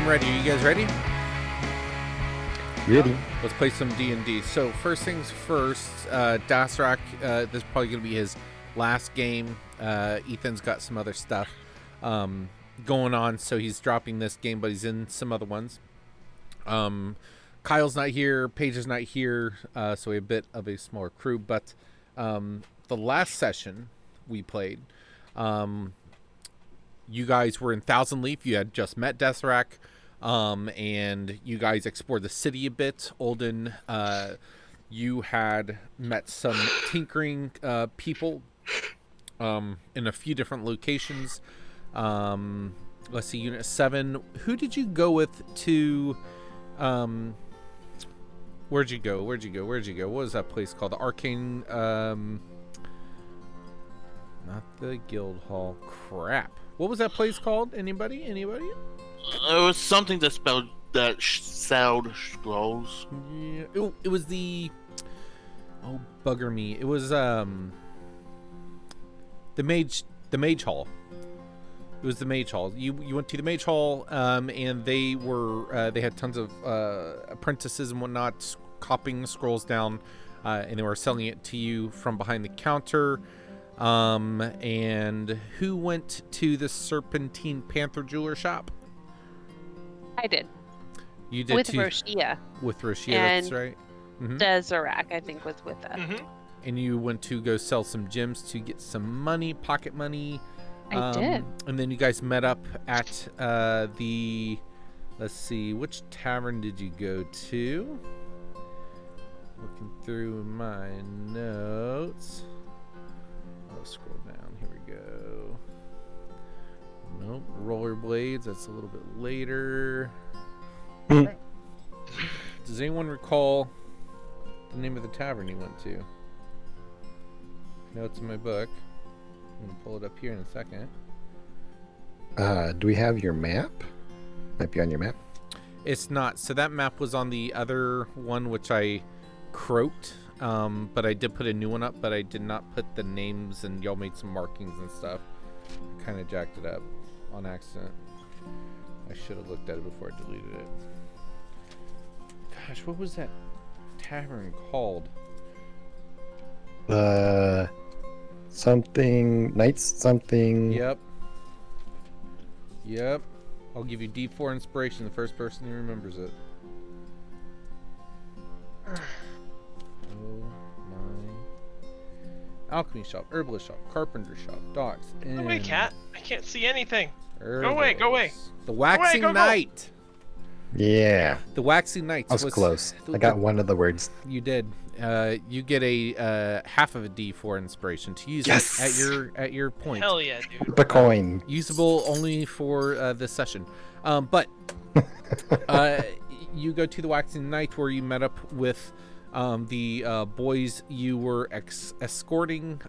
game ready. Are you guys ready? Ready. Let's play some D&D. So first things first, Dasrak, this is probably going to be his last game. Ethan's got some other stuff going on, so he's dropping this game, but he's in some other ones. Kyle's not here. Paige is not here, so we have a bit of a smaller crew. But the last session we played, you guys were in Thousand Leaf. You had just met Dasrak. And you guys explored the city a bit. Olden, you had met some tinkering people in a few different locations. Let's see, Unit 7. Who did you go with to... Where'd you go? What was that place called? The Arcane... not the Guild Hall. Crap. What was that place called? Anybody? It was something that spelled that sound scrolls. Yeah, it was the... Oh, bugger me. It was the mage hall. It was the mage hall. You went to the mage hall, and they had tons of apprentices and whatnot copying scrolls down, and they were selling it to you from behind the counter. And who went to the Serpentine Panther jeweler shop? I did. You did with too. Roshia. With Roshia, that's right. Mm-hmm. Dezarak, I think, was with us. Mm-hmm. And you went to go sell some gems to get some money, pocket money. I did. And then you guys met up at the... Let's see, which tavern did you go to? Looking through my notes. I'll scroll down. Here we go. Nope, rollerblades. That's a little bit later. Does anyone recall the name of the tavern you went to? No, it's in my book. I'm gonna pull it up here in a second. Do we have your map? Might be on your map. It's not. So that map was on the other one, which I croaked. But I did put a new one up, but I did not put the names, and y'all made some markings and stuff. Kind of jacked it up on accident. I should have looked at it before I deleted it. Gosh, what was that tavern called? Something Knights something. Yep. I'll give you D4 inspiration, the first person who remembers it. Oh my. Alchemy shop, herbalist shop, carpenter shop, docks. Go away, cat. I can't see anything. Herbalist. Go away. The Waxing Knight. Yeah. The Waxing Knight. I was close. I got one of the words. You did. You get a half of a D4 inspiration to use yes! it at your point. Hell yeah, dude. The coin. Usable only for this session. But you go to the Waxing Knight where you met up with the boys you were escorting,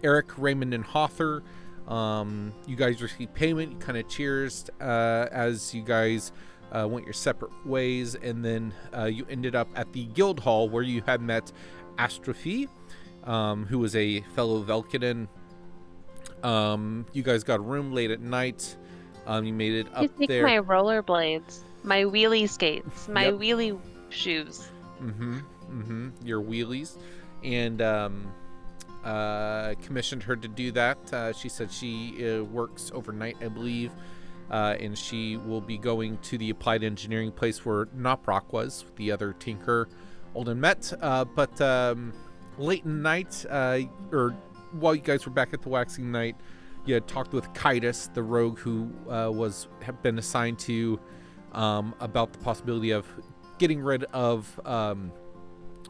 Eric, Raymond, and Hawther. You guys received payment. You kind of cheersed as you guys went your separate ways, and then you ended up at the guild hall where you had met Astrophy, who was a fellow Velkanen. You guys got a room late at night. You made it up there. My rollerblades, my wheelie skates, my wheelie shoes. Your wheelies, and commissioned her to do that. She said she works overnight, I believe. And she will be going to the applied engineering place where Noprock was, the other tinker Olden met. But late in night, or while you guys were back at the Waxing Knight, you had talked with Kitus, the rogue who had been assigned to about the possibility of getting rid of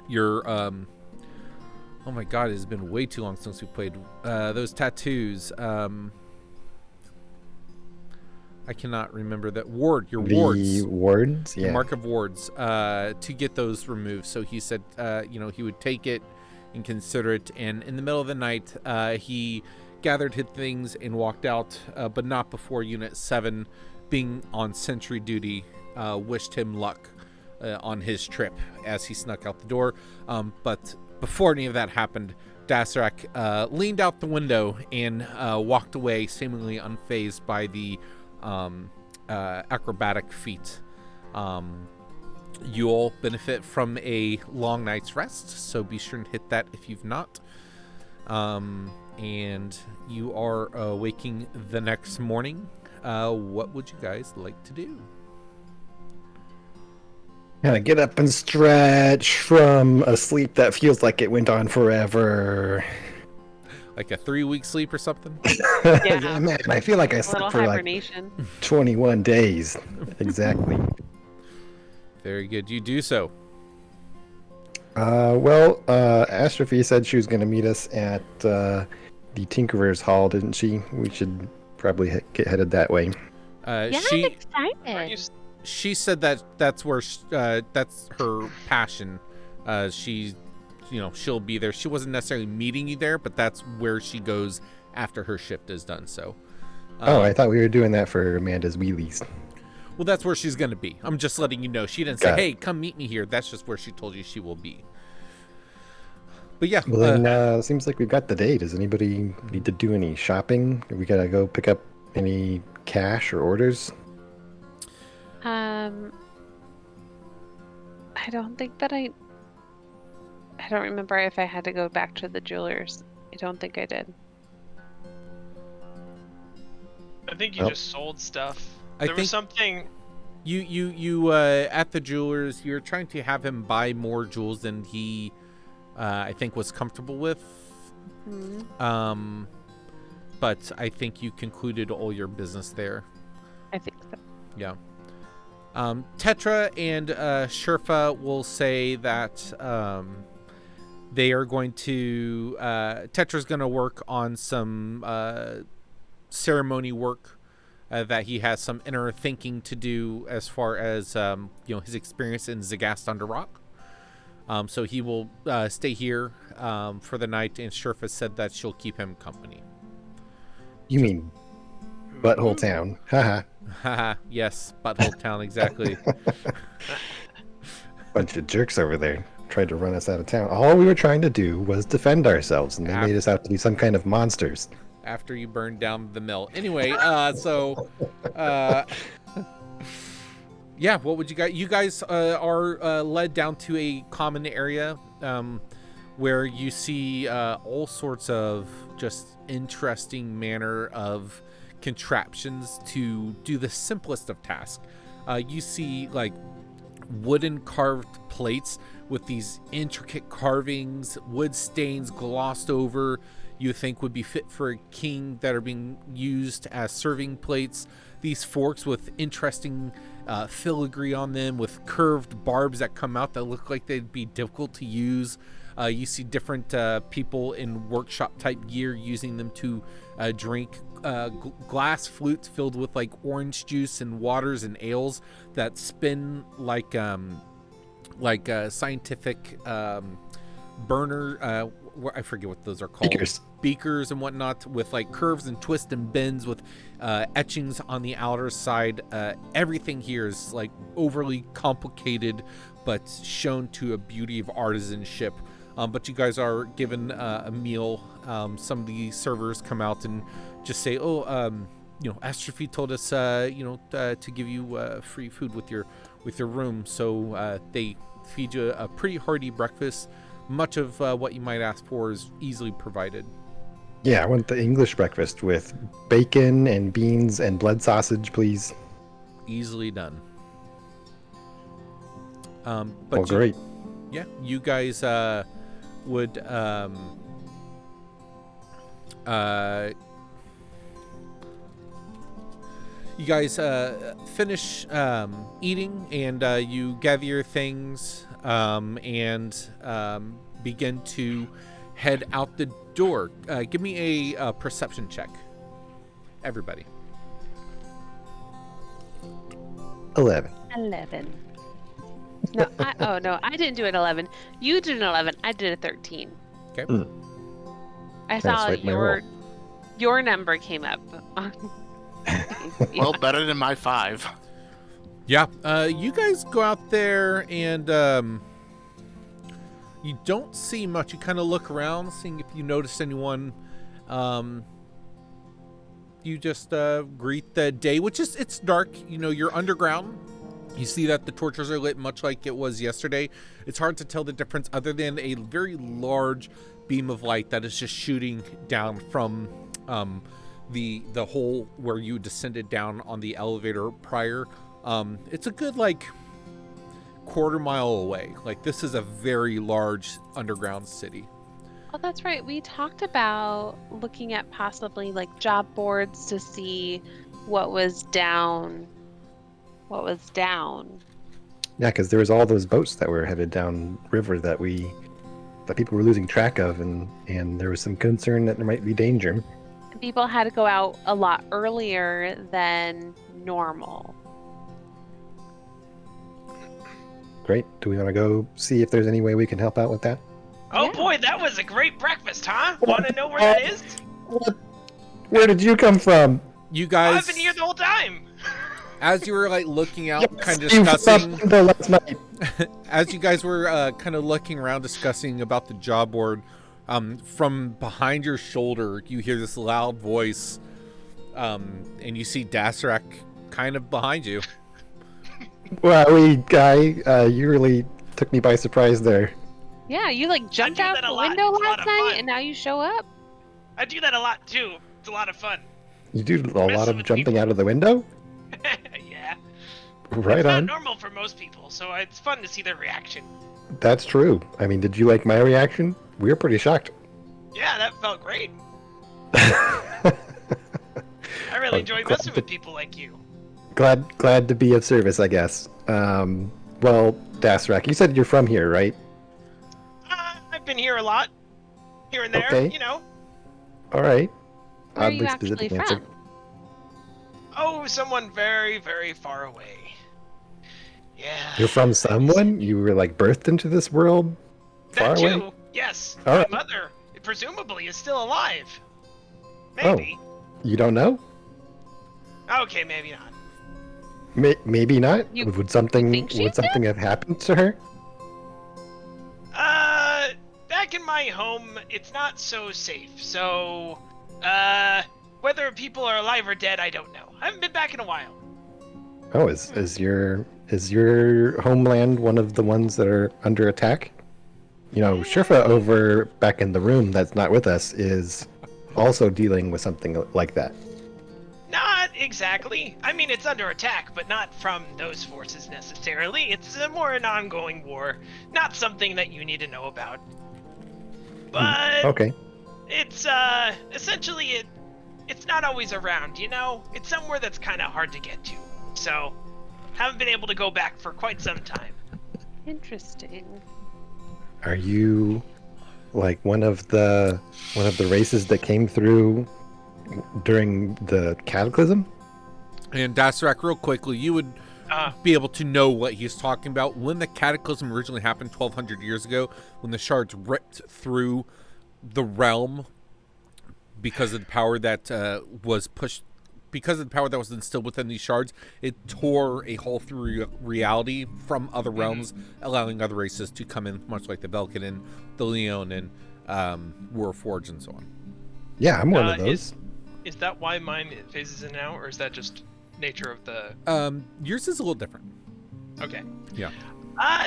your... oh my god, it has been way too long since we played those tattoos. I cannot remember that ward. Your wards. Wards, yeah. The mark of wards. To get those removed. So he said, he would take it and consider it. And in the middle of the night, he gathered his things and walked out, but not before Unit 7, being on sentry duty, wished him luck on his trip as he snuck out the door. But before any of that happened, Dasrak leaned out the window and walked away, seemingly unfazed by the acrobatic feat. You all benefit from a long night's rest, so be sure and hit that if you've not. And you are waking the next morning. What would you guys like to do? Kind of get up and stretch from a sleep that feels like it went on forever. Like a 3-week sleep or something? Yeah. Man, I feel like I A little slept for like hibernation. 21 days. Exactly. Very good. You do so. Astrophy said she was going to meet us at the Tinkerer's Hall, didn't she? We should probably get headed that way. Yeah, I'm She excited. she said that's where that's her passion. She'll be there. She wasn't necessarily meeting you there, but that's where she goes after her shift is done. So. I thought we were doing that for Amanda's wheelies. Well, that's where she's going to be. I'm just letting you know. She didn't say, hey, come meet me here. That's just where she told you she will be. But yeah. Well, then seems like we've got the day. Does anybody need to do any shopping? We got to go pick up any cash or orders? I don't think that I don't remember if I had to go back to the jewelers. I don't think I did. I think you just sold stuff. I There think was something. you at the jewelers, you're trying to have him buy more jewels than he, I think, was comfortable with. Mm-hmm. But I think you concluded all your business there. I think so. Yeah. Tetra and Sherfa will say that they are going to. Tetra's going to work on some ceremony work that he has some inner thinking to do as far as his experience in Zagast Under Rock. So he will stay here for the night, and Sherfa said that she'll keep him company. You mean Butthole Town? Haha. Haha, yes, Butthole Town, exactly. Bunch of jerks over there tried to run us out of town. All we were trying to do was defend ourselves, and they made us out to be some kind of monsters. After you burned down the mill. Anyway, yeah, what would you guys... You guys are led down to a common area where you see all sorts of just interesting manner of contraptions to do the simplest of tasks. You see like wooden carved plates with these intricate carvings, wood stains glossed over, you think would be fit for a king, that are being used as serving plates. These forks with interesting filigree on them, with curved barbs that come out that look like they'd be difficult to use. You see different people in workshop type gear using them to drink glass flutes filled with like orange juice and waters and ales that spin like scientific burner. I forget what those are called. Beakers and whatnot, with like curves and twists and bends with etchings on the outer side. Everything here is like overly complicated, but shown to a beauty of artisanship. But you guys are given a meal. Some of the servers come out and just say, Astrophy told us, to give you free food with your room. So they feed you a pretty hearty breakfast. Much of what you might ask for is easily provided. Yeah, I want the English breakfast with bacon and beans and blood sausage, please. Easily done. Great. Yeah, you guys would you guys finish eating, and you gather your things and begin to head out the door. Give me a perception check, everybody. 11. 11. No, I didn't do an 11. You did an 11. I did a 13. Okay. I saw swipe my roll. your number came up. Well, better than my 5. Yeah. You guys go out there, and you don't see much. You kind of look around, seeing if you notice anyone you just greet the day, which is, it's dark. You know, you're underground. You see that the torches are lit much like it was yesterday. It's hard to tell the difference other than a very large beam of light that is just shooting down from the hole where you descended down on the elevator prior. It's a good like quarter mile away. Like, this is a very large underground city. Oh, that's right. We talked about looking at possibly like job boards to see what was down. Yeah, because there was all those boats that were headed down river that people were losing track of, and there was some concern that there might be danger. People had to go out a lot earlier than normal. Great. Do we want to go see if there's any way we can help out with that? Oh Yeah. boy, that was a great breakfast, huh? Want to know where that is? Where did you come from? You guys, I've been here the whole time. as you were like looking out, kind of You discussing, from the last night. as you guys were kind of looking around discussing about the job board, from behind your shoulder, you hear this loud voice, and you see Dasarak kind of behind you. Wow, guy, you really took me by surprise there. Yeah, you like jumped do out that a the lot. window It's a lot last of night fun. and now you show up? I do that a lot too. It's a lot of fun. You do a lot Messing of with jumping people. out of the window? Yeah. Right It's not on. normal for most people, so it's fun to see their reaction. That's true. I mean, did you like my reaction? We were pretty shocked. Yeah, that felt great. glad I really enjoy messing with people like you. to be of service, I guess. Well, Dasarak, you said you're from here, right? I've been here a lot. Here and there, Okay. you know. All right. Where are you Oddly actually specific answer. from? Oh, someone very, very far away. Yeah. You're from someone? You were like birthed into this world? Far That away? too. Yes. All My right. mother, presumably, is still alive. Maybe. You don't know? Okay, maybe not. Maybe not. You Would something think she's have happened to her? Back in my home, it's not so safe. So, whether people are alive or dead, I don't know. I haven't been back in a while. Oh, is your homeland one of the ones that are under attack? You know, Shirfa over back in the room that's not with us is also dealing with something like that. Not exactly. I mean, it's under attack, but not from those forces necessarily. It's more an ongoing war, not something that you need to know about. But Okay. it's essentially it's not always around, you know? It's somewhere that's kind of hard to get to. So, haven't been able to go back for quite some time. Interesting. Are you like one of the races that came through during the cataclysm? And Dasarak, real quickly, you would be able to know what he's talking about. When the cataclysm originally happened 1,200 years ago, when the shards ripped through the realm because of the power that was pushed, because of the power that was instilled within these shards, it tore a hole through reality from other realms, allowing other races to come in, much like the Belkin and the Leon and Warforged and so on. Yeah, I'm one of those. Is that why mine phases in now, or is that just nature of the... Yours is a little different. Okay. Yeah.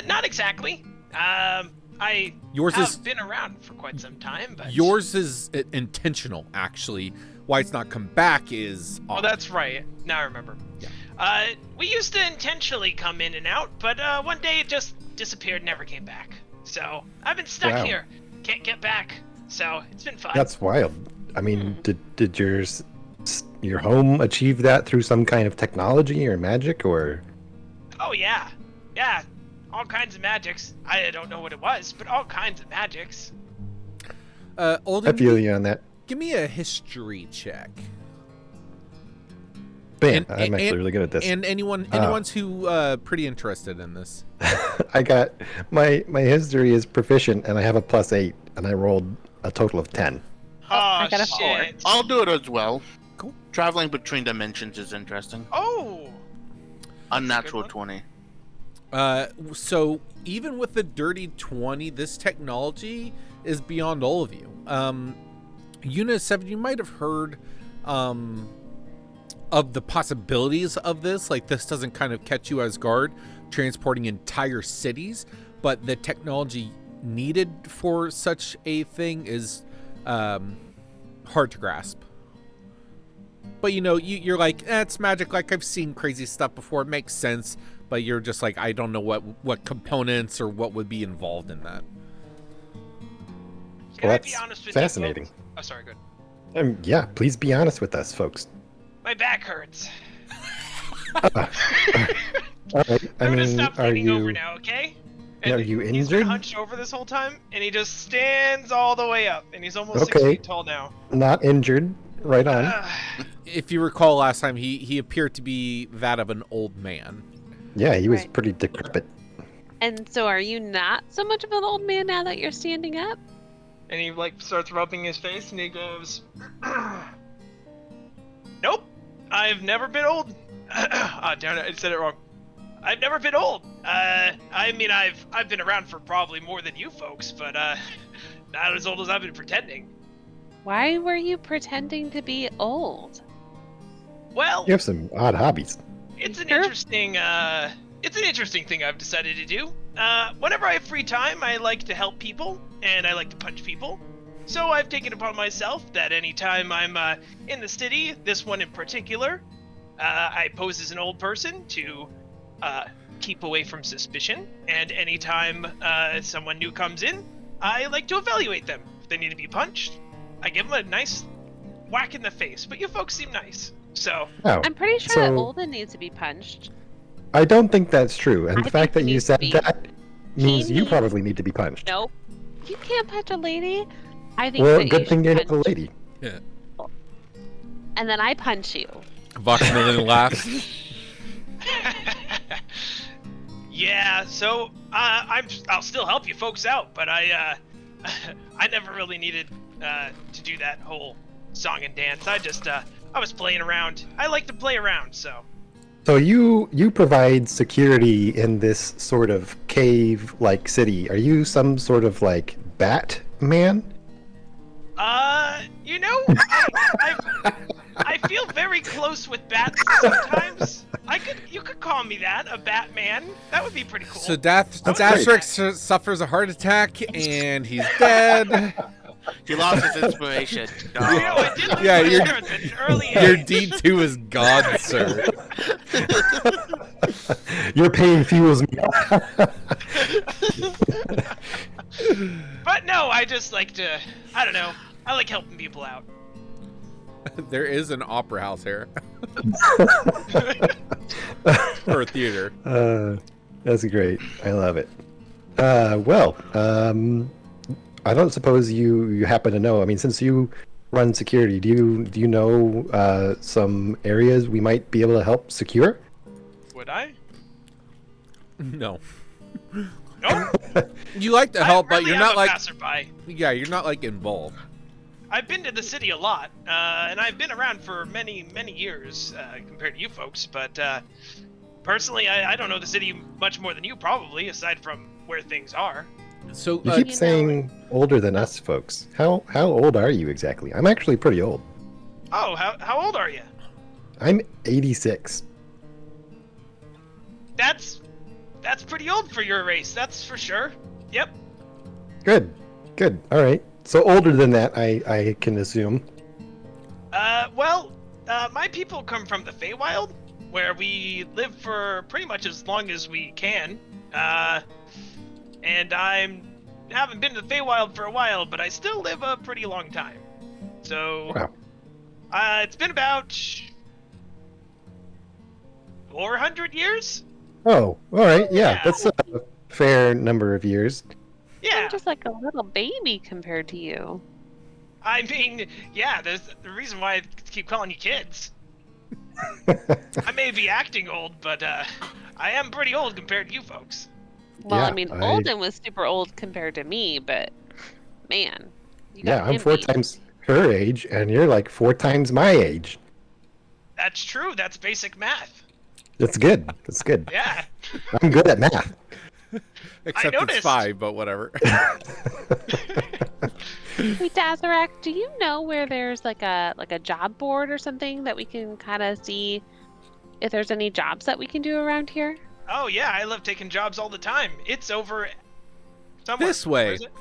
Not exactly. I Yours have is been around for quite some time, but... yours is intentional, actually. Why it's not come back is Oh, odd. that's right. Now I remember. Yeah. We used to intentionally come in and out, but one day it just disappeared, never came back. So I've been stuck Wow. here. Can't get back. So it's been fun. That's wild. I mean, did your home achieve that through some kind of technology or magic or? Oh yeah, yeah, all kinds of magics. I don't know what it was, but all kinds of magics. I Olden, feel you on that. give me a history check. Bam, I'm actually really good at this. And anyone's who pretty interested in this. I got my history is proficient, and I have a +8, and I rolled a total of 10. I got a 4. shit. I'll do it as well. Cool. Traveling between dimensions is interesting. Oh, Unnatural good 20. So even with the dirty 20, this technology is beyond all of you. Unit 7, you might have heard of the possibilities of this. Like, this doesn't kind of catch you as guard, transporting entire cities, but the technology needed for such a thing is hard to grasp. But you're like, it's magic. Like, I've seen crazy stuff before. It makes sense. But you're just like, I don't know what components or what would be involved in that. Can Well, I be that's honest with fascinating. you? Oh, sorry, good. Yeah, please be honest with us, folks. My back hurts. All right. I'm gonna stop are leaning over you now, okay? are you He's been injured? hunched over this whole time, and he just stands all the way up, and he's almost 6 Okay. feet tall now. Not injured? Right on. If you recall last time, he appeared to be that of an old man. Yeah, he was Right. pretty decrepit. And so are you not so much of an old man now that you're standing up? And he like starts rubbing his face, and he goes, "Nope, I've never been old." Darn it, I said it wrong. I've never been old. I mean, I've been around for probably more than you folks, but not as old as I've been pretending. Why were you pretending to be old? Well, You have some odd hobbies. it's an Sure. interesting thing I've decided to do. Whenever I have free time, I like to help people, and I like to punch people. So I've taken upon myself that anytime I'm in the city, this one in particular, I pose as an old person to keep away from suspicion. And anytime someone new comes in, I like to evaluate them. If they need to be punched, I give them a nice whack in the face. But you folks seem nice, so Oh, I'm pretty sure that so- Olden needs to be punched. I don't think that's true. And I the fact think that he you needs said to be. that means you needs- probably need to be punched. Nope. You can't punch a lady. I think Well, that good you thing should you're not a punch- lady. Yeah. And then I punch you. Vox Millen laughs. yeah. So I'll still help you folks out, but I never really needed to do that whole song and dance. I was playing around. I like to play around, so. So you provide security in this sort of cave-like city. Are you some sort of like Batman? I feel very close with bats sometimes. You could call me that, a Batman. That would be pretty cool. So That's Dastrix suffers a heart attack and he's dead. He lost his inspiration. No. I did lose Yeah, my you're- insurance at an early Your age. D2 is gone, sir. Your pain fuels me. But no, I just like to. I don't know. I like helping people out. There is an opera house here. Or a theater. That's great. I love it. I don't suppose you happen to know. I mean, since you run security, do you know some areas we might be able to help secure? Would I? No. Nope. You like to help, I really but you're am not a like passerby. you're not like involved. I've been to the city a lot, and I've been around for many, many years compared to you folks. But personally, I don't know the city much more than you probably, aside from where things are. So You keep You know- saying older than us, folks. How old are you exactly? I'm actually pretty old. Oh, how old are you? I'm 86. That's pretty old for your race, that's for sure. Yep. Good. All right. So older than that, I can assume. My people come from the Feywild, where we live for pretty much as long as we can. And haven't been to the Feywild for a while, but I still live a pretty long time. So, Wow. it's been about 400 years. Oh, all right. Yeah, Yeah. that's a fair number of years. Yeah. I'm just like a little baby compared to you. I mean, yeah. There's the reason why I keep calling you kids. I may be acting old, but I am pretty old compared to you folks. Well, Yeah, I mean, Olden was super old compared to me, but man, you got Yeah, I'm him 4 beat. times her age, and you're like 4 times my age. That's true. That's basic math. That's good. That's good. Yeah. I'm good at math. except it's noticed. 5, but whatever. Wait, Dazarak, do you know where there's like a job board or something that we can kind of see if there's any jobs that we can do around here? Oh yeah, I love taking jobs all the time. It's over somewhere. This way. Where is it?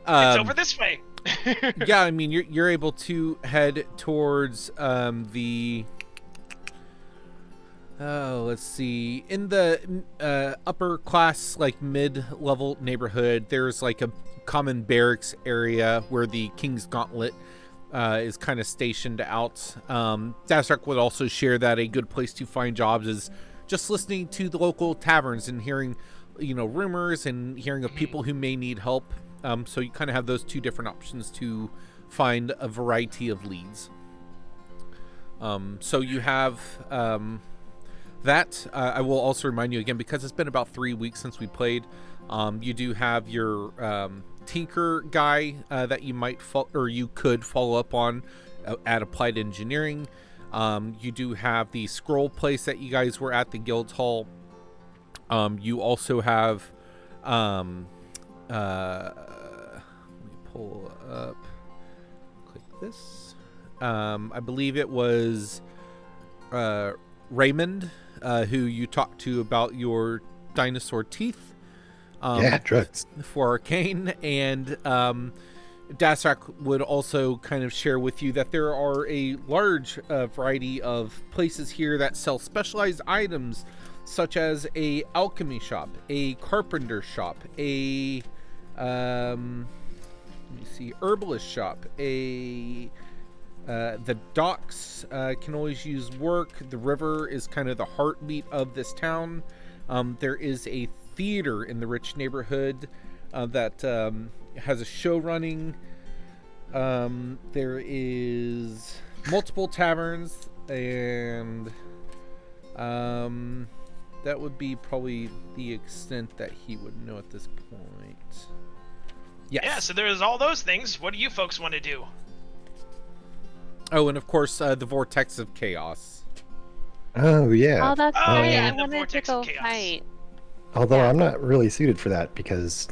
It's Um, over this way. yeah, I mean, you're able to head towards the. Oh, let's see. In the upper class, like mid-level neighborhood, there's like a common barracks area where the King's Gauntlet is kind of stationed out. Dasrak would also share that a good place to find jobs is just listening to the local taverns and hearing, rumors and hearing of people who may need help. So you kind of have those two different options to find a variety of leads. So you have that. I will also remind you again, because it's been about 3 weeks since we played. You do have your tinker guy that you might you could follow up on at Applied Engineering. You do have the scroll place that you guys were at, the guild hall. You also have let me pull up, click this. I believe it was Raymond who you talked to about your dinosaur teeth. Yeah, drugs. For Arcane, and Dasrak would also kind of share with you that there are a large variety of places here that sell specialized items, such as a alchemy shop, a carpenter shop, a herbalist shop, the docks can always use work. The river is kind of the heartbeat of this town. There is a theater in the rich neighborhood that has a show running. There is multiple taverns, and that would be probably the extent that he would know at this point. Yes. Yeah, so there's all those things. What do you folks want to do? Oh, and of course, the Vortex of Chaos. Oh, yeah. Oh, that's Oh, right. yeah, I the wanted to Vortex go of Chaos. fight. Although Yeah. I'm not really suited for that because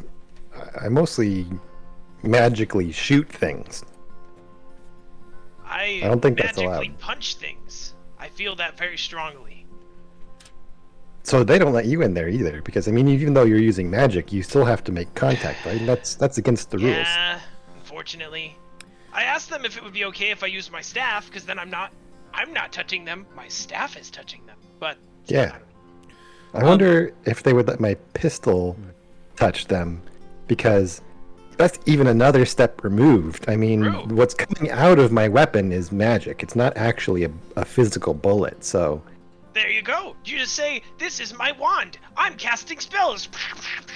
I mostly magically shoot things. I don't think that's magically allowed. punch things. I feel that very strongly. So they don't let you in there either because, I mean, even though you're using magic, you still have to make contact, right? And that's against the rules. Yeah, unfortunately. I asked them if it would be okay if I used my staff, because then I'm not touching them. My staff is touching them. But Yeah. I wonder if they would let my pistol touch them, because that's even another step removed. I mean, True. what's coming out of my weapon is magic. It's not actually a physical bullet, so... there you go. You just say, "This is my wand. I'm casting spells." Perfect.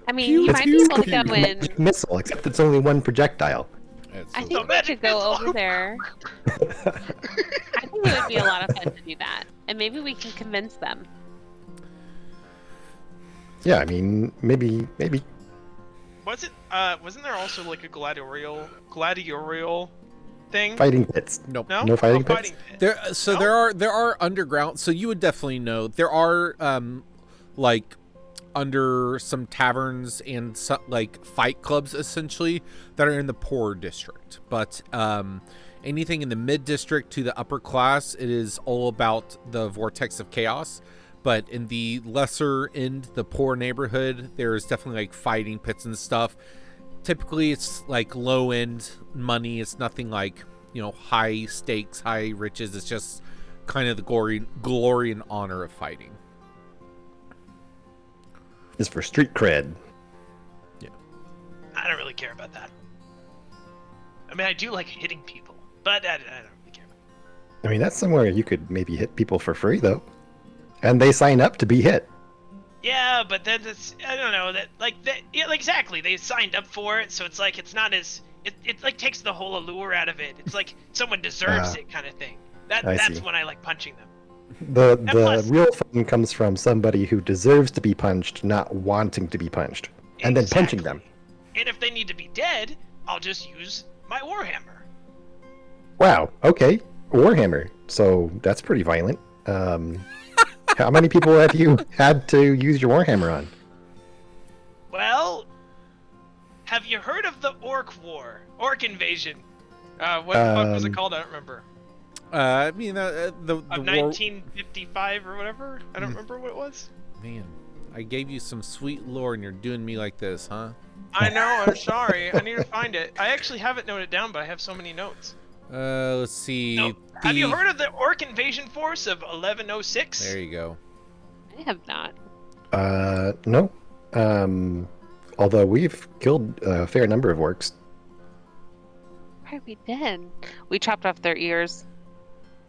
I mean, you might be able to go in. Magic missile, except it's only one projectile. I So- think we should go over there. I think it would be a lot of fun to do that, and maybe we can convince them. Yeah, I mean, maybe. Was it? Wasn't there also like a gladiatorial thing? Fighting pits. Nope. No. No fighting Oh, pits? pit. There are underground. So you would definitely know there are like under some taverns and like fight clubs essentially that are in the poor district. But anything in the mid district to the upper class, it is all about the Vortex of Chaos. But in the lesser end, the poor neighborhood, there's definitely like fighting pits and stuff. Typically, it's like low end money. It's nothing like, high stakes, high riches. It's just kind of the glory and honor of fighting. Is for street cred. I don't really care about that. I mean, I do like hitting people, but I don't really care. I mean, that's somewhere you could maybe hit people for free, though. And they sign up to be hit. Yeah, but then it's, I don't know, exactly, they signed up for it, so it's like, it's not as, it like takes the whole allure out of it. It's like someone deserves it kind of thing. That's see. when I like punching them. The plus- real fun comes from somebody who deserves to be punched, not wanting to be punched. And then punching them. And if they need to be dead, I'll just use my Warhammer. Wow, okay. Warhammer. So that's pretty violent. How many people have you had to use your Warhammer on? have you heard of the Orc War? Orc Invasion? What the fuck was it called? I don't remember. I mean, the Of war. 1955 or whatever? I don't remember what it was. Man, I gave you some sweet lore, and you're doing me like this, huh? I know, I'm sorry. I need to find it. I actually have it noted down, but I have so many notes. Let's see. No. Have you heard of the Orc Invasion Force of 1106? There you go. I have not. No. Although we've killed a fair number of orcs. Why we did? We chopped off their ears.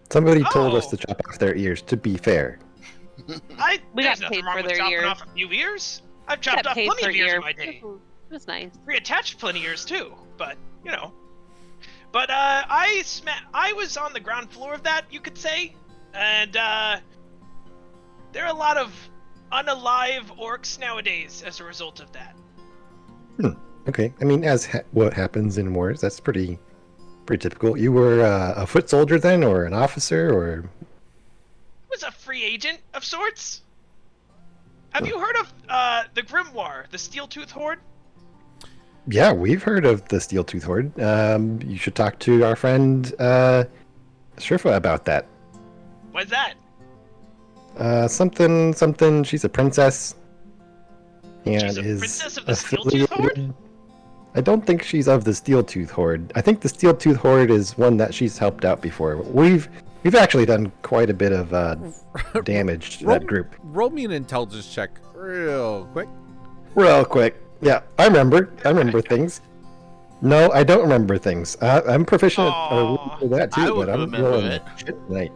Somebody told us Oh. to chop off their ears, to be fair. We There's got nothing paid wrong for with their chopping ears. off a few ears. I've Got chopped off paid plenty for of ears ear. in my day. It was nice. Reattached plenty of ears too, but you know. But I was on the ground floor of that, you could say, and there are a lot of unalive orcs nowadays as a result of that. Okay, I mean, what happens in wars, that's pretty typical. You were a foot soldier then, or an officer, or... Was a free agent of sorts. Have you heard of the Grimoire, the Steel-Tooth Horde? Yeah, we've heard of the Steel-Tooth Horde. You should talk to our friend Sherfa about that. What's that? Something, she's a princess. And She's a is princess of the Steel-Tooth Horde? affiliated- I don't think she's of the Steel-Tooth Horde. I think the Steel-Tooth Horde is one that she's helped out before. We've actually done quite a bit of damage to that group. Roll me an intelligence check real quick. Real quick. Yeah, I remember things. No, I don't remember things. I'm proficient Aw, at that I too, would but I'm remember rolling it. shit tonight.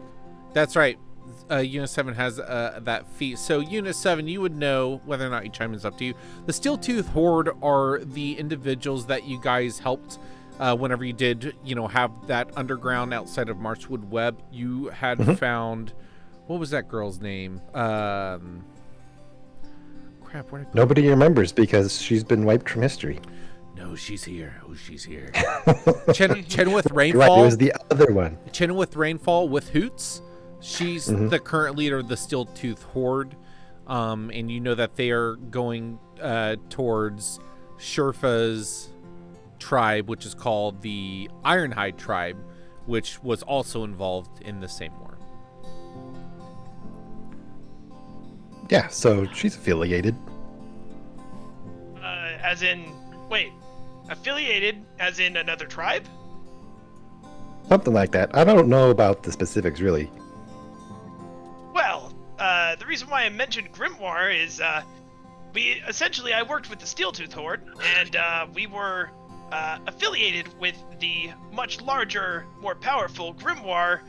That's right. Unit 7 has that feat. So Unit 7, you would know whether or not you chime in is up to you. The Steel-Tooth Horde are the individuals that you guys helped whenever you did, have that underground outside of Marchwood Web. You had found, what was that girl's name? Crap, where did I Nobody remembers because she's been wiped from history. No, she's here. Oh, she's here. Chenoweth Right, it Rainfall. was the other one. Chenoweth Rainfall with Hoots. She's the current leader of the Steel-Tooth Horde. And you know that they are going towards Sherfa's tribe, which is called the Ironhide tribe, which was also involved in the same war. Yeah, so she's affiliated. As in, wait, affiliated as in another tribe? Something like that. I don't know about the specifics, really. Well, the reason why I mentioned Grimoire is, I worked with the Steel-Tooth Horde, and we were affiliated with the much larger, more powerful Grimoire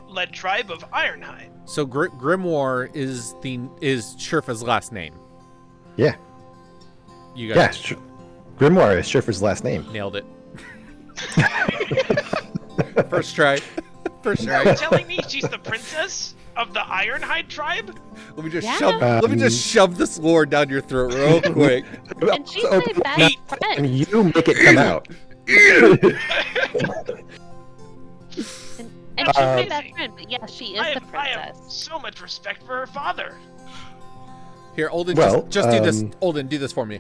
led tribe of Ironhide. So Grimoire is Sherfa's last name. Yeah. You Yeah, guys Grimoire is Sherfa's last name. nailed it. First try. First Are try. you telling me she's the princess of the Ironhide tribe? Let me just Yeah. let me just shove this lore down your throat real quick. And she's So my open best up friend. and you make it come out. And she's my Um, best friend. But yeah, she is I the have princess. so much respect for her father. Here, Olden, Well, just do this. Olden, do this for me.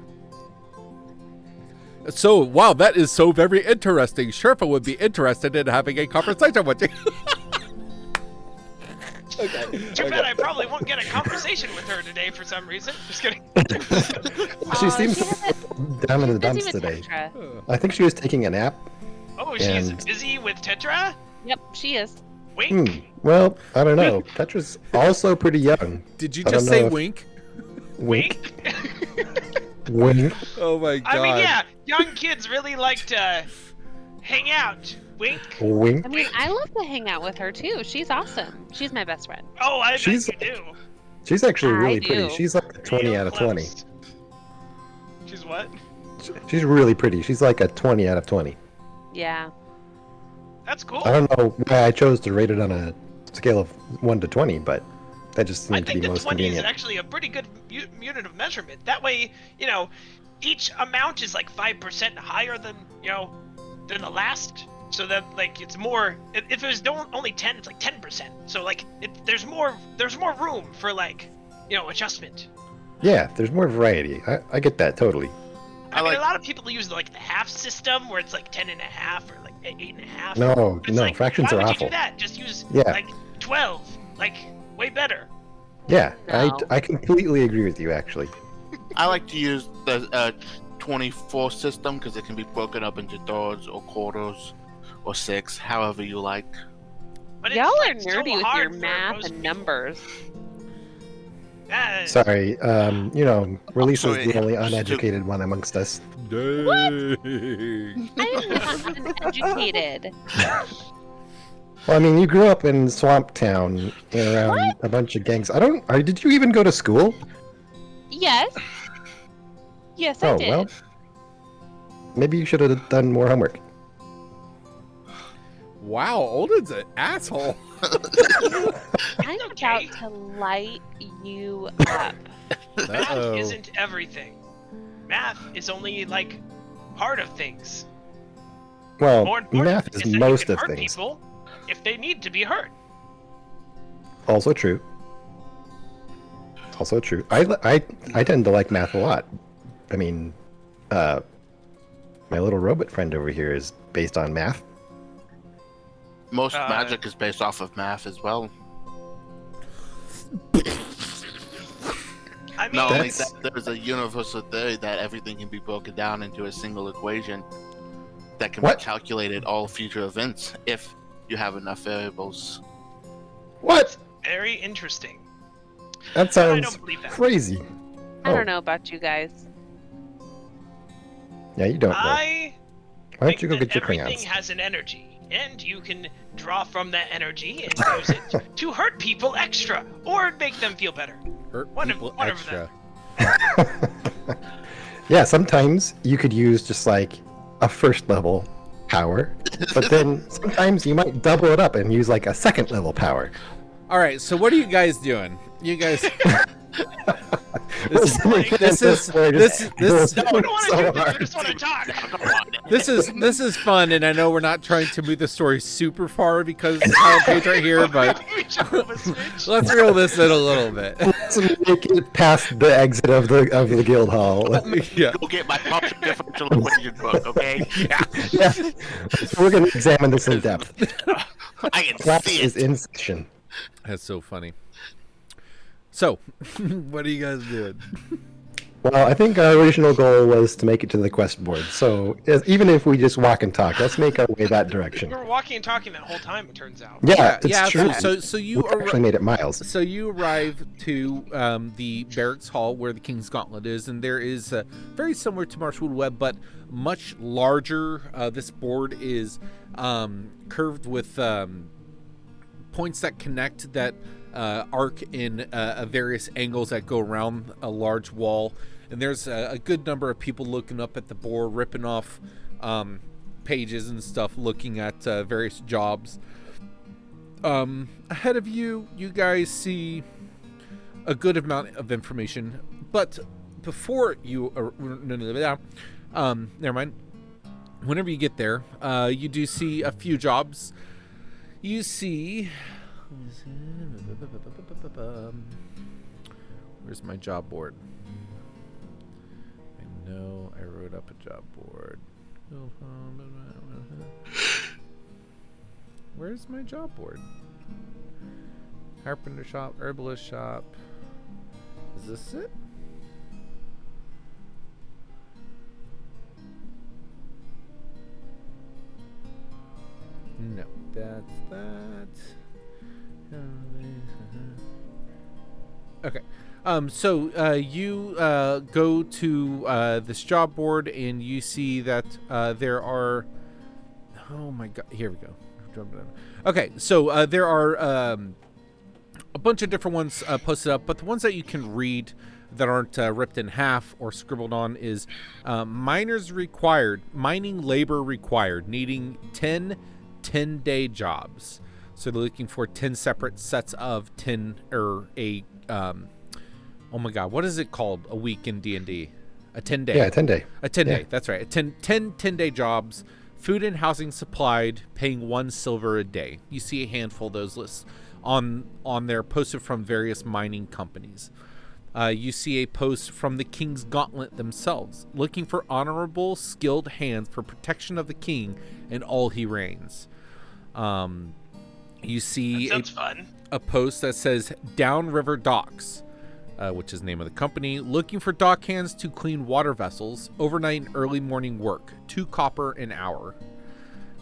So, wow, that is so very interesting. Sherpa would be interested in having a conversation with you. Too bad I probably won't get a conversation with her today for some reason. Just kidding. She seems she hasn't- down in the Busy dumps with today. Tetra. I think she was taking a nap. Oh, she's And- busy with Tetra? Yep, she is. Wink. Well, I don't know. Tetra's also pretty young. Did you I just don't say know if- wink? Wink. Wink. Wink. Oh my god. I mean, yeah, young kids really like to hang out. Wink. Wink. I mean, I love to hang out with her too. She's awesome. She's my best friend. Oh, I She's- bet you do. She's actually I really do. pretty. She's like a 20 out of 20. Close. She's what? She's really pretty. She's like a 20 out of 20. Yeah. That's cool. I don't know why I chose to rate it on a scale of 1 to 20, but that just I seemed to think be the most 20 is convenient. actually a pretty good unit of measurement. That way, each amount is like 5% higher than the last. So that it's more. If it was only 10, it's like 10%. So there's more room for adjustment. Yeah, there's more variety. I get that totally. I mean, like- a lot of people use like the half system where it's like 10.5 or like 8.5. No, It's no, like, fractions why are would awful. you do that? Just use Yeah. like 12. Like way better. Yeah, No. I completely agree with you, actually. I like to use the 24 system because it can be broken up into thirds or quarters or 6, however you like. But Y'all it's are like so nerdy with your hard for math most and people. numbers. Sorry, Releasa's sorry, the only I'm stupid. uneducated one amongst us. Dang. I am not uneducated. Well, I mean, you grew up in Swamp Town around a bunch of gangs. Did you even go to school? Yes. Yes, I did. Well, maybe you should have done more homework. Wow, Olden's an asshole. I'm about okay. to light you up. Math Uh-oh. isn't everything. Math is only like part of things. Well, More important math is is that most you can of hurt things. people if they need to be hurt. Also true. Also true. I tend to like math a lot. I mean, my little robot friend over here is based on math. Most Uh, magic is based off of math as well. I mean, Not only That's- that, there's a universal theory that everything can be broken down into a single equation that can What? be calculated all future events if you have enough variables. What? very interesting. That I sounds don't believe that. crazy. I Oh. don't know about you guys. Yeah, you don't know. I Why don't think you go that get your everything crayons? has an energy, and you can draw from that energy and use it to hurt people extra or make them feel better. Hurt One of- people one of extra. Yeah, sometimes you could use just like a first level power, but then sometimes you might double it up and use like a second level power. All right, so what are you guys doing? You guys. This this No, I don't want to do this. I just want to talk. Come on. this is fun, and I know we're not trying to move the story super far because Kyle Page right here, but We jump a switch. let's reel this in a little bit. Let's make it past the exit of the guild hall. Yeah. Go get my partial differential equation book, okay? Yeah. Yeah, so we're gonna examine this in depth. I can Class see is it. in session. That's so funny. So, what are you guys doing? Well, I think our original goal was to make it to the quest board. So even if we just walk and talk, let's make our way that direction. We were walking and talking that whole time, it turns out. Yeah, it's yeah. true. So you We actually made it miles. So you arrive to the barracks hall where the King's Gauntlet is, and there is very similar to Marshwood Web, but much larger. This board is curved with points that connect that arc in various angles that go around a large wall. And there's a good number of people looking up at the board, ripping off pages and stuff, looking at various jobs. Ahead of you, you guys see a good amount of information, but before you, never mind. Whenever you get there, you do see a few jobs. You see, where's my job board? I know I wrote up a job board. Where's my job board? Carpenter shop, herbalist shop. Is this it? No, that's that. Okay. So you go to this job board and you see that there are. Oh my God! Here we go. Okay, so there are a bunch of different ones posted up, but the ones that you can read that aren't ripped in half or scribbled on is miners required, mining labor required, needing 10-day jobs. So they're looking for 10 separate sets of 10 or a oh my God, what is it called? A week in D&D? A 10-day. Yeah, 10-day. A 10-day, Yeah. that's right. 10-day jobs, food and housing supplied, paying 1 silver a day. You see a handful of those lists on there posted from various mining companies. You see a post from the King's Gauntlet themselves, looking for honorable, skilled hands for protection of the king and all he reigns. You see That sounds fun. a post that says Downriver Docks, which is the name of the company, looking for dock hands to clean water vessels, overnight and early morning work, 2 copper an hour.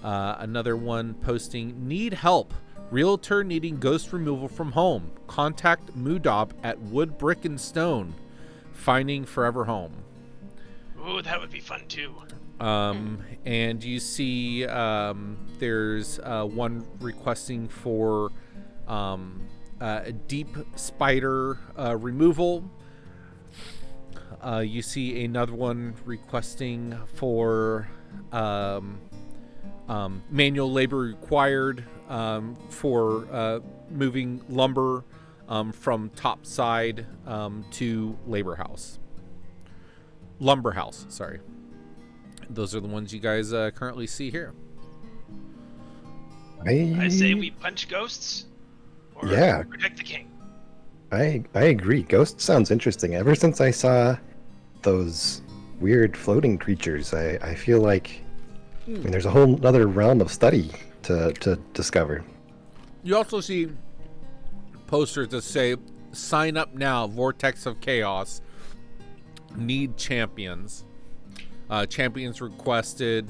Another one posting, need help, realtor needing ghost removal from home, contact Mudob at Wood, Brick, and Stone, finding forever home. Ooh, that would be fun too. And you see there's one requesting for a deep spider removal. You see another one requesting for manual labor required for moving lumber from top side to lumber house, sorry. Those are the ones you guys currently see here. I say we punch ghosts or Yeah. protect the king. I agree. Ghost sounds interesting. Ever since I saw those weird floating creatures, I feel like there's a whole other realm of study to discover. You also see posters that say, sign up now, Vortex of Chaos, need champions. Champions requested,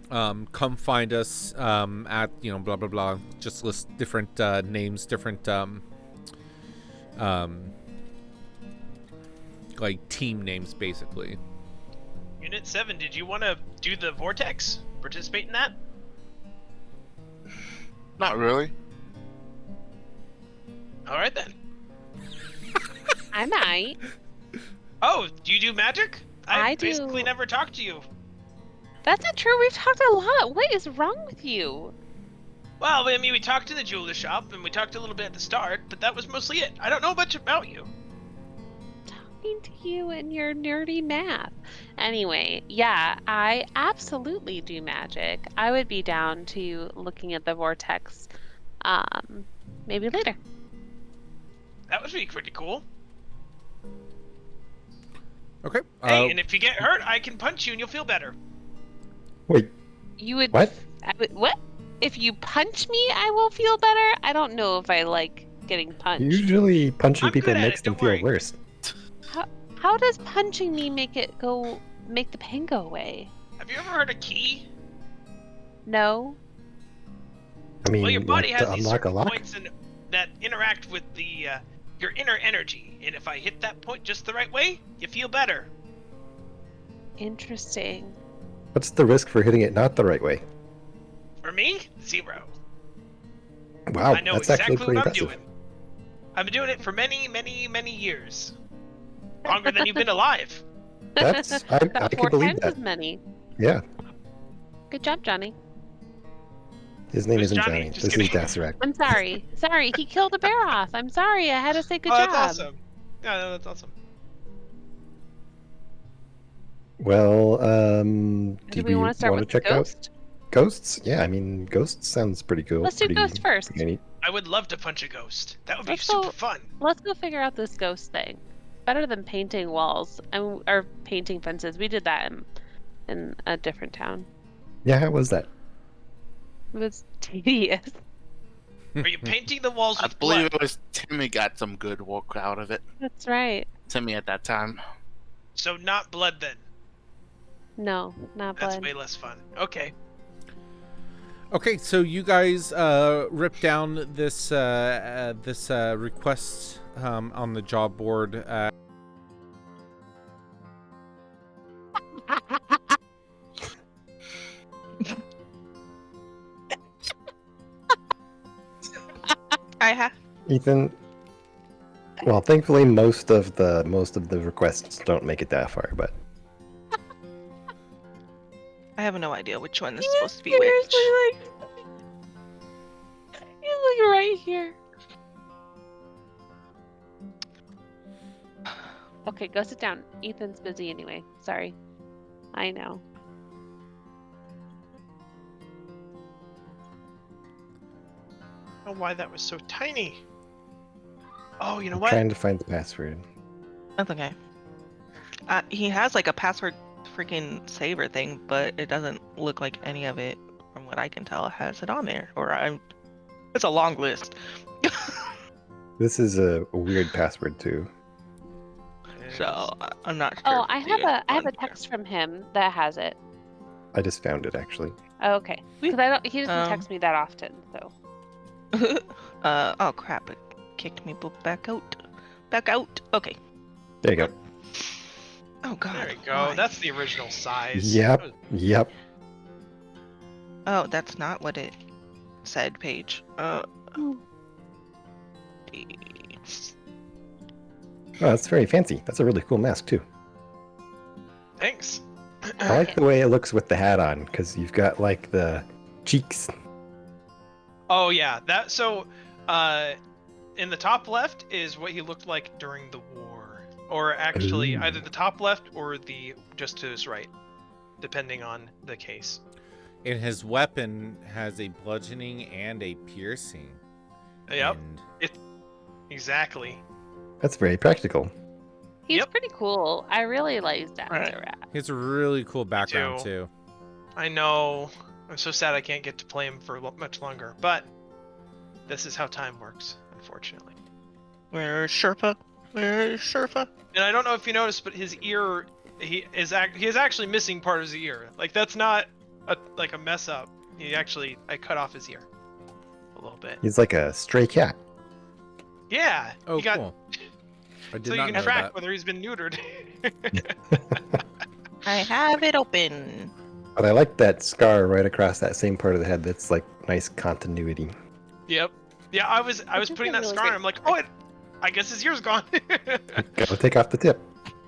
come find us at, blah, blah, blah. Just list different names, different like team names, basically. Unit 7, did you want to do the vortex? Participate in that? Not really. All right then. I might. Oh, do you do magic? I do. Basically never talked to you. That's not true. We've talked a lot. What is wrong with you? Well, I mean, we talked to the jeweler shop and we talked a little bit at the start, but that was mostly it. I don't know much about you. Talking to you and your nerdy math. Anyway, yeah, I absolutely do magic. I would be down to looking at the vortex maybe later. That would be pretty cool. Okay. Hey, and if you get hurt, I can punch you and you'll feel better. Wait, You would what? What? If you punch me, I will feel better? I don't know if I like getting punched. Usually punching I'm people good at makes it, them don't feel worry. worse. How does punching me make the pain go away? Have you ever heard of key? No? I mean, Well, your body like has to these unlock a certain lock? points that interact with the your inner energy, and if I hit that point just the right way, you feel better. Interesting. What's the risk for hitting it not the right way? For me, 0. Wow, I know that's exactly actually pretty what I'm impressive. doing. I've been doing it for many, many, many years. Longer than you've been alive. That's I About can 4 believe times that. as many. Yeah, Good job, Johnny. his name Who's isn't Johnny? Johnny. Just This kidding. is Dasarak. I'm sorry. Sorry, he killed a bear off. I'm sorry. I had to say good Oh, job. that's awesome. Yeah, no, that's awesome. Well, Do we want to start with the check out ghost? ghosts? Yeah, I mean, ghosts sounds pretty cool. Let's do pretty, ghost first. pretty neat. I would love to punch a ghost. That would be Let's super go- fun. Let's go figure out this ghost thing. Better than painting walls or painting fences. We did that in a different town. Yeah, how was that? It was tedious. Are you painting the walls I with believe blood? it was Timmy got some good work out of it. That's right. Timmy at that time. So not blood then. No, not That's blood. way less fun. Okay. Okay, so you guys ripped down this request on the job board. Ethan. Well, thankfully, most of the requests don't make it that far, but I have no idea which one is You supposed to be which. seriously, you look right here. Okay, go sit down. Ethan's busy anyway. Sorry. I know. I don't know why that was so tiny. Oh, you know I'm what? trying to find the password. That's okay. He has like a password freaking saver thing, but it doesn't look like any of it, from what I can tell, has it on there. It's a long list. This is a weird password too. So I'm not sure. Oh, if I it's have even a on text from him that has it. I just found it actually. Oh, okay, because he doesn't text me that often, so. here. Oh crap! It kicked me back out. Back out. Okay. There you go. Oh god. There we go. why? That's the original size. Yep. Yep. Oh, that's not what it said, Paige. Oh, that's very fancy. That's a really cool mask too. Thanks. I like the way it looks with the hat on because you've got like the cheeks. Oh yeah, in the top left is what he looked like during the war, or actually Ooh. either the top left or the just to his right, depending on the case. And his weapon has a bludgeoning and a piercing. Yep, And exactly. That's very practical. He's Yep. pretty cool. I really like Zazarat. he has a really cool background too. too. I know. I'm so sad I can't get to play him for much longer, but this is how time works, unfortunately. Where's Sherpa? Where's Sherpa? And I don't know if you noticed, but his ear, he is actually missing part of his ear. Like that's not a mess up. I cut off his ear a little bit. He's like a stray cat. Yeah. Oh, he got, cool. I did so you not can know track that. whether he's been neutered. I have it open. But I like that scar right across that same part of the head. That's like nice continuity. Yep. Yeah, I was is putting a that really scar, great and I'm like, oh, I guess his ear's gone. Gotta take off the tip.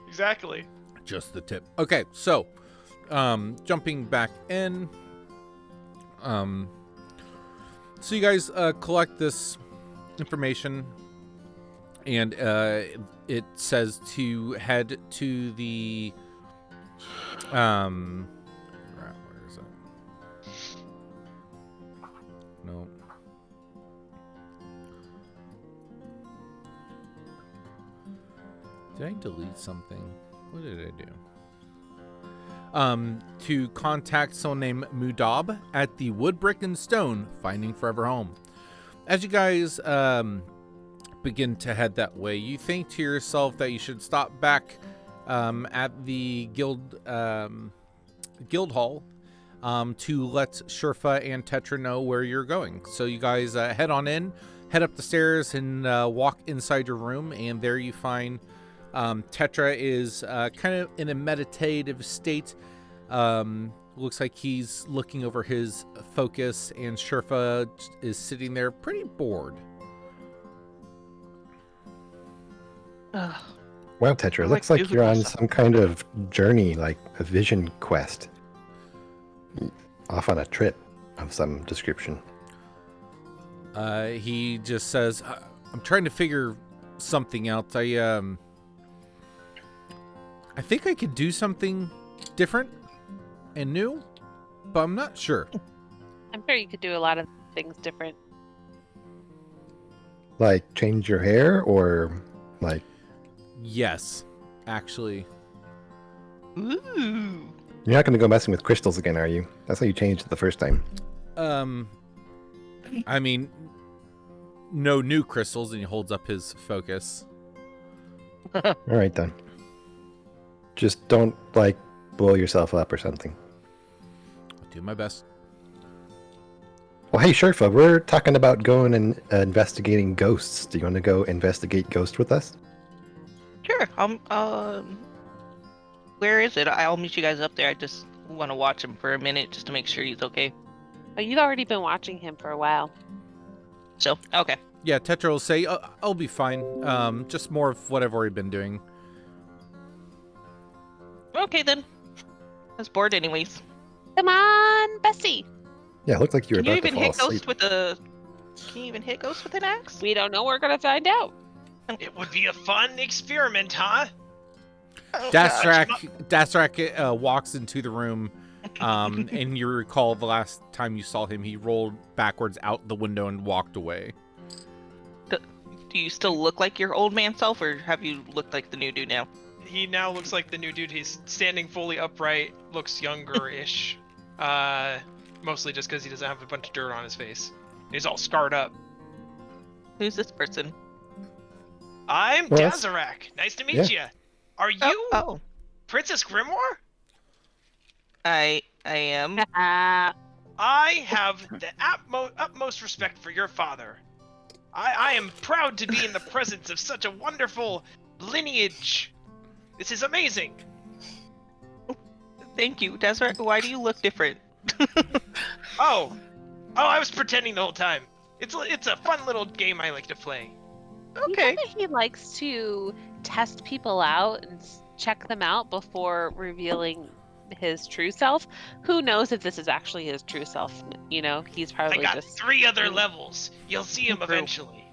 Exactly. Just the tip. Okay, so jumping back in. So you guys collect this information, and it says to head to the where is it? No. Did I delete something? What did I do? To contact someone named Mudab at the Wood, Brick, and Stone Finding Forever Home. As you guys begin to head that way, you think to yourself that you should stop back at the guild hall to let Sherfa and Tetra know where you're going. So you guys head on in, head up the stairs, and walk inside your room, and there you find Tetra is kind of in a meditative state. Looks like he's looking over his focus, and Sherfa is sitting there pretty bored. Ugh. Wow, Tetra, I looks like like you're on musical some kind of journey, like a vision quest. Off on a trip of some description. He just says, I'm trying to figure something out. I think I could do something different and new, but I'm not sure. I'm sure you could do a lot of things different. Like change your hair or like Yes, actually. Ooh. you're not gonna go messing with crystals again, are you? That's how you changed it the first time. I mean, no new crystals, and he holds up his focus. Alright then. Just don't like blow yourself up or something. I'll do my best. Well, hey Sherfa, we're talking about going and investigating ghosts. Do you want to go investigate ghosts with us? Sure. Where is it? I'll meet you guys up there. I just want to watch him for a minute just to make sure he's okay. Oh, you've already been watching him for a while. So, okay. Yeah, Tetra will say, I'll be fine. Just more of what I've already been doing. Okay then. I was bored anyways. Come on, Bessie. Yeah, it looked like you were Can you about to even fall hit asleep. ghosts with a? Can you even hit ghosts with an axe? We don't know. We're gonna find out. It would be a fun experiment, huh? Oh, gosh. Dasrak walks into the room, and you recall the last time you saw him, he rolled backwards out the window and walked away. Do you still look like your old man self, or have you looked like the new dude now? He now looks like the new dude. He's standing fully upright, looks younger-ish. Mostly just because he doesn't have a bunch of dirt on his face. He's all scarred up. Who's this person? I'm Well, that's- Dazarak. Nice to meet you. Are you Oh, Princess Grimoire? I am. Ah, I have the utmost respect for your father. I am proud to be in the presence of such a wonderful lineage. This is amazing. Thank you, Desert. Why do you look different? Oh, I was pretending the whole time. It's a fun little game I like to play. Okay. You know that he likes to test people out and check them out before revealing his true self. Who knows if this is actually his true self? You know, he's I probably got just 3 other levels. You'll see him True. eventually.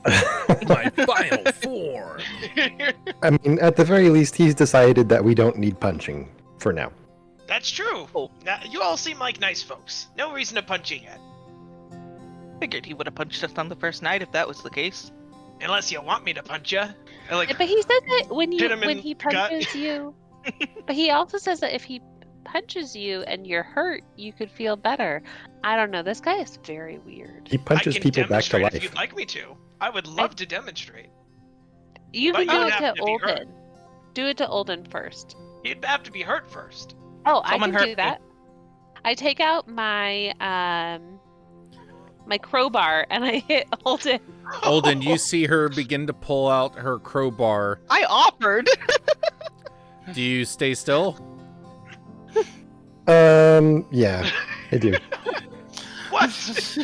My final form. I mean, at the very least, he's decided that we don't need punching for now. That's true. Oh. Now, you all seem like nice folks. No reason to punch you yet. Figured he would have punched us on the first night if that was the case. Unless you want me to punch you. Like, But he says that when hit him when in he the gut. punches you. But he also says that if he punches you and you're hurt, you could feel better. I don't know. This guy is very weird. He punches I can people back to demonstrate if life. you'd like me to. I would love to demonstrate. You But can you do would it have to to be hurt. Olden. Do it to Olden first. He'd have to be hurt first. Oh, Someone I can hurt do me. that. I take out my my crowbar and I hit Olden. Olden, you see her begin to pull out her crowbar. I offered. Do you stay still? Yeah, I do. What?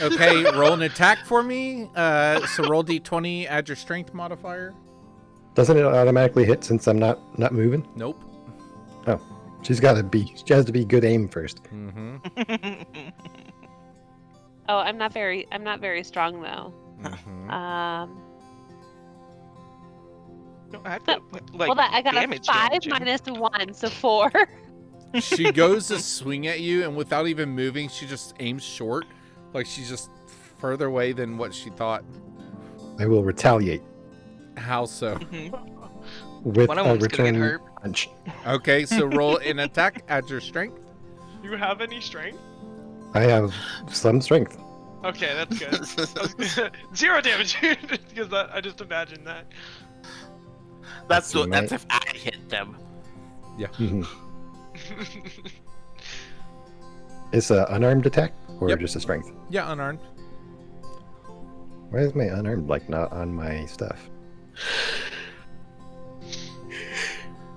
Okay, roll an attack for me. So roll d20, add your strength modifier. Doesn't it automatically hit since I'm not moving? Nope. She has to be good aim first. Mm-hmm. Oh, I'm not very strong though. Mm-hmm. I feel like Well, that I got a damage 5 damaging. minus 1, so 4. She goes to swing at you, and without even moving, she just aims short. Like she's just further away than what she thought. I will retaliate How so? Mhm. with One of a them's gonna get return hurt. punch. Okay, so roll an attack, add your strength. You have any strength? I have some strength. Okay, that's good. 0 damage. Because I just imagined that. That's Let's see, that's my- if I hit them. Mhm. It's an unarmed attack or Yep. just a strength? Yeah, unarmed. Why is my unarmed like not on my stuff?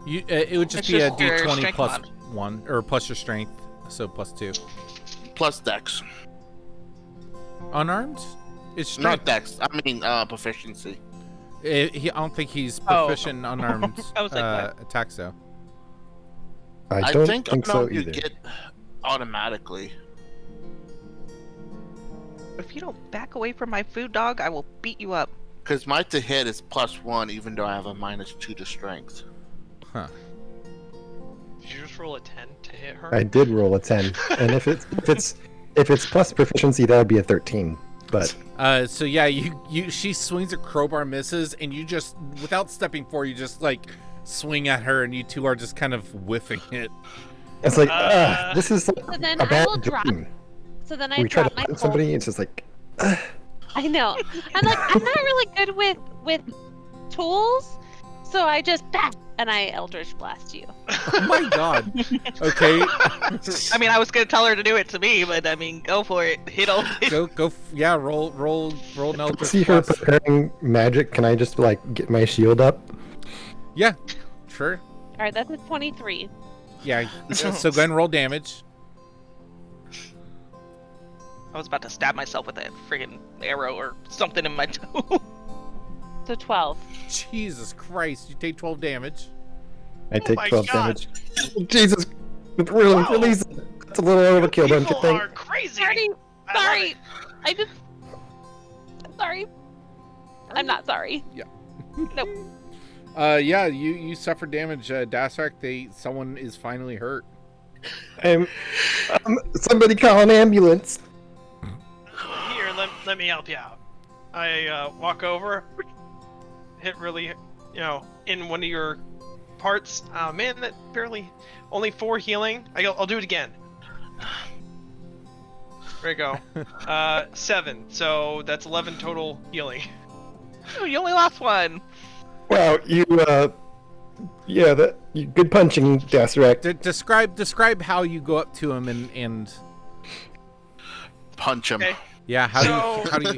You, it would just It's be a just your d20 strength plus mod. 1, or plus your strength, so plus 2. Plus dex. Unarmed? It's Not strength. dex. I mean proficiency. I don't think he's Oh. proficient in unarmed I was like, what? attacks, though. I don't think, so unarmed you either. get automatically. If you don't back away from my food, dog, I will beat you up. Because my to hit is +1, even though I have a -2 to strength. Huh. Did you just roll a 10 to hit her? I did roll a 10, and if it's plus proficiency, that would be a 13. But So yeah, she swings a crowbar, misses, and you just, without stepping forward, you just like swing at her, and you two are just kind of whiffing it. it's like, this is So then a I bad will drop. dream. So then I We try to drop my punch cold. somebody, it's just like, I know. I'm not really good with tools, so I just and I Eldritch Blast you. Oh my god. Okay, I mean, I was gonna tell her to do it to me, but I mean, go for it. Hit all. yeah, roll an Eldritch see her Blast. preparing magic. Can I just like get my shield up? Yeah, sure. All right, that's a 23. Yeah, so go ahead and roll damage. I was about to stab myself with a friggin' arrow or something in my toe. So 12. Jesus Christ, you take 12 damage. I take my 12 God. damage. Jesus, really, Whoa. release it. That's a little overkill, don't you People think? are crazy. Sorry. I love Sorry. it. I just. Sorry. I'm not sorry. Yeah, you suffer damage, Dasark. Someone is finally hurt. Somebody call an ambulance. Here, let me help you out. I walk over. hit really, in one of your parts. Oh man, that barely. Only 4 healing. I'll do it again. There you go. 7. So that's 11 total healing. Oh, you only lost 1. Wow, you good punching, Dasrak. Describe how you go up to him and Punch him. Okay. yeah, how do you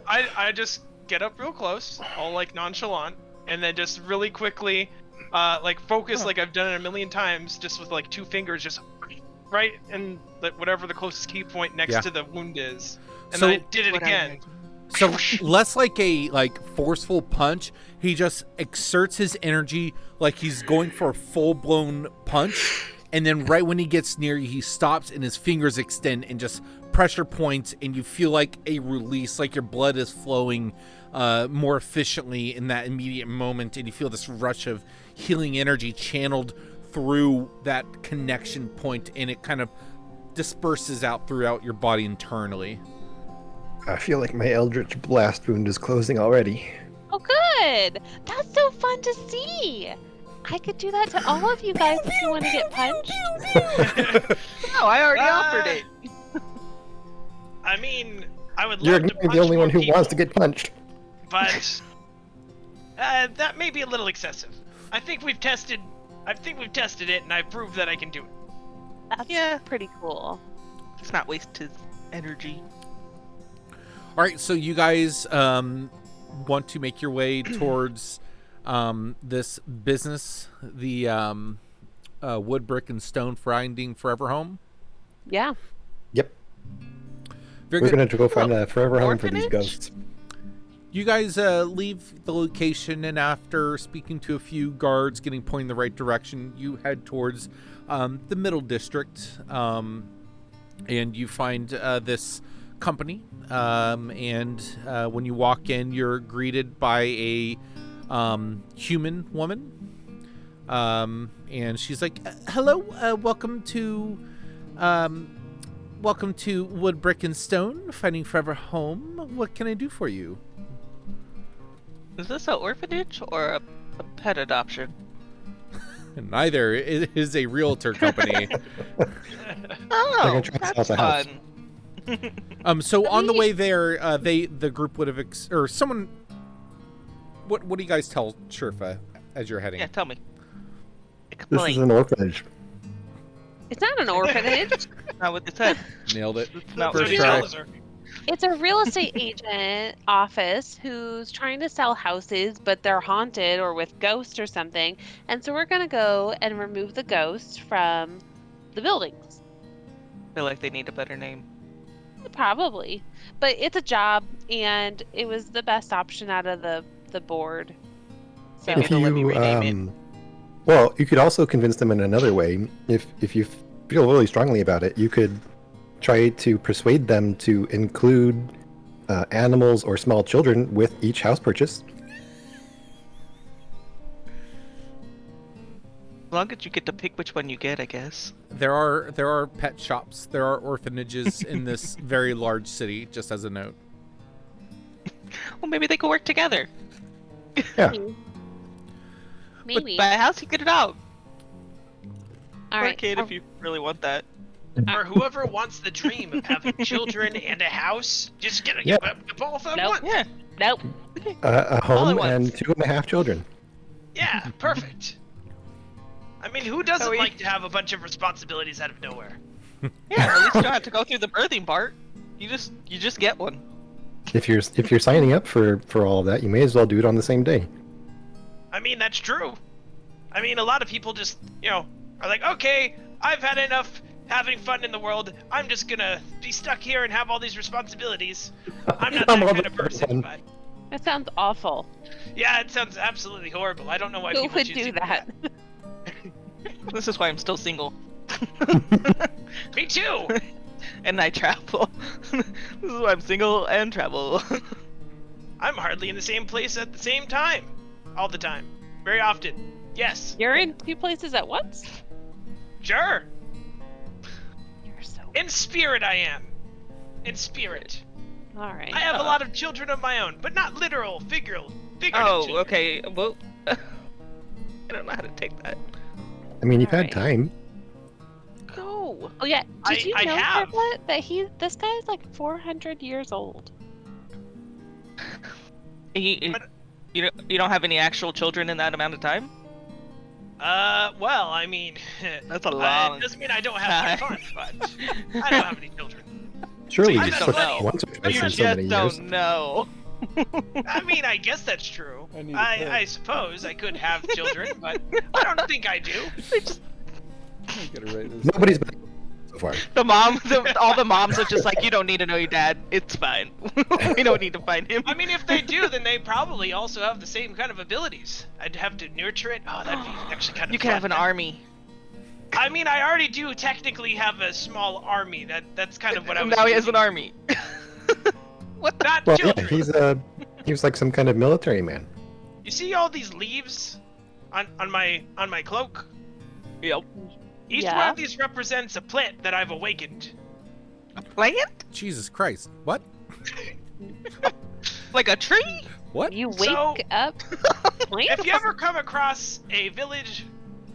I just get up real close, all like nonchalant, and then just really quickly, focus like I've done it a million times, just with like 2 fingers, just right in whatever the closest key point next to the wound is, and So- then I did it again. So less like a forceful punch, he just exerts his energy like he's going for a full-blown punch, and then right when he gets near you, he stops and his fingers extend and just pressure points, and you feel like a release, like your blood is flowing more efficiently in that immediate moment, and you feel this rush of healing energy channeled through that connection point, and it kind of disperses out throughout your body internally. I feel like my Eldritch Blast wound is closing already. Oh, good. That's so fun to see. I could do that to all of you guys if you want to get punched. No, I already offered it. I mean, I would You're love to ignoring punch the only more one who people, wants to get punched. but that may be a little excessive. I think we've tested it, and I've proved that I can do it. That's pretty cool. Let's not waste his energy. All right, so you guys want to make your way towards this business, the wood, brick, and stone finding forever home. Yeah. Yep. Very We're good. going to go find a forever home for these orphanage? ghosts. You guys leave the location, and after speaking to a few guards, getting pointed in the right direction, you head towards the middle district, and you find this company. And when you walk in, you're greeted by a human woman, and she's like, "Hello, welcome to Wood, Brick, and Stone, Finding Forever Home. What can I do for you?" Is this an orphanage or a pet adoption? Neither. It is a realtor company. Oh, gonna try to that's sell the house. fun. So on the way there, the group would have or someone. What do you guys tell Sherfa as you're heading? Yeah, tell me. This Explain. is an orphanage. It's not an orphanage. Not what they said. Nailed it. It's not First what they try. told us. It's a real estate agent office who's trying to sell houses, but they're haunted or with ghosts or something. And so we're going to go and remove the ghosts from the buildings. I feel like they need a better name. Probably. But it's a job, and it was the best option out of the board. So Maybe they'll let me rename it. Well, you could also convince them in another way. If you feel really strongly about it, you could try to persuade them to include animals or small children with each house purchase. As long as you get to pick which one you get, I guess. There are pet shops. There are orphanages in this very large city. Just as a note. Well, maybe they could work together. Yeah. maybe. Buy a house, you get it out. All Or a right. kid if you really want that. Or whoever wants the dream of having children and a house, just get Yeah. both at Nope. once. Yeah. Nope. A All at home and once. 2.5 children. Yeah, perfect. I mean, who doesn't we- like to have a bunch of responsibilities out of nowhere? Yeah, at least you don't have to go through the birthing part. You just get one. If you're signing up for all of that, you may as well do it on the same day. I mean, that's true. I mean, a lot of people just, are like, okay, I've had enough having fun in the world. I'm just gonna be stuck here and have all these responsibilities. I'm not that I'm all kind of the person, fun. but That sounds awful. yeah, it sounds absolutely horrible. I don't know why Who people would choose do to that? This is why I'm still single. Me too. And I travel. This is why I'm single and travel. I'm hardly in the same place at the same time, all the time, very often. Yes, You're in 2 places at once? sure. You're so... In spirit, I am. In spirit. All right. I have a lot of children of my own, but not literal, Figurative Oh, children. okay. Well, I don't know how to take that. I mean, you've had Alright. time. No. Oh yeah, did you I know have. Sherpa, that this guy is like 400 years old? You don't have any actual children in that amount of time? Well, I mean, That's a long it doesn't mean I don't have my fun, but I don't have any children. Surely I you just slept don't know. once or twice You in so many just years. don't know. I mean, I guess that's true. I need a pen. I suppose I could have children, but I don't think I do. I gotta write this Nobody's down. been so far. All the moms are just like, you don't need to know your dad. It's fine. We don't need to find him. I mean, if they do, then they probably also have the same kind of abilities. I'd have to nurture it. Oh, that'd be actually kind of You could fun. have an army. I mean, I already do technically have a small army. That's kind of what I was Now he has doing. an army. What the? Not Well, yeah, children. he was like some kind of military man. You see all these leaves on my cloak? Yep. Each Yeah. one of these represents a plant that I've awakened. A plant? Jesus Christ. What? Like a tree? What? You wake So- up plants? If you ever come across a village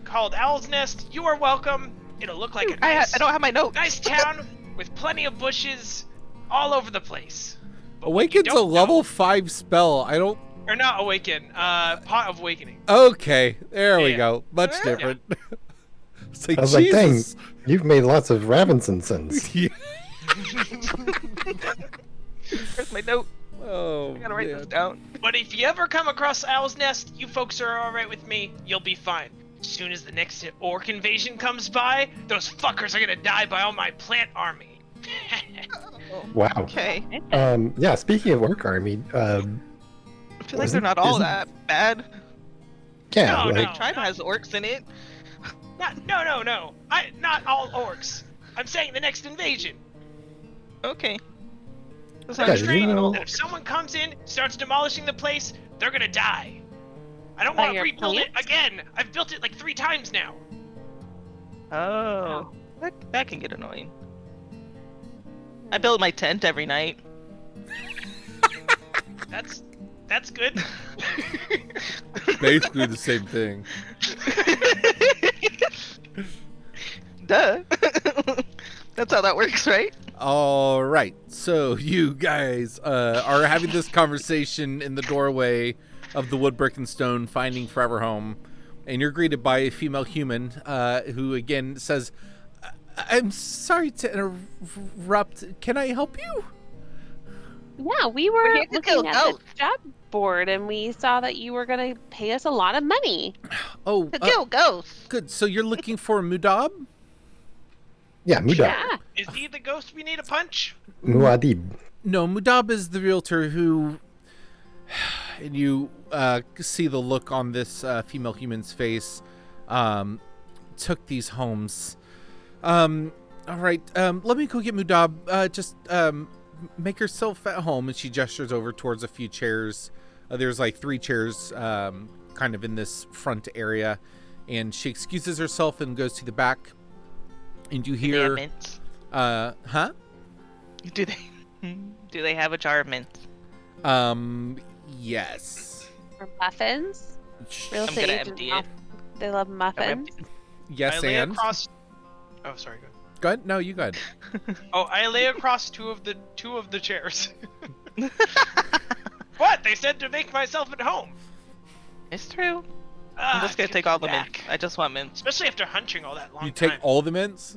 called Owl's Nest, you are welcome. It'll look like a nice, I don't have my notes. nice town with plenty of bushes all over the place. But what you Awaken's a don't level know- 5 spell. I don't. or not awaken, pot of awakening. Okay, there we Yeah. go. Much Yeah. different. It's like, I was like, dang, Jesus. you've made lots of Ravinsons. Yeah. Where's my note? Oh, I gotta write man. this down. But if you ever come across Owl's Nest, you folks are alright with me, you'll be fine. As soon as the next orc invasion comes by, those fuckers are gonna die by all my plant army. Wow. Okay. Yeah, speaking of orc army, I feel like Isn't- they're not all isn't- that bad. yeah, No, like, no. Tribe has orcs in it. No. Not all orcs. I'm saying the next invasion. Okay. That's Yeah, I'm did you straight know- that if someone comes in, starts demolishing the place, they're gonna die. I don't By want to your rebuild it plants? again. I've built it like 3 times now. Oh. That can get annoying. I build my tent every night. That's good. Basically the same thing. Duh. That's how that works, right? All right. So you guys are having this conversation in the doorway of the Wood, Brick, and Stone Finding Forever home, and you're greeted by a female human who again says, "I'm sorry to interrupt. Can I help you?" Yeah, we were We're here to kill looking at the goats. job board and we saw that you were going to pay us a lot of money. Oh, To kill ghosts. good. So you're looking for Mudab? yeah, Mudab. Yeah. Is he the ghost we need a punch? Muad'Dib. No, Mudab is the realtor who. And you see the look on this female human's face. Took these homes. All right. Let me go get Mudab. Just make yourself at home. And she gestures over towards a few chairs. There's like 3 chairs, kind of in this front area, and she excuses herself and goes to the back. And you Do they have hear, mints? huh? Do they have a jar of mints? Yes. Or muffins. Real I'm estate gonna agents empty love- They love muffins. Yes, I lay and across. Oh, sorry. Go ahead. go ahead. No, you go ahead. Oh, I lay across two of the chairs. What? They said to make myself at home. It's true. Ah, I'm just gonna I take feel all the back. mints. I just want mints. Especially after hunching all that long You take time. all the mints.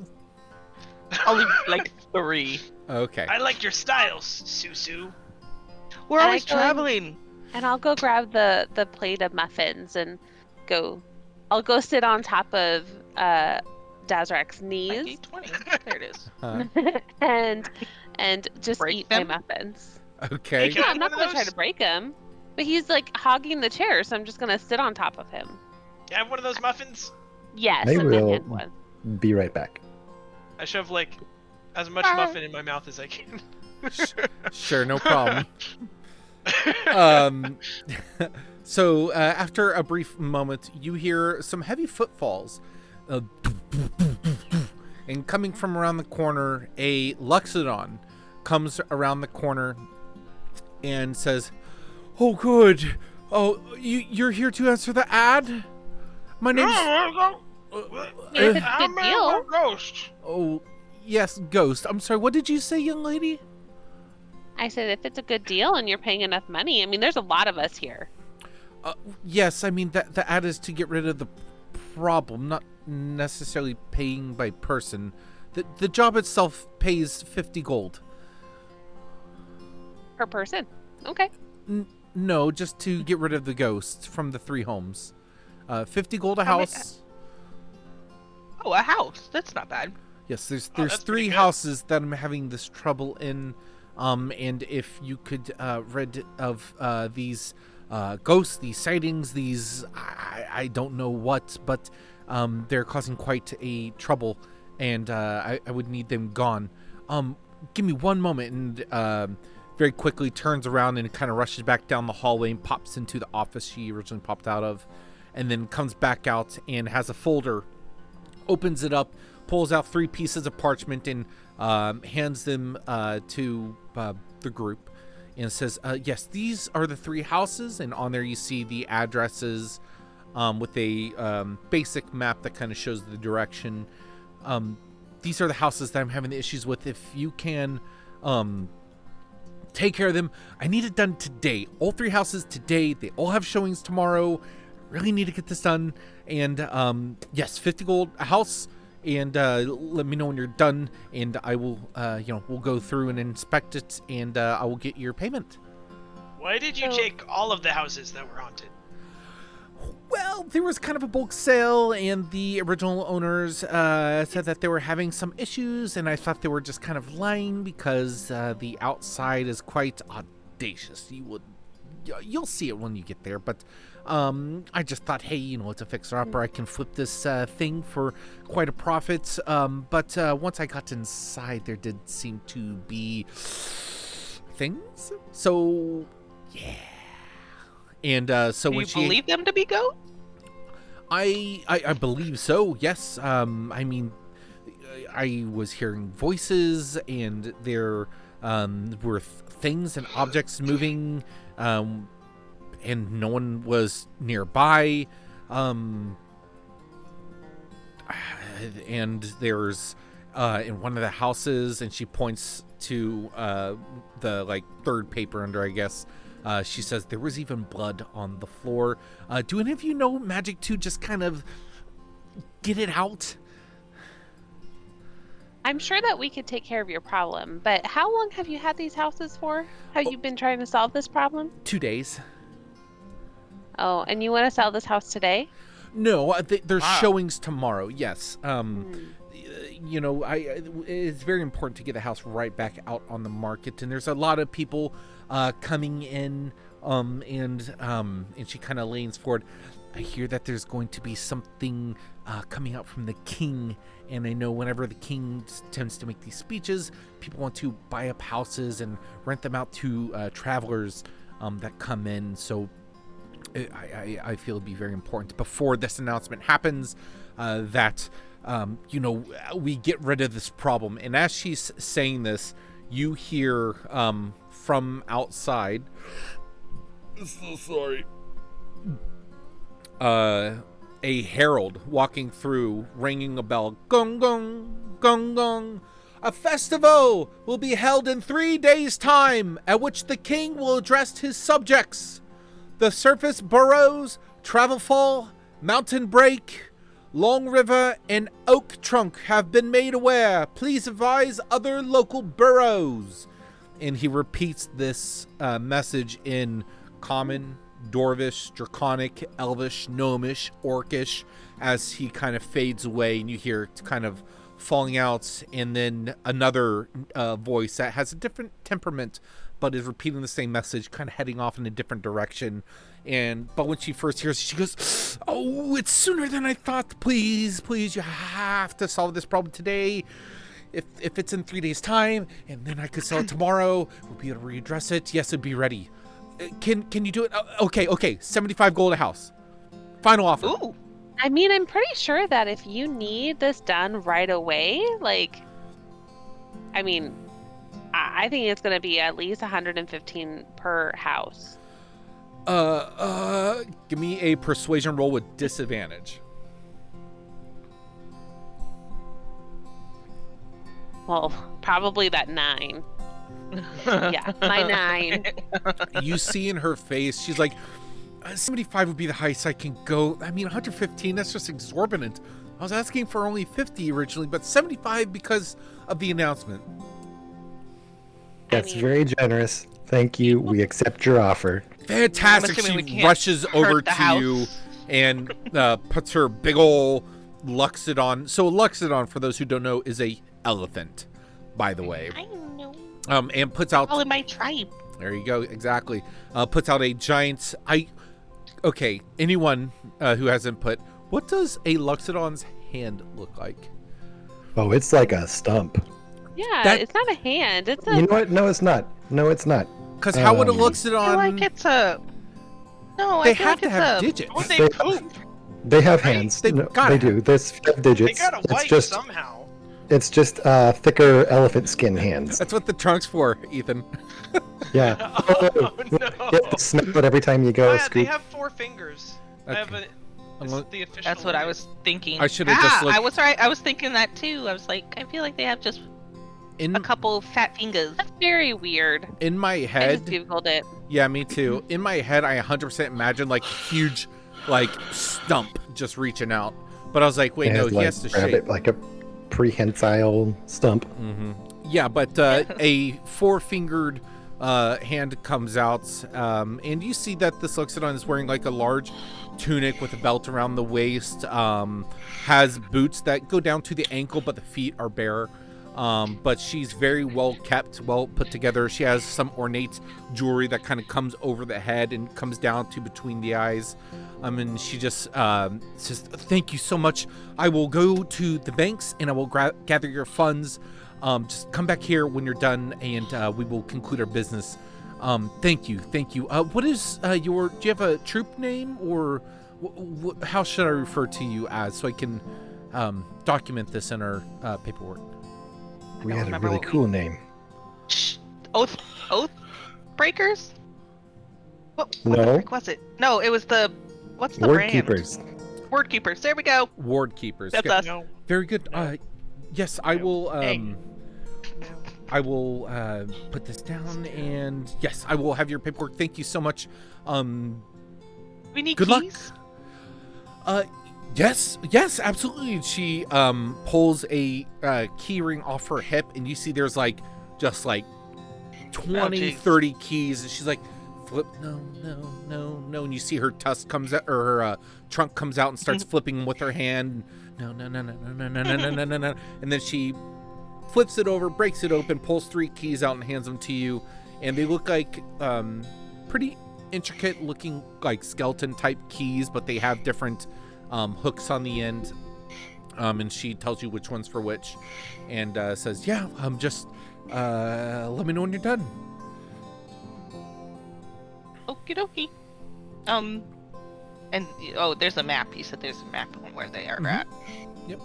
I'll leave like 3. Okay. I like your styles, Susu. We're And I always go in- traveling. And I'll go grab the plate of muffins and I'll go sit on top of Dazrak's knees 20. There it is. Huh. and just Break eat them? my muffins. Okay. Can Yeah, I I'm not have one gonna of try to those? break him, but he's like hogging the chair, so I'm just gonna sit on top of him. Can I have one of those muffins? Yes, They and then will- hand one. Be right back. I shove like as much Ah. muffin in my mouth as I can. Sure, no problem. So after a brief moment, you hear some heavy footfalls. And coming from around the corner, a Luxodon comes around the corner and says, "Oh, good. Oh, you're here to answer the ad? My name's... If it's a good deal. Ghost. Oh, yes, Ghost. I'm sorry, what did you say, young lady? I said if it's a good deal and you're paying enough money. I mean, there's a lot of us here. Yes, I mean, the ad is to get rid of the problem, not necessarily paying by person. The job itself pays 50 gold. Per person. Okay. No, just to get rid of the ghosts from the 3 homes. 50 gold a house. Oh, a house. That's not bad. Yes, there's that's 3 pretty good. houses that I'm having this trouble in. And if you could rid of these ghosts, these sightings, these I don't know what, but they're causing quite a trouble, and I would need them gone. Give me one moment, and very quickly turns around and kind of rushes back down the hallway and pops into the office she originally popped out of, and then comes back out and has a folder, opens it up, pulls out 3 pieces of parchment and hands them to the group and says, yes, these are the 3 houses, and on there you see the addresses with a basic map that kind of shows the direction. These are the houses that I'm having the issues with. If you can take care of them, I need it done today. All 3 houses today. They all have showings tomorrow. Really need to get this done. And yes, 50 gold a house. And let me know when you're done, and I will, we'll go through and inspect it, and I will get your payment. Why did you take all of the houses that were haunted? Well, there was kind of a bulk sale, and the original owners said that they were having some issues, and I thought they were just kind of lying because the outside is quite audacious. You'll see it when you get there, but I just thought, hey, it's a fixer-upper. I can flip this thing for quite a profit. But once I got inside, there did seem to be things. So, yeah. And so Do when you believe them to be ghosts? I believe so, yes. I mean, I was hearing voices, and there were things and objects moving, and no one was nearby. And there's in one of the houses, and she points to the 3rd paper under, I guess. She says there was even blood on the floor. Do any of you know magic to just kind of get it out? I'm sure that we could take care of your problem, but how long have you had these houses for? Have you been trying to solve this problem? 2 days. Oh, and you want to sell this house today? No, there's showings tomorrow. Yes. It's very important to get the house right back out on the market, and there's a lot of people coming in, and she kind of leans forward. I hear that there's going to be something coming out from the king, and I know whenever the king tends to make these speeches, people want to buy up houses and rent them out to travelers that come in. So I feel it'd be very important before this announcement happens that we get rid of this problem. And as she's saying this, you hear from outside, so sorry, a herald walking through, ringing a bell. Gong gong gong gong. A festival will be held in 3 days' time, at which the king will address his subjects. The surface boroughs, Travelfall, Mountain Break, Long River, and Oak Trunk have been made aware. Please advise other local boroughs. And he repeats this message in Common, Dwarvish, Draconic, Elvish, Gnomish, Orcish, as he kind of fades away, and you hear it kind of falling out, and then another voice that has a different temperament but is repeating the same message, kind of heading off in a different direction. But when she first hears it, she goes, "Oh, it's sooner than I thought. Please, you have to solve this problem today. If it's in 3 days' time, and then I could sell it tomorrow, we'll be able to readdress it. Yes, it'd be ready. Can you do it? Okay, 75 gold a house. Final offer." Ooh. I mean, I'm pretty sure that if you need this done right away, I think it's going to be at least 115 per house. Give me a persuasion roll with disadvantage. Well, probably that 9. Yeah, my 9. You see in her face, she's like, 75 would be the highest I can go. I mean, 115, that's just exorbitant. I was asking for only 50 originally, but 75 because of the announcement. That's very generous. Thank you. We accept your offer. Fantastic. I'm assuming we She can't rushes over hurt the to you house. and puts her big ol' Luxodon. So a Luxodon, for those who don't know, is a elephant, by the way. I know. And puts out... All in my tribe. There you go. Exactly. Puts out a giant... Okay, anyone who has input, what does a Luxodon's hand look like? Oh, it's like a stump. Yeah, it's not a hand. It's a. You know what? No, it's not. No, it's not. Because how would a Um, I feel Luxodon... like it's a. No, They I feel have like to it's have a. digits. Or they They- poop. They have Right? hands. They've No, gotta they do. There's 5 They digits. gotta It's wipe just somehow. it's just thicker elephant skin hands. That's what the trunk's for, Ethan. Yeah. Oh, You no. have to smell it every time you go. Oh, yeah, they Scoop. have 4 fingers. I have Okay. this is the official. That's what I name. was thinking. I should've just looked- I was right. I was thinking that too. I was like, I feel like they have just In a couple fat fingers. That's very weird. in my I head... just googled it. Yeah, me too. In my head, I 100% imagined like a huge, like stump just reaching out. But I was like, wait, It no, has, he like, has to grab shape. it like a prehensile stump. Yeah, but a 4-fingered hand comes out, and you see that this Luxodon is wearing like a large tunic with a belt around the waist. Has boots that go down to the ankle, but the feet are bare. But she's very well kept, well put together. She has some ornate jewelry that kind of comes over the head and comes down to between the eyes. And she just says, "Thank you so much. I will go to the banks and I will gather your funds. Just come back here when you're done, and we will conclude our business. Thank you, thank you. What is your? Do you have a troop name, or how should I refer to you as, so I can document this in our paperwork?" We don't had a remember really what we- cool name. Shh. Oath breakers? What No. the frick was it? No, it was the. What's the Word brand? keepers. Word keepers. There we go. Ward keepers. That's Yeah, us. No. very good. No. Yes, I will. Hey. I will put this down, and yes, I will have your paperwork. Thank you so much. We need Good luck. keys. Yes, absolutely. She pulls a key ring off her hip, and you see there's like just like 20, geez. 30 keys, and she's like, flip, no, and you see her tusk comes out, or her trunk comes out and starts flipping them with her hand. No, and then she flips it over, breaks it open, pulls 3 keys out and hands them to you, and they look like pretty intricate looking, like skeleton type keys, but they have different hooks on the end, and she tells you which one's for which, and says, "Yeah, just let me know when you're done." Okie dokie. And there's a map. You said there's a map of where they are at. Yep.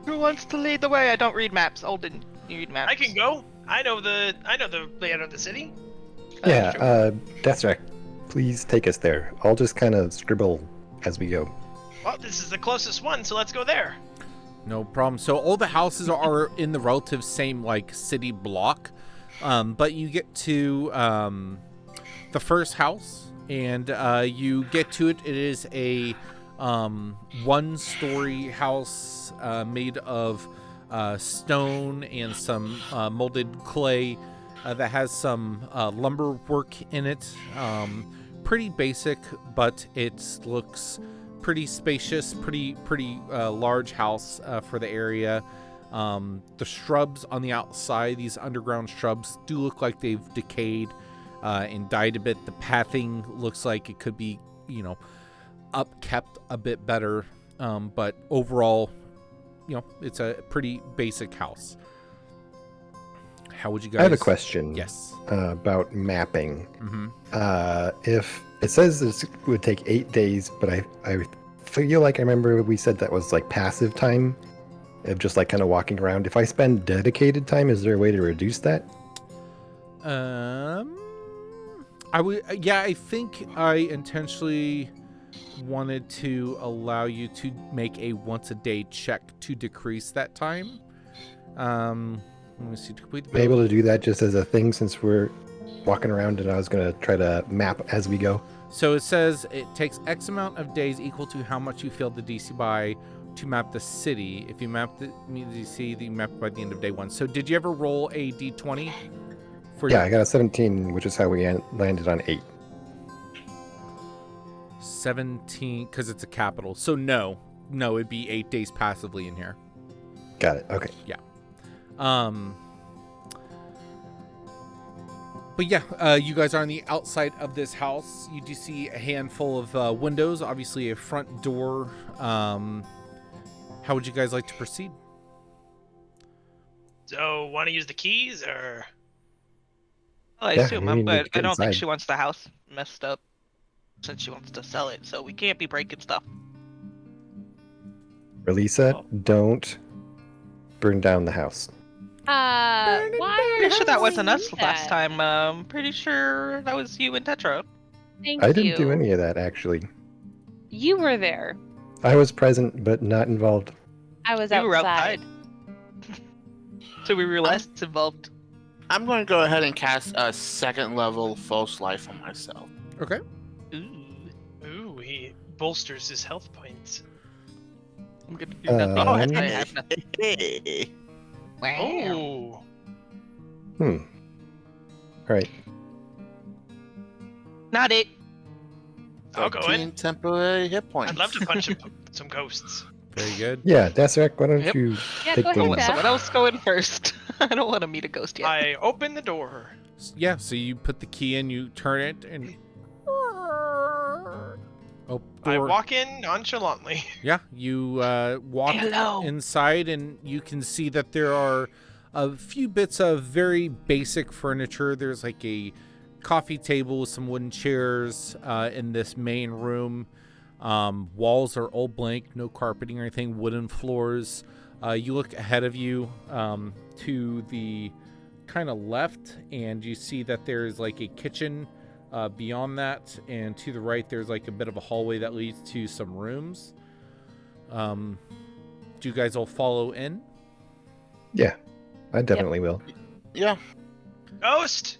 Who wants to lead the way? I don't read maps. Olden, you read maps. I can go. I know the layout of the city. Yeah, Deathrack, please take us there. I'll just kind of scribble as we go. Well, this is the closest one, so let's go there. No problem. So all the houses are in the relative same like city block, but you get to the first house, and you get to it. It is a 1-story house made of stone and some molded clay that has some lumber work in it. Pretty basic, but it looks pretty spacious, pretty large house for the area. The shrubs on the outside, these underground shrubs, do look like they've decayed and died a bit. The pathing looks like it could be, upkept a bit better. But overall, it's a pretty basic house. How would you guys? I have a question. Yes. About mapping. Mm-hmm. If it says this would take 8 days, but I feel like I remember we said that was like passive time of just like kind of walking around. If I spend dedicated time, is there a way to reduce that? I think I intentionally wanted to allow you to make a once-a-day check to decrease that time. Let me see. To complete the Be able to do that just as a thing since we're walking around, and I was going to try to map as we go. So it says it takes X amount of days equal to how much you failed the DC by to map the city. If you map the DC, then you map by the end of day 1. So did you ever roll a D20? Yeah, I got a 17, which is how we landed on 8. 17, because it's a capital. So no, it'd be 8 days passively in here. Got it. Okay. Yeah. But yeah, you guys are on the outside of this house. You do see a handful of windows, obviously a front door. How would you guys like to proceed? So, want to use the keys or? Well, I Yeah, assume, we need to but get I don't think inside. she wants the house messed up since she wants to sell it, so we can't be breaking stuff. Relisa, don't burn down the house. Why are Pretty sure that wasn't you us do last that? time. Pretty sure that was you and Tetra. Thank I didn't you. do any of that, actually. You were there. I was present, but not involved. I was We were outside. So we were less involved. I'm going to go ahead and cast a 2nd level false life on myself. Okay. Ooh. Ooh, he bolsters his health points. I'm gonna do nothing. Um, I have nothing. Oh, All right. Not it. I'll go 13 in. temporary hit points. I'd love to punch some ghosts. Very good. Yeah, Dasrak, why don't Yep. you Yeah, take go the ahead, lead? Dash. Someone else go in first. I don't want to meet a ghost yet. I open the door. Yeah, so you put the key in, you turn it, and I door. walk in nonchalantly. Yeah, you walk Hello. inside, and you can see that there are a few bits of very basic furniture. There's like a coffee table with some wooden chairs in this main room. Walls are old blank, no carpeting or anything, wooden floors. You look ahead of you to the kind of left, and you see that there's like a kitchen beyond that, and to the right there's like a bit of a hallway that leads to some rooms. Do you guys all follow in? Yeah, I definitely will. Yeah. Ghost?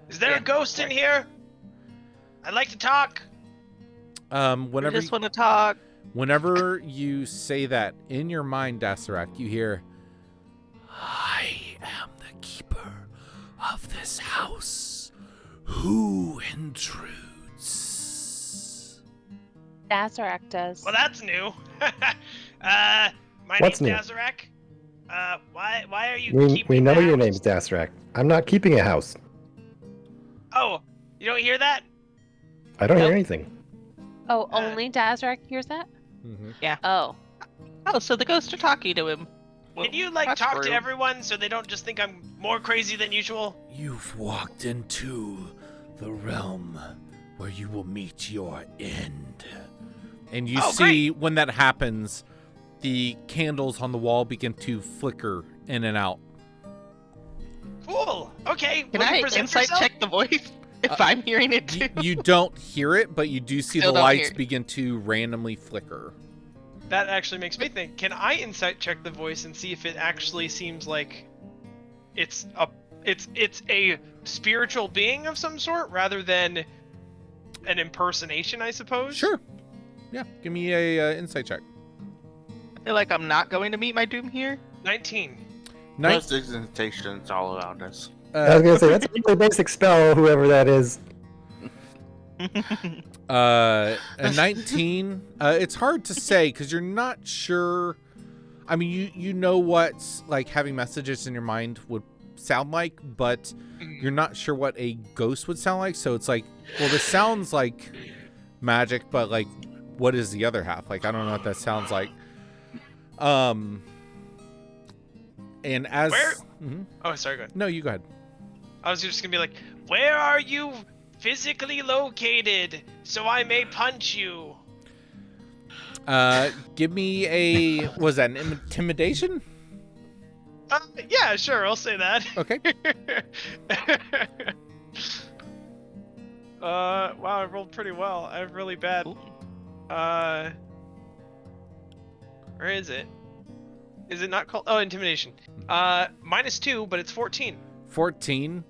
Is there a ghost in here? I'd like to talk. We Whenever just want to talk. Whenever you say that in your mind, Dasarak, you hear, "I am the keeper of this house. Who intrudes?" Dazarak does. Well, that's new. My What's name's new? Dazarak. Why are you We keeping know the your house? name's Dasrak. I'm not keeping a house. Oh, you don't hear that? I don't hear Nope. anything. Oh, only Dazarak hears that? Mm-hmm. Oh. Oh, so the ghosts are talking to him. Well, Can you like that's talk to rude. everyone so they don't just think I'm more crazy than usual? You've walked into the realm where you will meet your end. And you Oh, see when that happens, the candles on the wall begin to flicker in and out. Cool. Okay. Can will you I present insight yourself? check the voice if I'm hearing it too? You don't hear it, but you do see Still the don't lights hear it. begin to randomly flicker. That actually makes me think. Can I insight check the voice and see if it actually seems like it's a spiritual being of some sort rather than an impersonation, I suppose? Sure. Yeah, give me a insight check. I feel like I'm not going to meet my doom here. 19. Most presentations all around us. I was gonna say that's a really basic spell, whoever that is. A 19. It's hard to say because you're not sure. I mean, you know what like having messages in your mind would sound like, but you're not sure what a ghost would sound like. So it's like, well, this sounds like magic, but like, what is the other half? Like, I don't know what that sounds like. And as Where- Mhm. Oh, sorry, go ahead. No, you go ahead. I was just gonna be like, where are you physically located so I may punch you? Give me a was that an intimidation? Yeah, sure, I'll say that. Okay. Wow, I rolled pretty well. I have really bad. Ooh. Where is it? Is it not called? Oh, intimidation. -2, but it's 14. 14.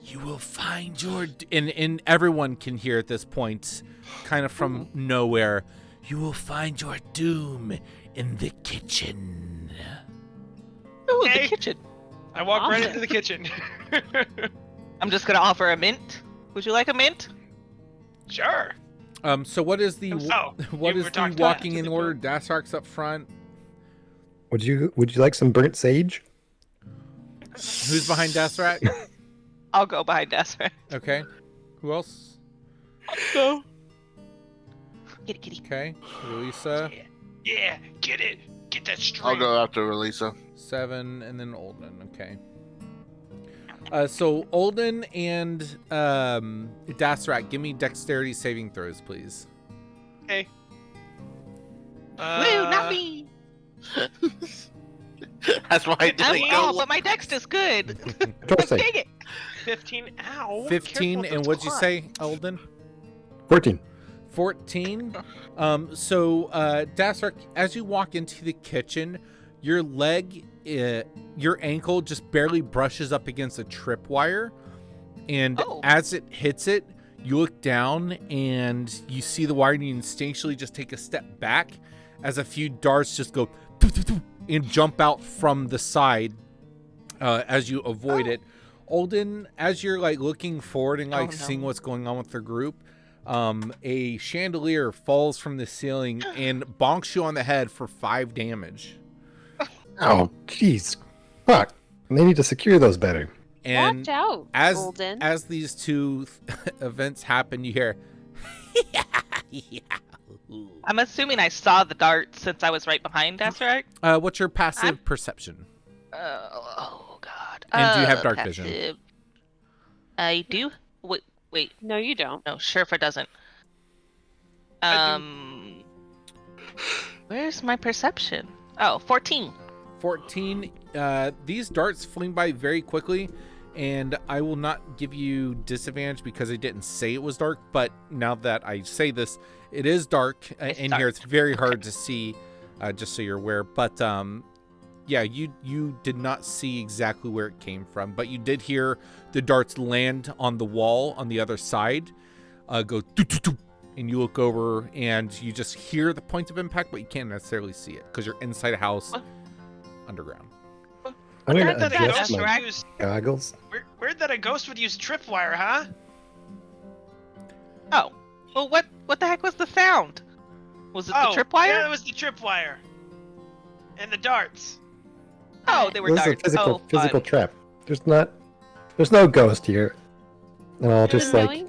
You will find your and everyone can hear at this point, kind of from nowhere. You will find your doom in the kitchen. Ooh, Okay. the kitchen. I walk right Awesome. into the kitchen. I'm just gonna offer a mint. Would you like a mint? Sure. So what is the Oh, what you is were the talking walking to in the order? group. Dasark's up front. Would you like some burnt sage? Who's behind Dasarak? I'll go behind Desiree. Okay. Who else? Go. Kitty, kitty. Okay. Elisa, Yeah, get it. Get that straight. I'll go after Elisa. 7, and then Olden. Okay. So Olden and Dasarak, give me dexterity saving throws, please. Okay. Woo, not me. That's why I I'm didn't small, go. but my dex is good. Control save. Dang it. 15. Ow. 15, Careful, and that's what'd you caught. say, Olden? 14. 14. So Dasarak, as you walk into the kitchen, your leg, your ankle just barely brushes up against a tripwire, and Oh. as it hits it, you look down and you see the wire, and you instinctually just take a step back as a few darts just go and jump out from the side as you avoid it. Olden, as you're like looking forward and like Oh, no. seeing what's going on with the group, a chandelier falls from the ceiling and bonks you on the head for 5 damage. Oh, jeez. Fuck. They need to secure those better. And Watch out, as Golden. as these two events happen, you hear I'm assuming I saw the dart since I was right behind Desiree. what's your passive I'm- perception? Oh God. And do you have dark vision? passive. I do. Wait. No, you don't. No, Sherfa doesn't. I Where's my perception? Oh, 14. 14. These darts fling by very quickly, and I will not give you disadvantage because I didn't say it was dark, but now that I say this, it is dark It's in dark. here. It's very hard to see, just so you're aware. But yeah, you did not see exactly where it came from, but you did hear the darts land on the wall on the other side, go doo, doo, doo, and you look over and you just hear the point of impact, but you can't necessarily see it because you're inside a house What? underground. I'm going Weird to that a adjust ghost my would use. goggles. Weird that a ghost would use tripwire, huh? Oh. Well, what the heck was the sound? Was it Oh, the tripwire? yeah, it was the tripwire. And the darts. Oh, they were This is a darts. physical fun. trap. There's no ghost here. And I'll just like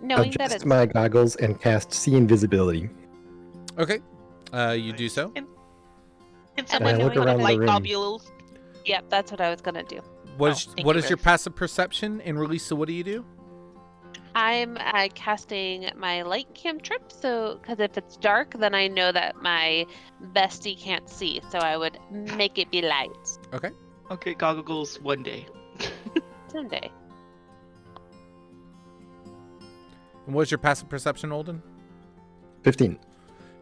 knowing that adjust it's my goggles and cast see invisibility. Okay, you do so. Can And someone look put up around the light room. globules? Yep, that's what I was gonna do. What Oh, is thank what you, is your Riz. passive perception? And Relisa, what do you do? I'm casting my light cantrip, so because if it's dark, then I know that my bestie can't see, so I would make it be light Okay, goggles one day. someday. And what's your passive perception, Olden? 15.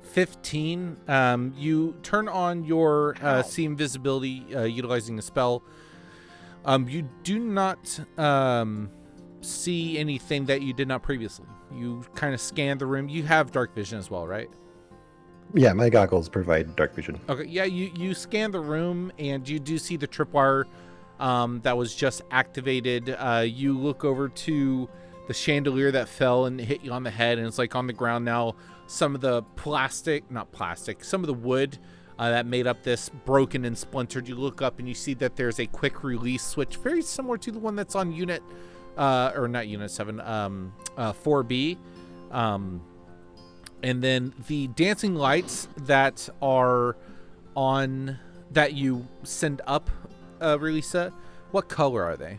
15. You turn on your see invisibility utilizing a spell. You do not see anything that you did not previously. You kind of scan the room. You have dark vision as well, right? Yeah, my goggles provide dark vision. Okay, yeah, you scan the room and you do see the tripwire that was just activated. You look over to the chandelier that fell and hit you on the head, and it's like on the ground now. Some of the some of the wood that made up this broken and splintered. You look up and you see that there's a quick release switch, very similar to the one that's on unit, or not unit 7, 4B. And then the dancing lights that are on, that you send up, Relisa, what color are they?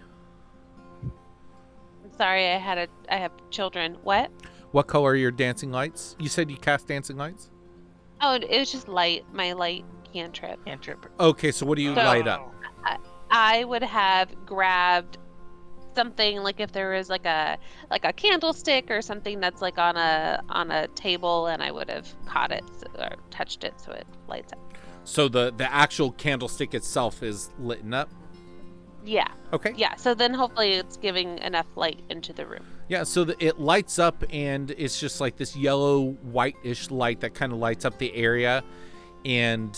I'm sorry, I have children. What? What color are your dancing lights? You said you cast dancing lights? Oh, it was just light. My light cantrip. Cantrip. Okay, so what do you So- light up? I would have grabbed something like if there was like a candlestick or something that's like on a table, and I would have caught it or touched it so it lights up. So the actual candlestick itself is lit up? Yeah. Okay. Yeah, so then hopefully it's giving enough light into the room. Yeah, so it lights up, and it's just like this yellow, whitish light that kind of lights up the area. And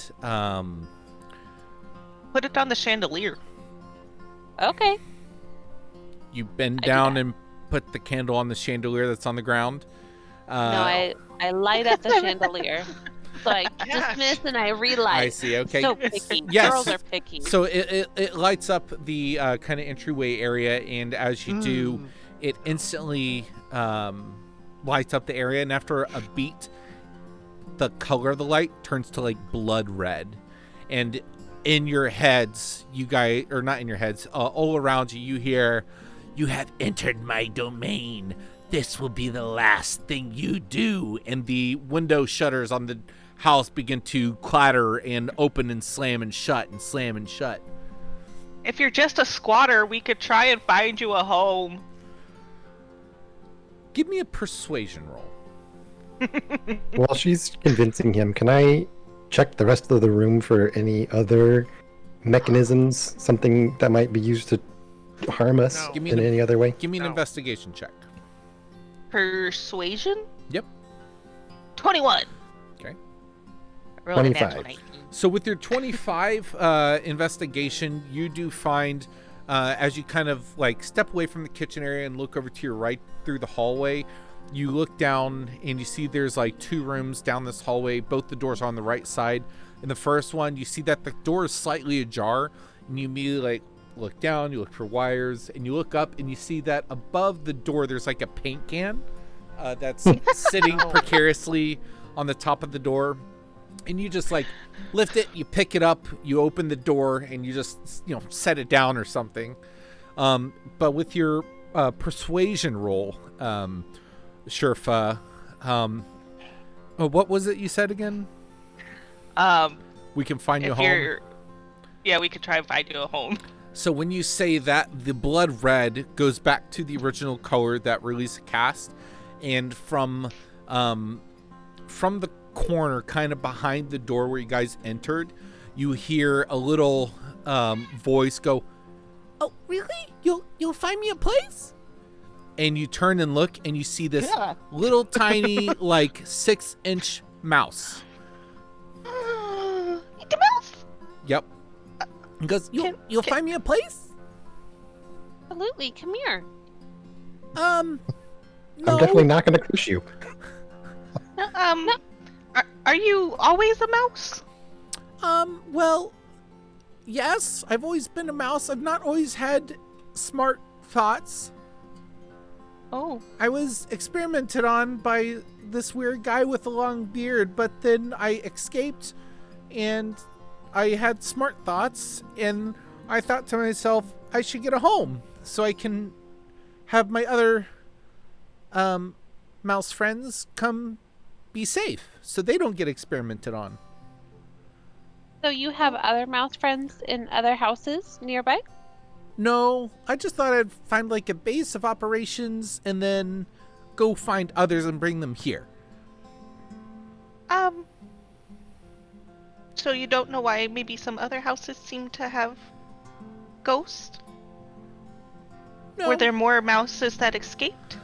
Put it on the chandelier. Okay. you bend I do down that. and put the candle on the chandelier that's on the ground. No, I light up the chandelier. So I Yes. dismiss and I relight. I see. Okay. So picky. Yes. Girls are picky. So it lights up the kind of entryway area, and as you do, it instantly lights up the area. And after a beat, the color of the light turns to like blood red. And in your heads, you guys, or not in your heads, all around you, you hear, "You have entered my domain. This will be the last thing you do." And the window shutters on the house begin to clatter and open and slam and shut and slam and shut. If you're just a squatter, we could try and find you a home. Give me a persuasion roll. While she's convincing him, can I check the rest of the room for any other mechanisms, something that might be used to harm us No. Give me in an- any other way? Give me an No. investigation check. Persuasion? Yep. 21. Okay. Rolling a nat 25. 20. So with your 25 investigation, you do find, as you kind of like step away from the kitchen area and look over to your right through the hallway, you look down and you see there's like 2 rooms down this hallway. Both the doors are on the right side. In the first one, you see that the door is slightly ajar, and you immediately like look down, you look for wires, and you look up and you see that above the door there's like a paint can that's sitting precariously on the top of the door. And you just like lift it, you pick it up, you open the door, and you just, set it down or something. But with your persuasion roll, Sherfa, what was it you said again? We can find you a If home. you're... Yeah, we could try and find you a home. So when you say that, the blood red goes back to the original color that Release cast, and from the corner, kind of behind the door where you guys entered, you hear a little voice go, "Oh, really? You'll find me a place?" And you turn and look, and you see this little tiny, like 6-inch mouse. The mouse! Yep. He goes, "You'll find me a place?" Absolutely. Come here. No. I'm definitely not going to crush you. Are you always a mouse? Well, yes, I've always been a mouse. I've not always had smart thoughts. Oh. I was experimented on by this weird guy with a long beard, but then I escaped and I had smart thoughts, and I thought to myself, I should get a home so I can have my other mouse friends come be safe so they don't get experimented on. So you have other mouse friends in other houses nearby? No, I just thought I'd find like a base of operations and then go find others and bring them here. So you don't know why maybe some other houses seem to have ghosts? No, Were there more mouses that escaped?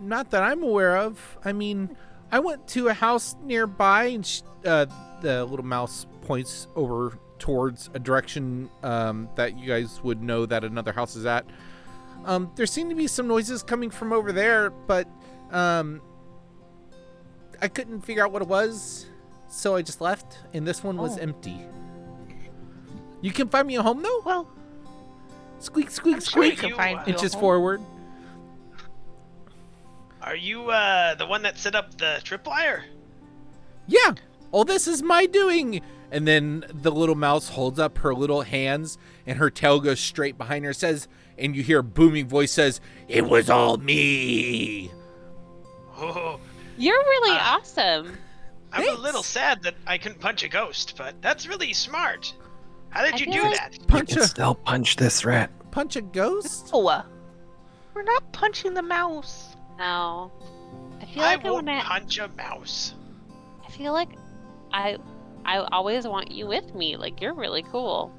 not that I'm aware of. I mean, I went to a house nearby, and the little mouse points over towards a direction that you guys would know that another house is at. There seemed to be some noises coming from over there, but I couldn't figure out what it was, so I just left, and this one was empty. You can find me a home, though? Well, Squeak, squeak, I'm sure you squeak. can find you a Inches home. forward. Are you the one that set up the tripwire? Yeah, all this is my doing. And then the little mouse holds up her little hands, and her tail goes straight behind her, says, and you hear a booming voice says, "It was all me." Oh, You're really awesome. I'm Thanks. a little sad that I couldn't punch a ghost, but that's really smart. How did I you feel do like- that? Punch You can a still punch this rat. punch a ghost? Oh, we're not punching the mouse. No. I feel I like I won't want to. punch a mouse. I feel like I always want you with me. Like you're really cool.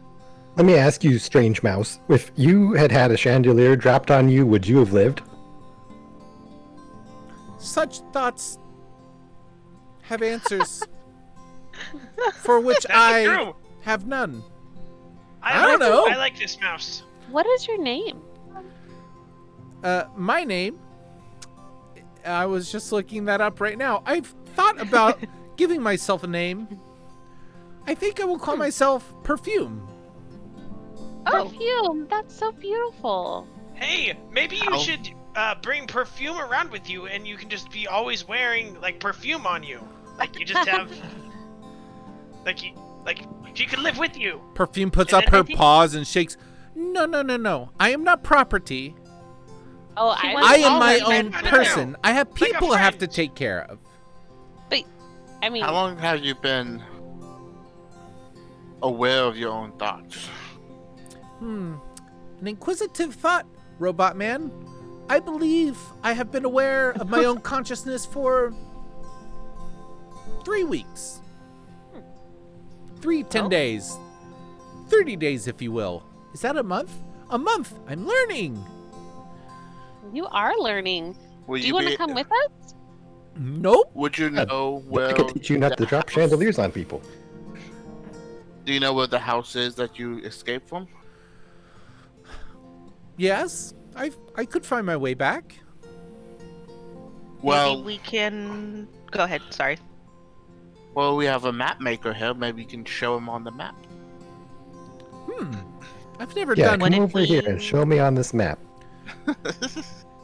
Let me ask you, strange mouse. If you had had a chandelier dropped on you, would you have lived? Such thoughts have answers for which That's I true. have none. I don't like, know. I like this mouse. What is your name? My name, I was just looking that up right now. I've thought about giving myself a name. I think I will call myself Perfume. Oh. Perfume. That's so beautiful. Hey, maybe you Ow. should bring perfume around with you, and you can just be always wearing like perfume on you. Like you just have, like she could live with you. Perfume puts And up then I her think- paws and shakes. No. I am not property. Oh, She I wants I to am all my right, own I know. person. I have Like a people I have to friend. take care of. I mean, How long have you been aware of your own thoughts? An inquisitive thought, Robot Man. I believe I have been aware of my own consciousness for 3 weeks. 10 days. 30 days, if you will. Is that a month? A month! I'm learning! you are learning. Will Do you want to come with us? Nope. Would you know where? I could teach you not to the drop house- chandeliers on people. Do you know where the house is that you escaped from? Yes, I could find my way back. Well, Maybe we can. Go ahead. Sorry. well, we have a map maker here. Maybe you can show him on the map. I've never Yeah, done What come if over here and we- show me on this map.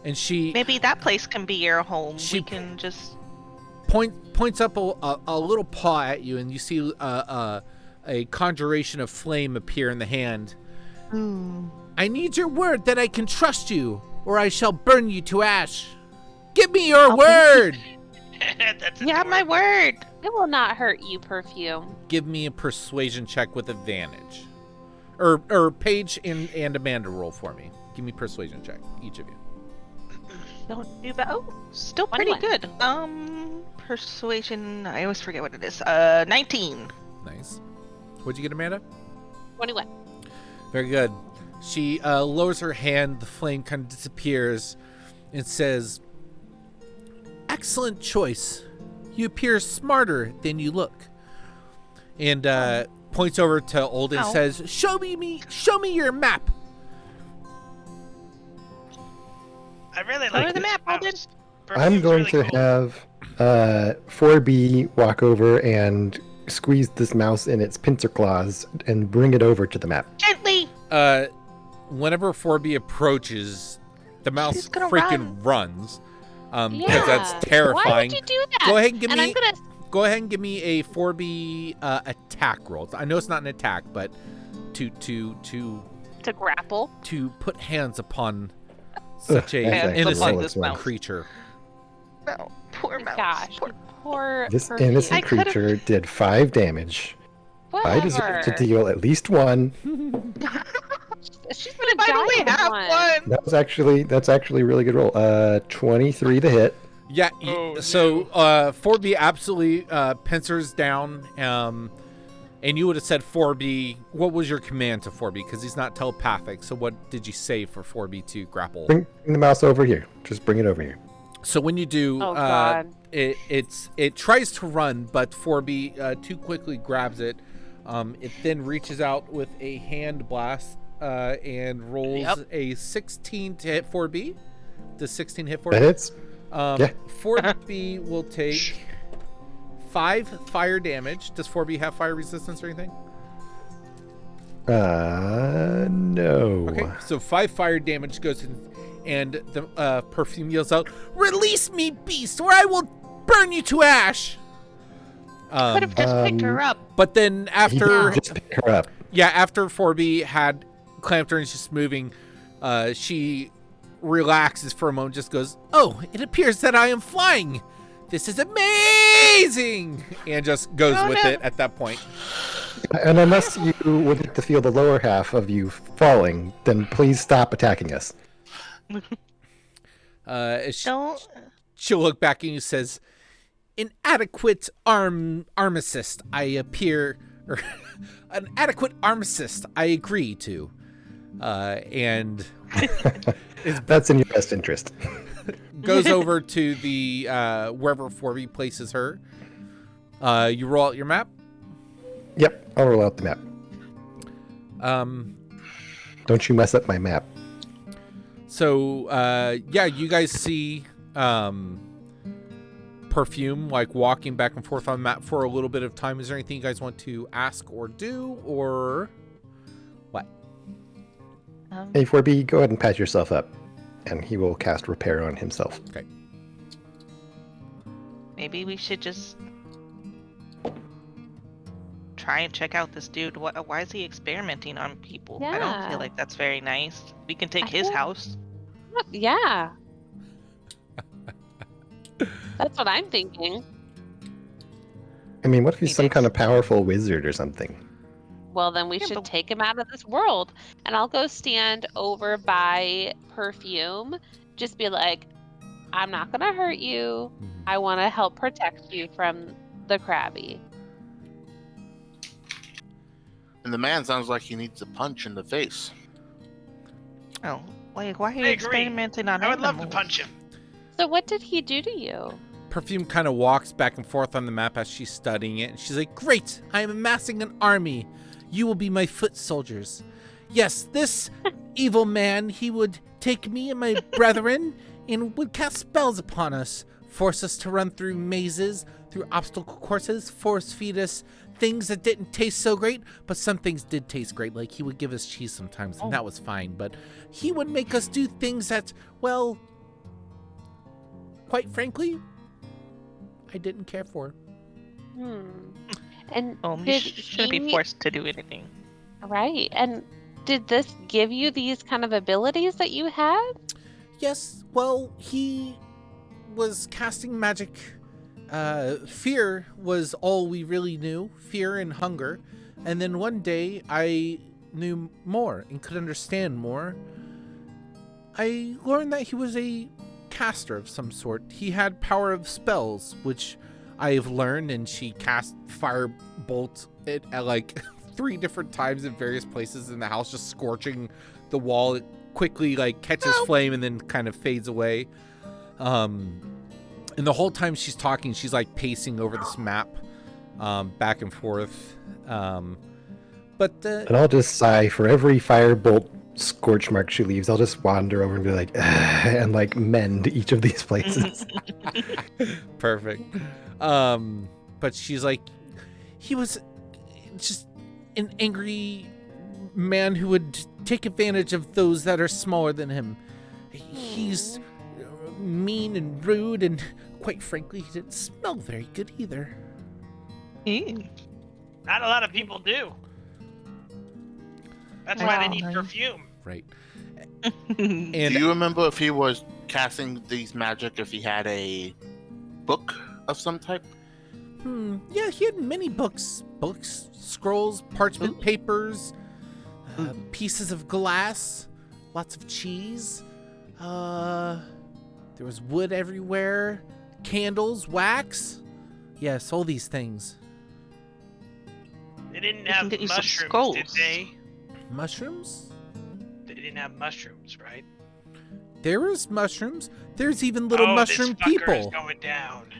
And she Maybe that place can be your home. She- We can just. points up a little paw at you, and you see a conjuration of flame appear in the hand. I need your word that I can trust you, or I shall burn you to ash. Give me your word! That's Yeah, my adorable. word. It will not hurt you, Perfume. Give me a persuasion check with advantage. Or Paige and Amanda roll for me. Give me persuasion check, each of you. Don't do that. Oh, still pretty 21. good. Persuasion. I always forget what it is. 19. Nice. What'd you get, Amanda? 21. Very good. She lowers her hand, the flame kind of disappears, and says, "Excellent choice. You appear smarter than you look." And points over to Olden and Ow. says, Show me your map." I really Go like to the this map, Alden. mouse. I'm Perfume's going really to cool. have 4B walk over and squeeze this mouse in its pincer claws and bring it over to the map. Gently. Whenever 4B approaches, the mouse She's gonna freaking runs. Because Yeah. that's Why terrifying. would you do that? Go ahead and give and me. I'm gonna. Go ahead and give me a 4B attack roll. I know it's not an attack, but to To grapple. put hands upon such a Hands upon innocent this mouse. creature. No, poor mouse. Gosh, Poor- poor This Perfume. innocent I could've- creature did 5 damage. I deserve to Whatever. deal at least 1. She's But gonna if I die only in have one. That's actually a really good roll. 23 to hit. Yeah. Oh, So 4B absolutely pincers down. And you would have said 4B. What was your command to 4B? Because he's not telepathic. So what did you say for 4B to grapple? Bring the mouse over here. Just bring it over here. So when you do, Oh, God. it tries to run, but 4B too quickly grabs it. It then reaches out with a hand blast and rolls Yep. a 16 to hit 4B. Does 16 hit 4B? That hits? Yeah. 4B will take 5 fire damage. Does 4B have fire resistance or anything? No. Okay, so 5 fire damage goes in, and the Perfume yells out, "Release me, beast, or I will burn you to ash!" Could have just picked her up. But then He after, did just pick her up. yeah, after 4B had clamped her and she's moving, she relaxes for a moment, just goes, "Oh, it appears that I am flying. This is amazing!" And just goes Oh, with no. it at that point. And unless you would like to feel the lower half of you falling, then please stop attacking us. Don't. She'll look back at you and says, "Inadequate arm assist. I appear, or an adequate arm assist. I agree to." And That's in your best interest. goes over to the wherever Forby places her. You roll out your map. Yep, I'll roll out the map. Um, Don't you mess up my map. So, yeah, you guys see Perfume like walking back and forth on the map for a little bit of time. Is there anything you guys want to ask or do, or what? Hey, 4B, go ahead and patch yourself up, and he will cast Repair on himself. Okay. Maybe we should just try and check out this dude. Why is he experimenting on people? I don't Yeah. feel like that's very nice. We can take I his feel- house. Yeah. That's what I'm thinking. I mean, what if he's He some thinks- kind of powerful wizard or something? Well, then we Yeah, should but- take him out of this world. And I'll go stand over by Perfume. Just be like, I'm not going to hurt you. I want to help protect you from the Krabby. And the man sounds like he needs a punch in the face. Oh, like why are you I agree. experimenting on I would love to animals? punch him. So what did he do to you? Perfume kind of walks back and forth on the map as she's studying it, and she's like, "Great! I am amassing an army. You will be my foot soldiers. Yes, this evil man, he would take me and my brethren and would cast spells upon us, force us to run through mazes, through obstacle courses, force feed us things that didn't taste so great, but some things did taste great. Like he would give us cheese sometimes, and that was fine. But he would make us do things that, well, quite frankly, I didn't care for." And You did shouldn't be he- forced to do anything. Right. And did this give you these kind of abilities that you had? Yes, well, he was casting magic. Fear was all we really knew, fear and hunger. And then one day I knew more and could understand more. I learned that he was a caster of some sort. He had power of spells, which I have learned, and she cast firebolt at like 3 different times in various places in the house, just scorching the wall. It quickly like catches flame and then kind of fades away. And the whole time she's talking, she's like pacing over this map, back and forth. But And I'll just sigh for every firebolt scorch mark she leaves. I'll just wander over and be like, and like mend each of these places. perfect. But she's like, he was just an angry man who would take advantage of those that are smaller than him. He's mean and rude, and quite frankly, he didn't smell very good either. Not a lot of people do. That's why they need Wow. perfume. Right. Do And you remember if he was casting these magic, if he had a book of some type? yeah, he had many books, scrolls, parchment papers, pieces of glass, lots of cheese. There was wood everywhere, candles, wax. Yes, all these things. They didn't We can have get you some mushrooms, skulls. did they? Mushrooms? They didn't have mushrooms, right? There is mushrooms. There's even little mushroom this fucker is people. going down.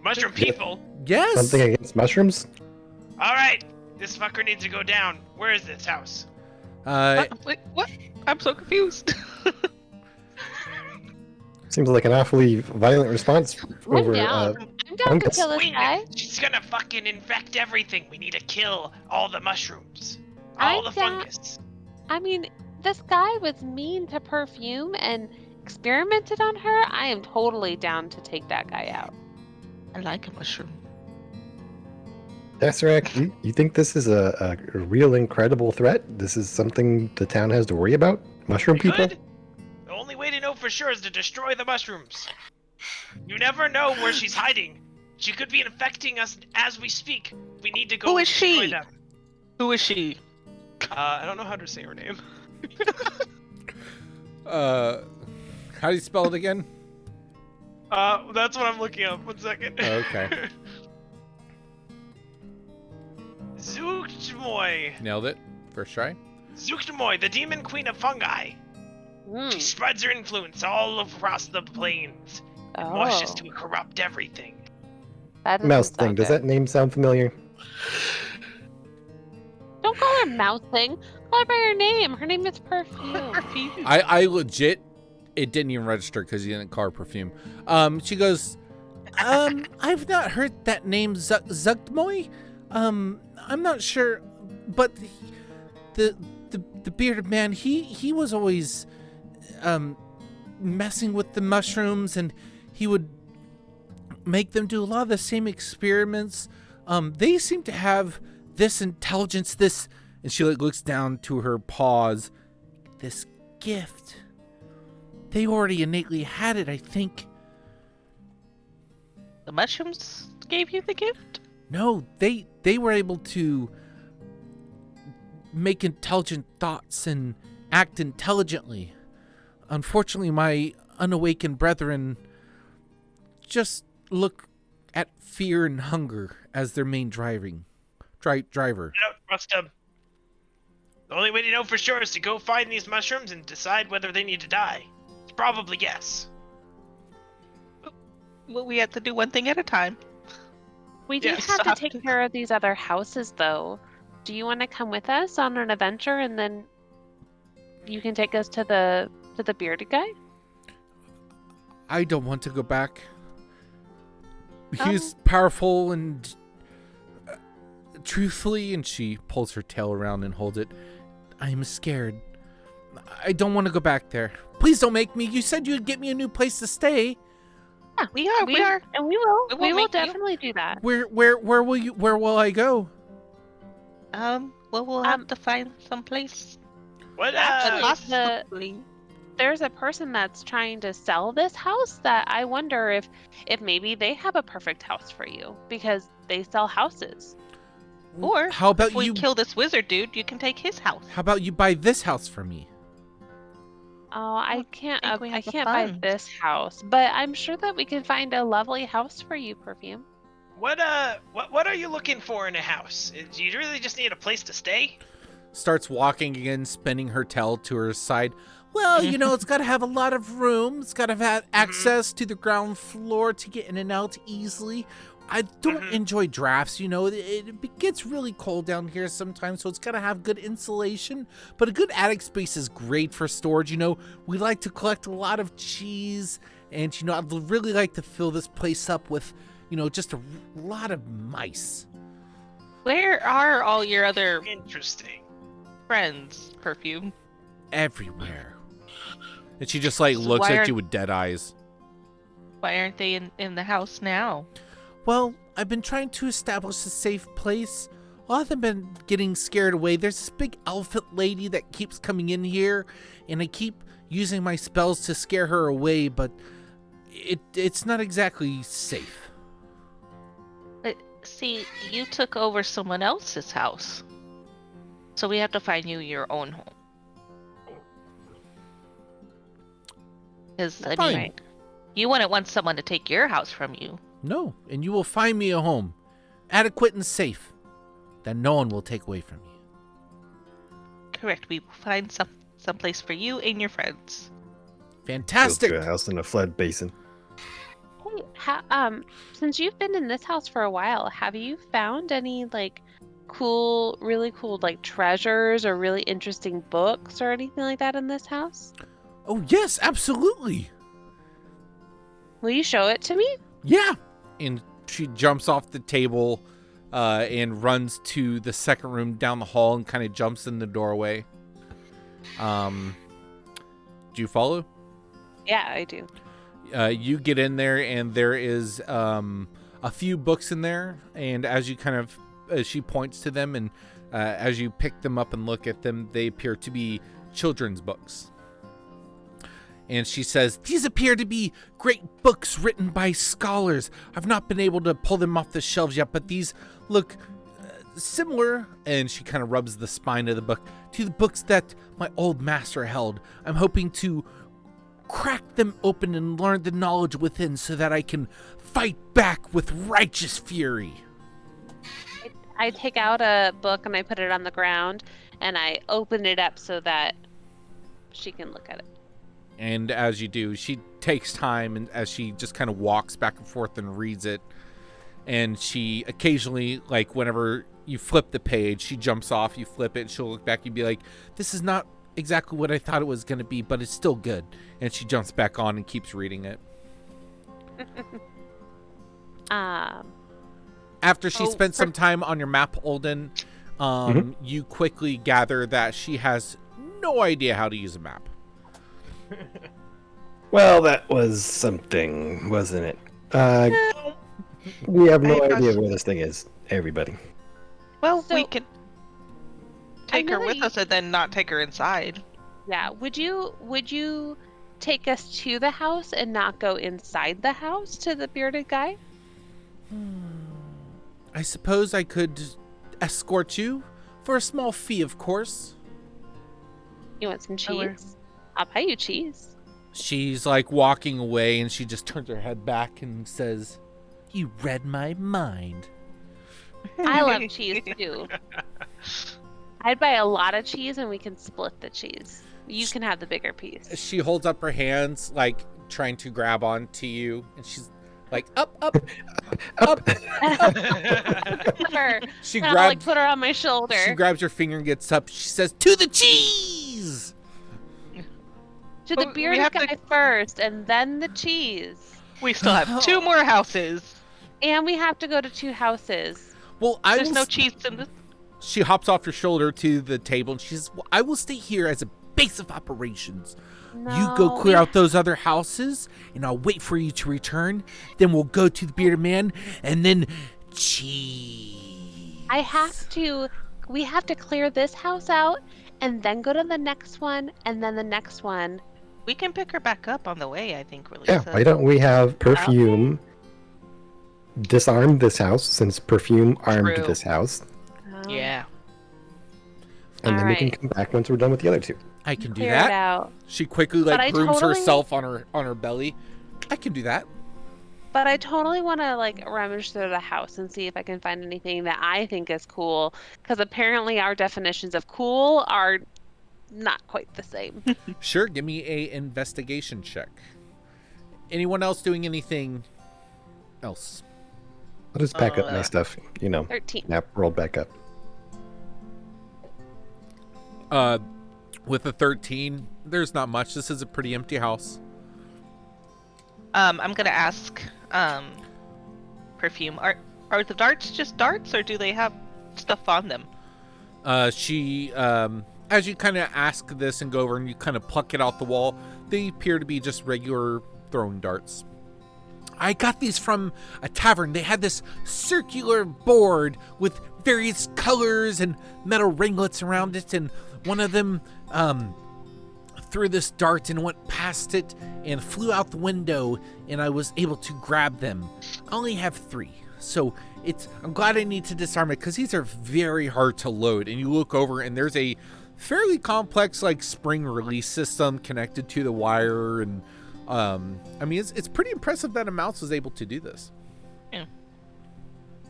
Mushroom people? Yes. Something against mushrooms? All right, this fucker needs to go down. Where is this house? Wait, what? I'm so confused. Seems like an awfully violent response I'm over. down. I'm down to fungus. kill this Wait, guy. she's gonna fucking infect everything. We need to kill all the mushrooms. I'm All the down- fungus. I mean, this guy was mean to Perfume and experimented on her. I am totally down to take that guy out. I like a mushroom. Tesseract, you think this is a real incredible threat? This is something the town has to worry about? Mushroom people? Good. The only way to know for sure is to destroy the mushrooms. You never know where she's hiding. She could be infecting us as we speak. We need to go Who is destroy she? them. Who is she? I don't know how to say her name. How do you spell it again? That's what I'm looking up. 1 second. Okay. Zuchtmoy. Nailed it. First try. Zuchtmoy, the demon queen of fungi. She spreads her influence all across the plains and washes to corrupt everything. That doesn't Mouse sound thing. Does good. that name sound familiar? Don't call her Mouse Thing. Call her by her name. Her name is Perfume. I legit, it didn't even register because you didn't call her Perfume. She goes, I've not heard that name, Zugtmoy. I'm not sure, but the bearded man, he was always, messing with the mushrooms, and he would make them do a lot of the same experiments. They seem to have this intelligence, this, and she looks down to her paws, this gift. They already innately had it, I think. The mushrooms gave you the gift? No, they were able to make intelligent thoughts and act intelligently. Unfortunately, my unawakened brethren just look at fear and hunger as their main driver. I don't trust them. The only way to know for sure is to go find these mushrooms and decide whether they need to die. It's probably yes. Well, we have to do one thing at a time. We do Yeah, have to take care of these other houses, though. Do you want to come with us on an adventure, and then you can take us to the bearded guy? I don't want to go back. He's powerful and truthfully, and she pulls her tail around and holds it. I'm scared. I don't want to go back there. Please don't make me. You said you'd get me a new place to stay. Yeah, we are. And we will. We will We will make you. definitely do that. Where will I go? Well, we'll have to find some place. What? Actually, Possibly. There's a person that's trying to sell this house that I wonder if maybe they have a perfect house for you, because they sell houses. Or how about if we you kill this wizard dude, you can take his house. How about you buy this house for me? Oh, I can't. think we I have the can't buy funds. this house, but I'm sure that we can find a lovely house for you, Perfume. What are you looking for in a house? Do you really just need a place to stay? Starts walking again, spinning her tail to her side. Well, it's got to have a lot of room. It's got to have access to the ground floor to get in and out easily. I don't enjoy drafts, it gets really cold down here sometimes, so it's got to have good insulation. But a good attic space is great for storage. We like to collect a lot of cheese, and, I'd really like to fill this place up with, just a lot of mice. Where are all your other Interesting. friends, Perfume? Everywhere. And she just, looks why at aren't- you with dead eyes. Why aren't they in the house now? Well, I've been trying to establish a safe place. A lot of them been getting scared away. There's this big elephant lady that keeps coming in here, and I keep using my spells to scare her away, but it's not exactly safe. But see, you took over someone else's house. So we have to find you your own home. Because, I Fine. mean, you wouldn't want someone to take your house from you. No, and you will find me a home, adequate and safe, that no one will take away from me. Correct. We will find some place for you and your friends. Fantastic. Built you a house in a flood basin. Hey, since you've been in this house for a while, have you found any really cool treasures or really interesting books or anything like that in this house? Oh, yes, absolutely. Will you show it to me? Yeah. And she jumps off the table and runs to the second room down the hall and kind of jumps in the doorway. Do you follow? Yeah, I do. You get in there, and there is a few books in there. And as you as she points to them, and as you pick them up and look at them, they appear to be children's books. And she says, these appear to be great books written by scholars. I've not been able to pull them off the shelves yet, but these look similar, and she kind of rubs the spine of the book, to the books that my old master held. I'm hoping to crack them open and learn the knowledge within so that I can fight back with righteous fury. I take out a book and I put it on the ground and I open it up so that she can look at it. And as you do, she takes time, and as she just kind of walks back and forth and reads it, and she occasionally, like whenever you flip the page, she jumps off, you flip it, and she'll look back and be like, this is not exactly what I thought it was going to be, but it's still good. And she jumps back on and keeps reading it. After she spent some time on your map, Olden, you quickly gather that she has no idea how to use a map. Well, that was something, wasn't it? We have no idea where this thing is, everybody. Well, So- we could take her with us and then not take her inside. Yeah, would you take us to the house and not go inside the house to the bearded guy? I suppose I could escort you for a small fee, of course. You want some Oh, cheese? I'll pay you cheese. She's like walking away, and she just turns her head back and says, you read my mind. I love cheese too. I'd buy a lot of cheese and we can split the cheese. You can have the bigger piece. She holds up her hands, like trying to grab onto you, and she's like, up, up, up. Her. She And I'll, grabs, put her on my shoulder. she grabs your finger and gets up. She says, to the cheese! To the We bearded have guy to- first, and then the cheese. We still have 2 more houses. And we have to go to 2 houses. Well, There's no cheese in this. She hops off your shoulder to the table, and she says, well, I will stay here as a base of operations. You go No, clear out those other houses, and I'll wait for you to return. Then we'll go to the bearded man, and then cheese. We have to clear this house out, and then go to the next one, and then the next one. We can pick her back up on the way, I think, Relisa. Yeah, why don't we have Perfume disarm this house, since Perfume armed True. this house, Yeah. and then we Alright. can come back once we're done with the other 2. I can do Clear it that. out. She quickly But like I grooms totally- herself on her belly. I can do that. But I totally want to rummage through the house and see if I can find anything that I think is cool. Because apparently our definitions of cool are not quite the same. Sure, give me a investigation check. Anyone else doing anything else? I'll just pack up my stuff, 13. map rolled back up. With a 13, there's not much. This is a pretty empty house. I'm gonna ask, Perfume, are the darts just darts, or do they have stuff on them? She, as you kind of ask this and go over and you kind of pluck it out the wall, they appear to be just regular throwing darts. I got these from a tavern. They had this circular board with various colors and metal ringlets around it, and one of them threw this dart and went past it and flew out the window, and I was able to grab them. I only have 3, so I'm glad I need to disarm it, because these are very hard to load. And you look over and there's a fairly complex spring release system connected to the wire, and I mean it's pretty impressive that a mouse was able to do this.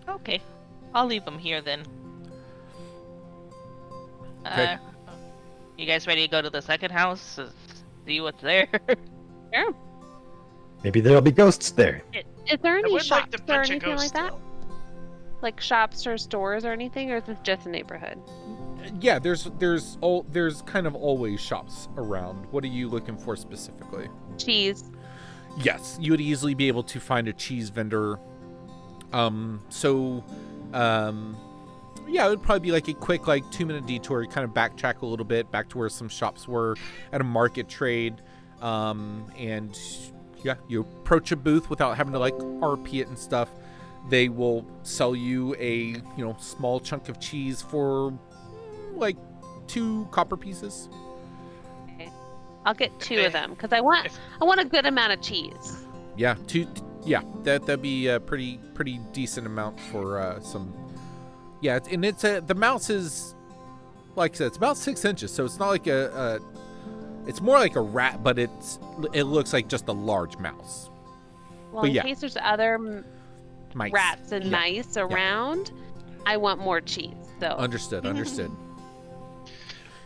Okay. I'll leave them here then. Okay. You guys ready to go to the second house? See what's there? Sure. Maybe there'll be ghosts there. Is there I any would shops like to or punch a anything like ghost that? still. Like shops or stores or anything, or is this just a neighborhood? Yeah, there's kind of always shops around. What are you looking for specifically? Cheese. Yes, you would easily be able to find a cheese vendor. Yeah, it would probably be like a quick 2-minute detour. You kind of backtrack a little bit back to where some shops were at a market trade. And yeah, you approach a booth without having to RP it and stuff. They will sell you a small chunk of cheese for 2 copper pieces. Okay. I'll get 2 of them because I want a good amount of cheese. Yeah, 2. Yeah, that'd be a pretty decent amount for some Yeah, it's the mouse is, like I said, it's about 6 inches, so it's not like it's more like a rat, but it looks like just a large mouse. Well, But in yeah. case there's other Mice. rats and mice around, I want more cheese. So Understood.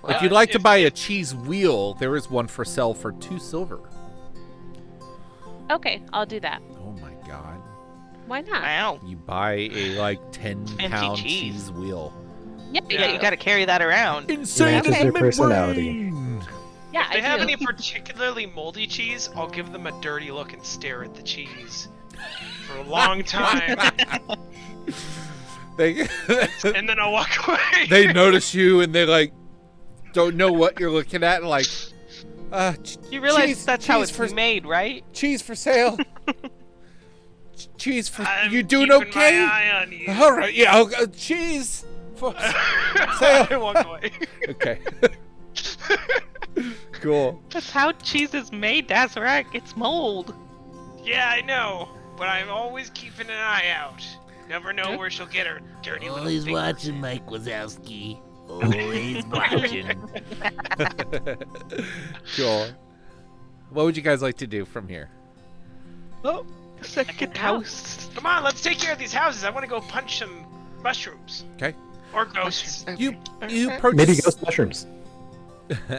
Well, If you'd like to if- buy a cheese wheel, there is one for sale for 2 silver. okay, I'll do that. Oh my god. Why not? Wow. You buy a like 10-pound cheese. cheese wheel. Yeah, Yeah, you got to carry that around. Insane Matches as their membrane! personality. yeah. If they I have do. any particularly moldy cheese, I'll give them a dirty look and stare at the cheese for a long time, They and then I'll walk away. they notice you and they like don't know what you're looking at and like You realize cheese- that's how cheese it's for- made, right? cheese for sale. Cheese for I'm you doing keeping okay? My eye on you. All right, yeah, cheese for sale. I walk away. Okay. Cool. That's how cheese is made, Dazarak. It's mold. Yeah, I know, but I'm always keeping an eye out. Never know where she'll get her dirty little Always fingers. watching, Mike Wazowski. Always watching. Cool. What would you guys like to do from here? Oh, second house. Come on, let's take care of these houses. I want to go punch some mushrooms. Okay. Or ghosts. You Okay. approach Maybe ghost mushrooms.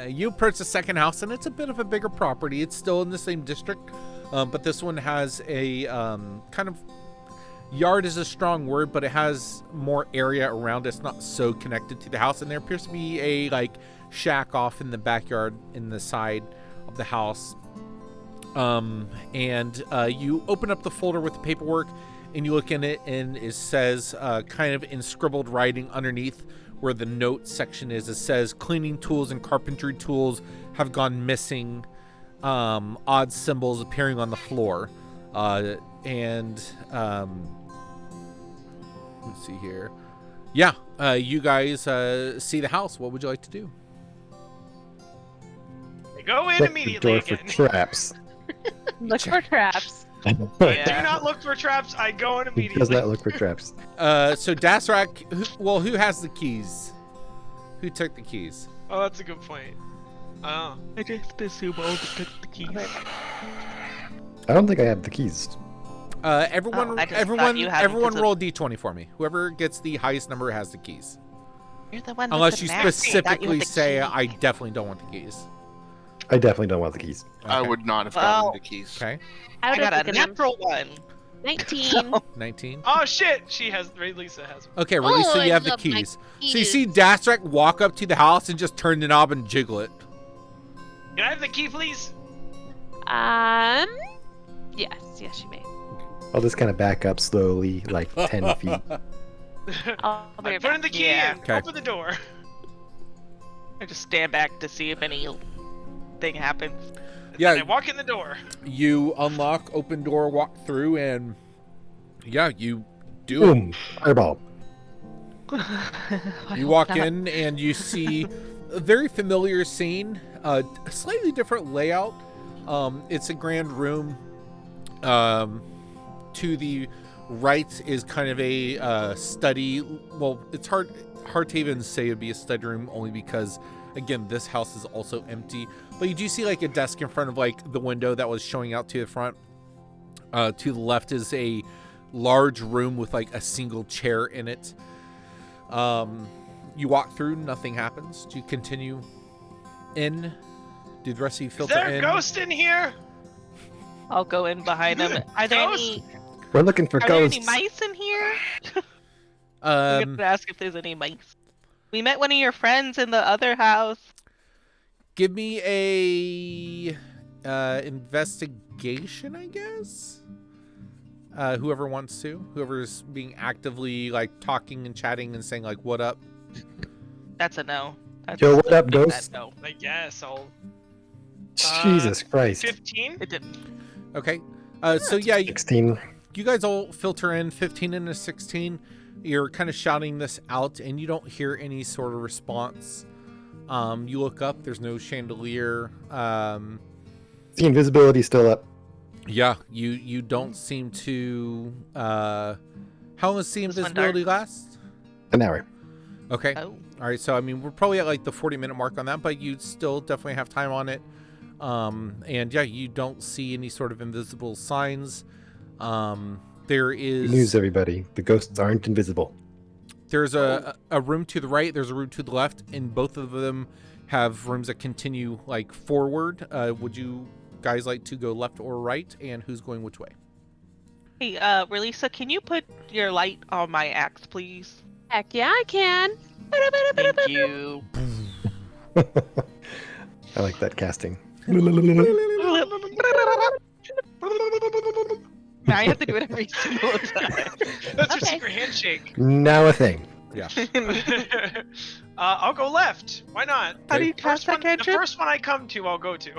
you approach the second house, and it's a bit of a bigger property. It's still in the same district, but this one has a kind of yard is a strong word, but it has more area around. It's not so connected to the house, and there appears to be a like shack off in the backyard in the side of the house. And you open up the folder with the paperwork, and you look in it, and it says kind of in scribbled writing underneath where the note section is, it says cleaning tools and carpentry tools have gone missing. Odd symbols appearing on the floor. And let's see here. Yeah, you guys see the house. What would you like to do? They go in Check the immediately door for again. traps. Look for traps. Do Yeah. not look for traps. I go in He immediately. does not look for traps. So Dasrak, who has the keys? Who took the keys? Oh, that's a good point. Oh. I just assume all the keys. I don't think I have the keys. Everyone, Oh, I just thought everyone, you had 'em everyone 'cause of- roll d20 for me. Whoever gets the highest number has the keys. You're the one Unless with you the map. I thought you specifically had the say, key. I definitely don't want the keys. I definitely don't want the keys. I Okay. would not have Well- gotten the keys. Okay, I I would got have a taken them. natural one. 19. 19. Oh shit! She has. Lisa has. Okay, Release, so I you have the love my keys. So you keys. see Dasrak walk up to the house and just turn the knob and jiggle it. Can I have the key, please? Yes, you may. I'll just kind of back up slowly, like 10 feet. I'll be I'm right putting back. the key Yeah. in. Okay. Open the door. I just stand back to see if anything happens. And I Yeah, walk in the door. you unlock, open door, walk through, and yeah, you do it. Boom! Fireball. You walk in and you see a very familiar scene, a slightly different layout. It's a grand room. To the right is kind of a study. Well, it's hard to even say it'd be a study room, only because, again, this house is also empty. But you do see like a desk in front of like the window that was showing out to the front. To the left is a large room with like a single chair in it. You walk through, nothing happens. Do you continue in? Do the rest of you Is filter there a in? ghost in here? I'll go in behind them. Are there Ghost? any? We're looking for Are there ghosts. any mice in here? I'm Um, gonna ask if there's any mice. We met one of your friends in the other house. give me a investigation, I guess. Whoever wants to, whoever's being actively like talking and chatting and saying like "what up." That's a no. That's Yo, what up, that ghost? No, I guess I'll. Jesus Christ. 15. it didn't. Okay. So yeah, 16. you guys all filter in 15 and a 16. You're kind of shouting this out, and you don't hear any sort of response. You look up. There's no chandelier. The invisibility's still up. Yeah, you don't seem to. How long does the This one invisibility last? An hour. Okay. Oh. All right. So I mean, we're probably at like the 40-minute mark on that, but you still definitely have time on it. And yeah, you don't see any sort of invisible signs. There Good is news, everybody. The ghosts aren't invisible. There's a room to the right. There's a room to the left, and both of them have rooms that continue like forward. Would you guys like to go left or right? And who's going which way? Hey, Relisa, can you put your light on my axe, please? Heck yeah, I can. Thank you. I like that casting. Now I have to do it every single time. That's your Okay. secret handshake. Now a thing. Yeah. I'll go left. Why not? How do you The cast that the cantrip? first one I come to, I'll go to.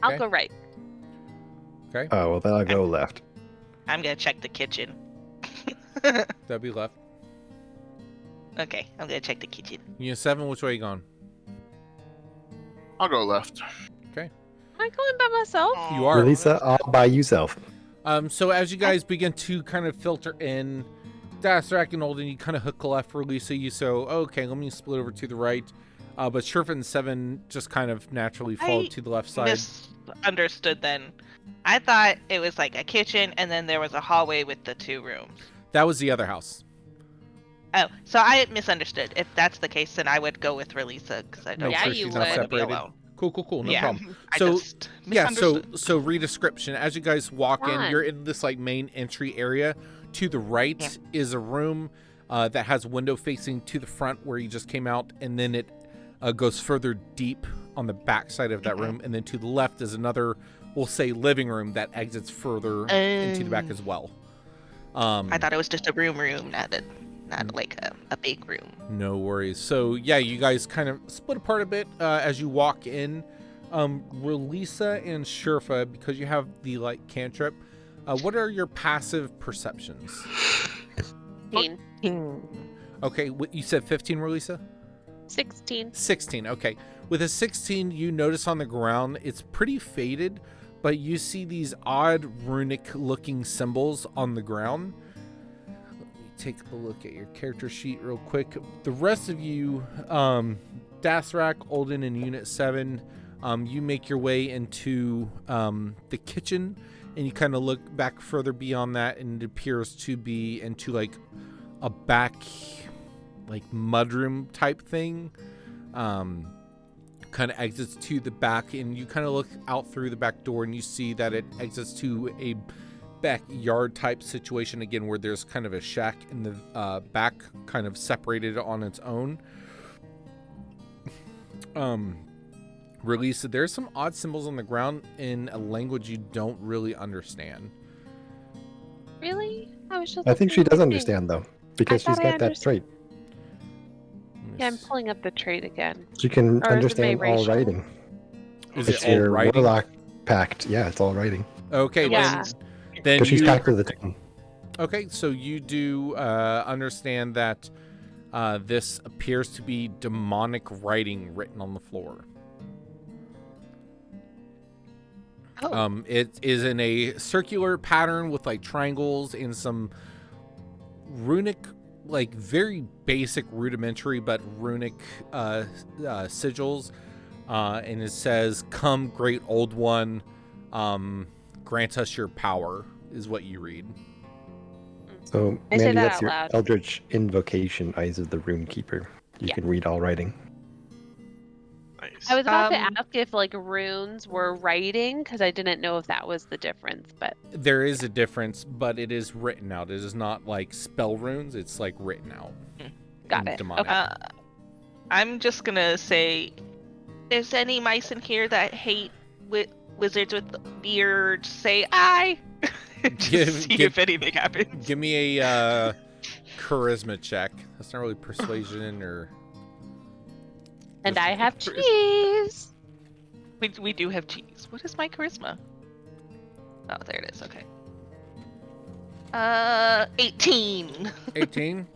I'll Okay. go right. Okay. Oh, well, then I'll go left. I'm gonna check the kitchen. That'd be left. Okay, I'm gonna check the kitchen. Unit 7, which way are you going? I'll go left. I'm going by myself. You are. Relisa, all by yourself. So as you guys begin to kind of filter in, Dasrak and Olden, you kind of hook left for Lisa. You so okay, let me split over to the right. But Sherf and 7 just kind of naturally fall to the left side. Misunderstood then. I thought it was like a kitchen and then there was a hallway with the 2 rooms. That was the other house. Oh, so I misunderstood. If that's the case, then I would go with Relisa because I don't Yeah, want you to would. be Separated. alone. Cool. No Yeah. problem. I So, just Yeah, so misunderstood. redescription. As you guys walk in, Fun. you're in this like main entry area. To the right Yeah. is a room that has a window facing to the front where you just came out, and then it goes further deep on the back side of that room, and then to the left is another, we'll say, living room that exits further into the back as well. I thought it was just a room, not like a big room. No worries. So yeah, you guys kind of split apart a bit as you walk in. Relisa and Sherfa, because you have the light cantrip, what are your passive perceptions? 15. Okay, you said 15, Relisa? 16. 16, okay. With a 16, you notice on the ground, it's pretty faded, but you see these odd runic-looking symbols on the ground. Let me take a look at your character sheet real quick. The rest of you, Dasrak, Olden, and Unit 7, you make your way into the kitchen, and you kind of look back further beyond that, and it appears to be into like a back, like mudroom type thing. Kind of exits to the back, and you kind of look out through the back door, and you see that it exits to a backyard type situation again, where there's kind of a shack in the back, kind of separated on its own. Release, there's some odd symbols on the ground in a language you don't really understand. Really? I was just. I think she looking does at understand, though, because I she's thought I got that understood. trait. Yeah, I'm pulling up the trait again. She can Or is it understand all racial? writing. Is It's it all your writing? warlock pact. Yeah, it's all writing. Okay, Yeah. then Because she's you. packed with the tongue. Okay, so you do understand that this appears to be demonic writing written on the floor. Oh. It is in a circular pattern with like triangles and some runic, like very basic, rudimentary but runic sigils, and it says, "Come, great old one, grant us your power," is what you read. So, I say Mandy, that that's out your loud. Eldritch Invocation, Eyes of the Rune Keeper. You Yeah. can read all writing. Nice. I was about to Um, ask if like runes were writing because I didn't know if that was the difference, but There is a difference, but it is written out. It is not like spell runes. It's like written out. got in it. demonic. Okay. I'm just gonna say, is any mice in here that hate wizards with beards? Say I. Just see if anything happens. Give me a charisma check. That's not really persuasion or. And just I have charisma. cheese. We do have cheese. What is my charisma? Oh, there it is. Okay. 18. 18.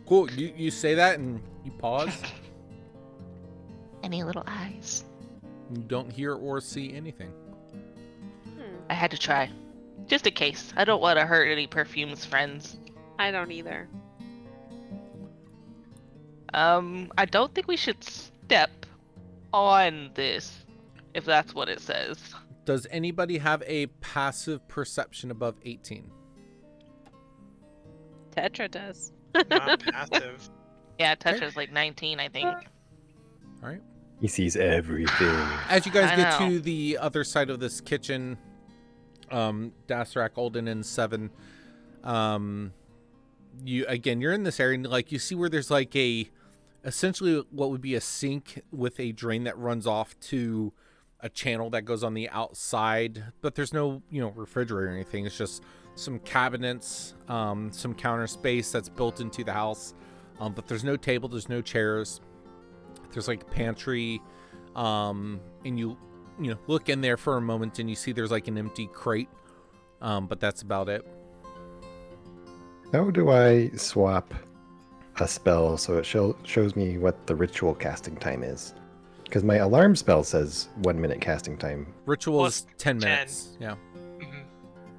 Cool. You say that and you pause. Any little eyes? You don't hear or see anything. I had to try, just in case. I don't want to hurt any perfume's friends. I don't either. I don't think we should step on this, if that's what it says. Does anybody have a passive perception above 18? Tetra does. Not passive. Yeah, Tetra's like 19, I think. All right. He sees everything. As you guys I get know. to the other side of this kitchen, Dasarak, Olden, and Seven, you're in this area, and like you see where there's like essentially what would be a sink with a drain that runs off to a channel that goes on the outside, but there's no refrigerator or anything. It's just some cabinets, some counter space that's built into the house, but there's no table, there's no chairs. There's like a pantry, and you look in there for a moment and you see there's like an empty crate, but that's about it. How do I swap a spell so it shows me what the ritual casting time is? Because my alarm spell says 1 minute casting time. Ritual Plus is 10 10. minutes. Yeah. Mhm.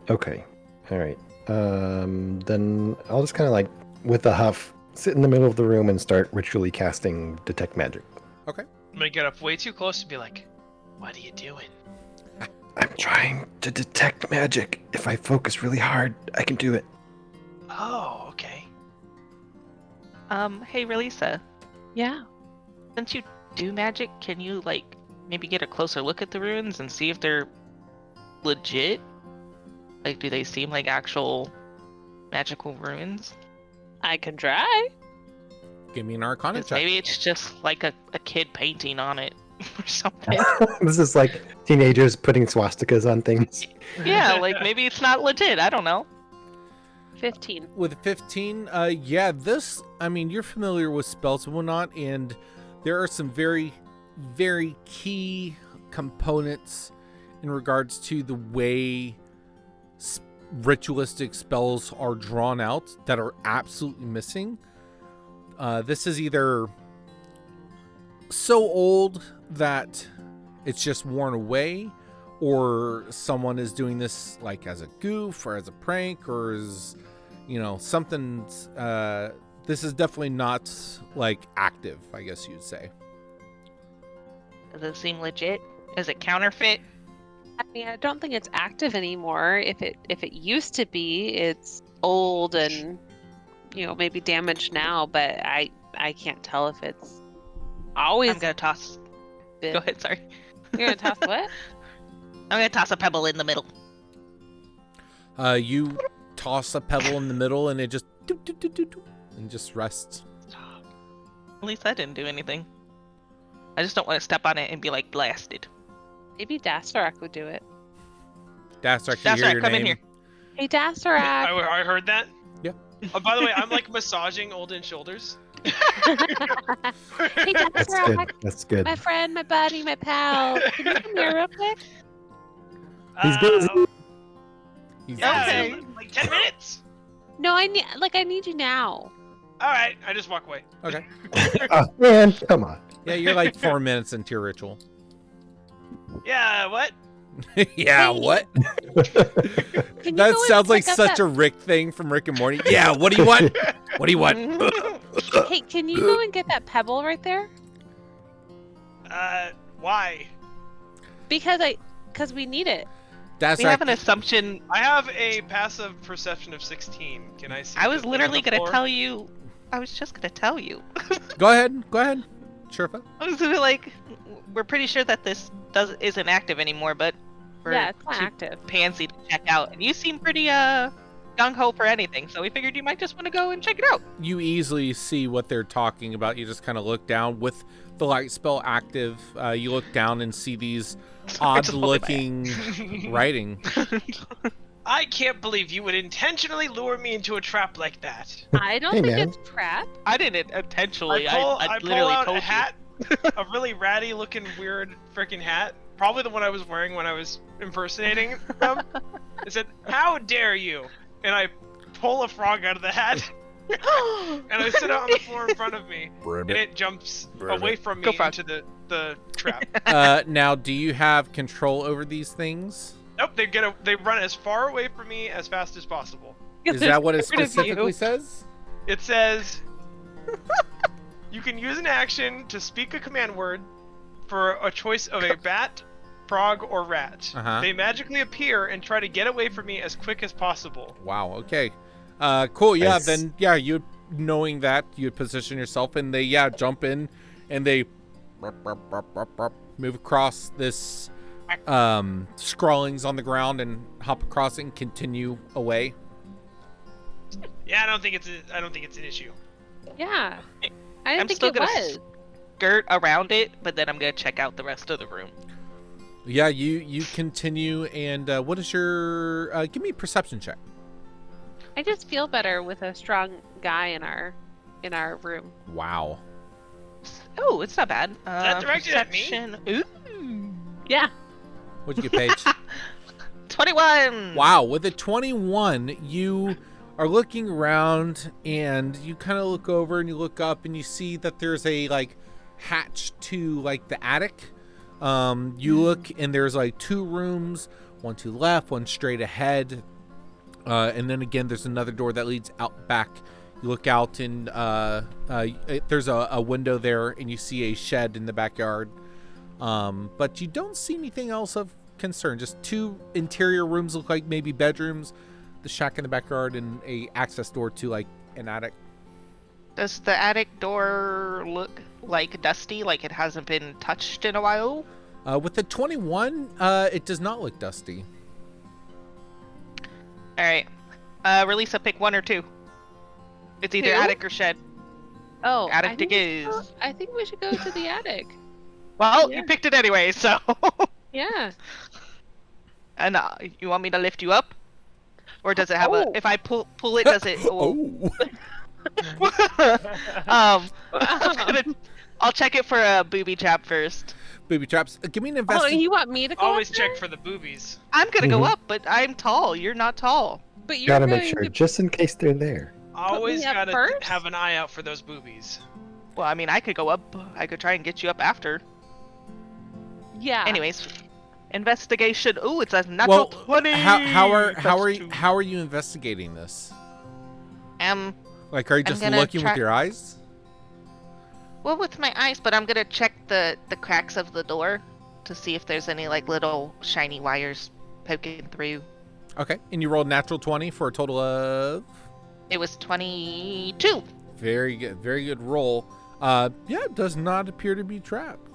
Okay. All right. Then I'll just kind of like, with a huff, sit in the middle of the room and start ritually casting Detect Magic. Okay. I'm gonna get up way too close to be like, "What are you doing?" I'm trying to detect magic. If I focus really hard, I can do it. Oh, okay. Hey, Relisa, Yeah. since you do magic, can you, like, maybe get a closer look at the runes and see if they're legit? Like, do they seem like actual magical runes? I can try. Give me an Arcana 'Cause check. maybe it's just like a kid painting on it or something. This is like teenagers putting swastikas on things. Yeah, like maybe it's not legit. I don't know. 15. With 15, you're familiar with spells and whatnot, and there are some very, very key components in regards to the way ritualistic spells are drawn out that are absolutely missing. This is either so old that it's just worn away, or someone is doing this like as a goof or as a prank or as something. This is definitely not like active, I guess you'd say. Does it seem legit? Is it counterfeit? I mean, I don't think it's active anymore. If it used to be, it's old and maybe damaged now, but I can't tell if it's always I'm gonna toss. been. Go ahead, sorry. You're gonna toss what? I'm gonna toss a pebble in the middle. You toss a pebble in the middle and it just doop, doop, doop, doop, doop, and just rests. At least I didn't do anything. I just don't want to step on it and be like blasted. Maybe Dasarak would do it. Dasarak, you hear Dasarak, your come name. in here. Hey, Dasarak. I heard that. Yeah. Oh, by the way, I'm like massaging Olden's shoulders. Hey, That's Dasarak. good. That's good. My friend, my buddy, my pal. Can you come here real quick? He's busy. He's Yeah, Okay. like 10 minutes. No, I need you now. All right, I just walk away. okay. Oh, man, come on. Yeah, you're like 4 minutes into your ritual. Yeah, what? Yeah, Hey. what? Can you That go and sounds like pick up such a Rick thing from Rick and Morty. Yeah, what do you want? What do you want? Hey, can you go and get that pebble right there? Why? Because we need it. We have an Dasarak, assumption. I have a passive perception of 16. Can I see? I was the literally gonna floor? tell you. I was just gonna tell you. go ahead. Sherpa. I was gonna be like, we're pretty sure that this isn't active anymore, but we're Yeah, it's not too active. pansy to check out. And you seem pretty gung ho for anything, so we figured you might just want to go and check it out. You easily see what they're talking about. You just kind of look down with the light spell active. You look down and see these Sorry, just holding odd-looking writing. I can't believe you would intentionally lure me into a trap like that. I don't Hey, think man. it's crap. I didn't intentionally. I pull literally out told a hat, a really ratty looking weird freaking hat. Probably the one I was wearing when I was impersonating them. I said, "How dare you?" And I pull a frog out of the hat, and I sit it on the floor in front of me, and it jumps away from Go me frog. into the trap. Now, do you have control over these things? Nope, they run as far away from me as fast as possible. Is that what it Rid of you. specifically says? It says, You can use an action to speak a command word for a choice of a bat, frog, or rat. Uh-huh. They magically appear and try to get away from me as quick as possible. Wow. Okay. Cool. Yeah. Nice. Then you knowing that you position yourself and they jump in and they move across this scrawlings on the ground and hop across it and continue away. Yeah, I don't think it's an issue. Yeah. I didn't I'm think still it gonna was. skirt around it, but then I'm gonna check out the rest of the room. Yeah. You continue and what is your give me a perception check. I just feel better with a strong guy in our room. Wow. Oh, it's not bad. that directed at me? Perception- Ooh. Yeah. What'd you get, Paige? 21. Wow, with a 21, you are looking around and you kind of look over and you look up and you see that there's a like hatch to like the attic. You look and there's like 2 rooms, one to the left, one straight ahead. And then again, there's another door that leads out back. You look out and there's a window there and you see a shed in the backyard. But you don't see anything else of concern. Just 2 interior rooms look like maybe bedrooms, the shack in the backyard, and a access door to like an attic. Does the attic door look like dusty, like it hasn't been touched in a while? With the 21, it does not look dusty. All right. Release a pick 1 or 2. It's either 2? attic or shed. Oh, Attic I think, we should go, is- I think we should go to the attic. Well, Yeah. you picked it anyway, so. Yeah. And you want me to lift you up, or does it have Oh. a? If I pull it, does it? Oh. I'll check it for a booby trap first. Booby traps. Give me an Oh, investigation. you want me to go Always up there? check for the boobies. I'm gonna go Mhm. up, but I'm tall. You're not tall. But you're Gotta make going sure, to... just in case they're there. Always up gotta first? have an eye out for those boobies. Well, I mean, I could go up. I could try and get you up after. Yeah. Anyways, investigation. Ooh, it's a natural 20. how are Plus 2. how are you investigating this? Like, are you I'm just gonna looking try- with your eyes? well, with my eyes, but I'm gonna check the cracks of the door to see if there's any like little shiny wires poking through. Okay, and you rolled natural 20 for a total of It was 22. very good roll. Yeah, it does not appear to be trapped.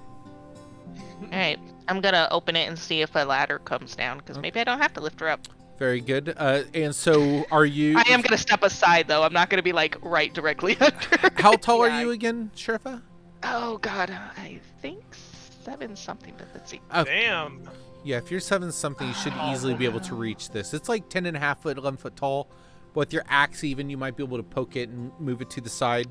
All right, I'm gonna open it and see if a ladder comes down, because maybe I don't have to lift her up. Very good. And so, are you? I am gonna step aside though. I'm not gonna be like right directly under. How tall are Yeah, you again, Sherifa? Oh God, I think 7 something, but let's see. Damn. Yeah, if you're 7 something, you should easily be able to reach this. It's like 10.5 foot, 11 foot tall. But with your axe, even you might be able to poke it and move it to the side.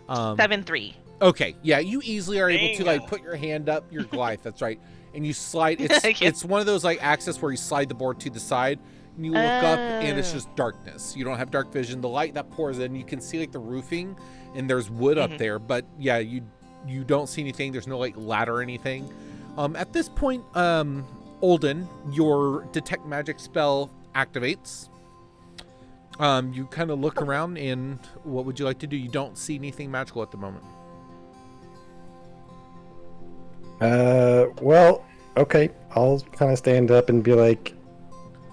7'3". Okay, yeah, you easily are able to Dang. like put your hand up, your Goliath. That's right, and you slide. It's Yeah. it's one of those like axes where you slide the board to the side, and you look up, and it's just darkness. You don't have dark vision. The light that pours in, you can see like the roofing, and there's wood up there. But yeah, you don't see anything. There's no like ladder or anything. At this point, Olden, your detect magic spell activates. You kind of look around, and what would you like to do? You don't see anything magical at the moment. Well, okay. I'll kind of stand up and be like,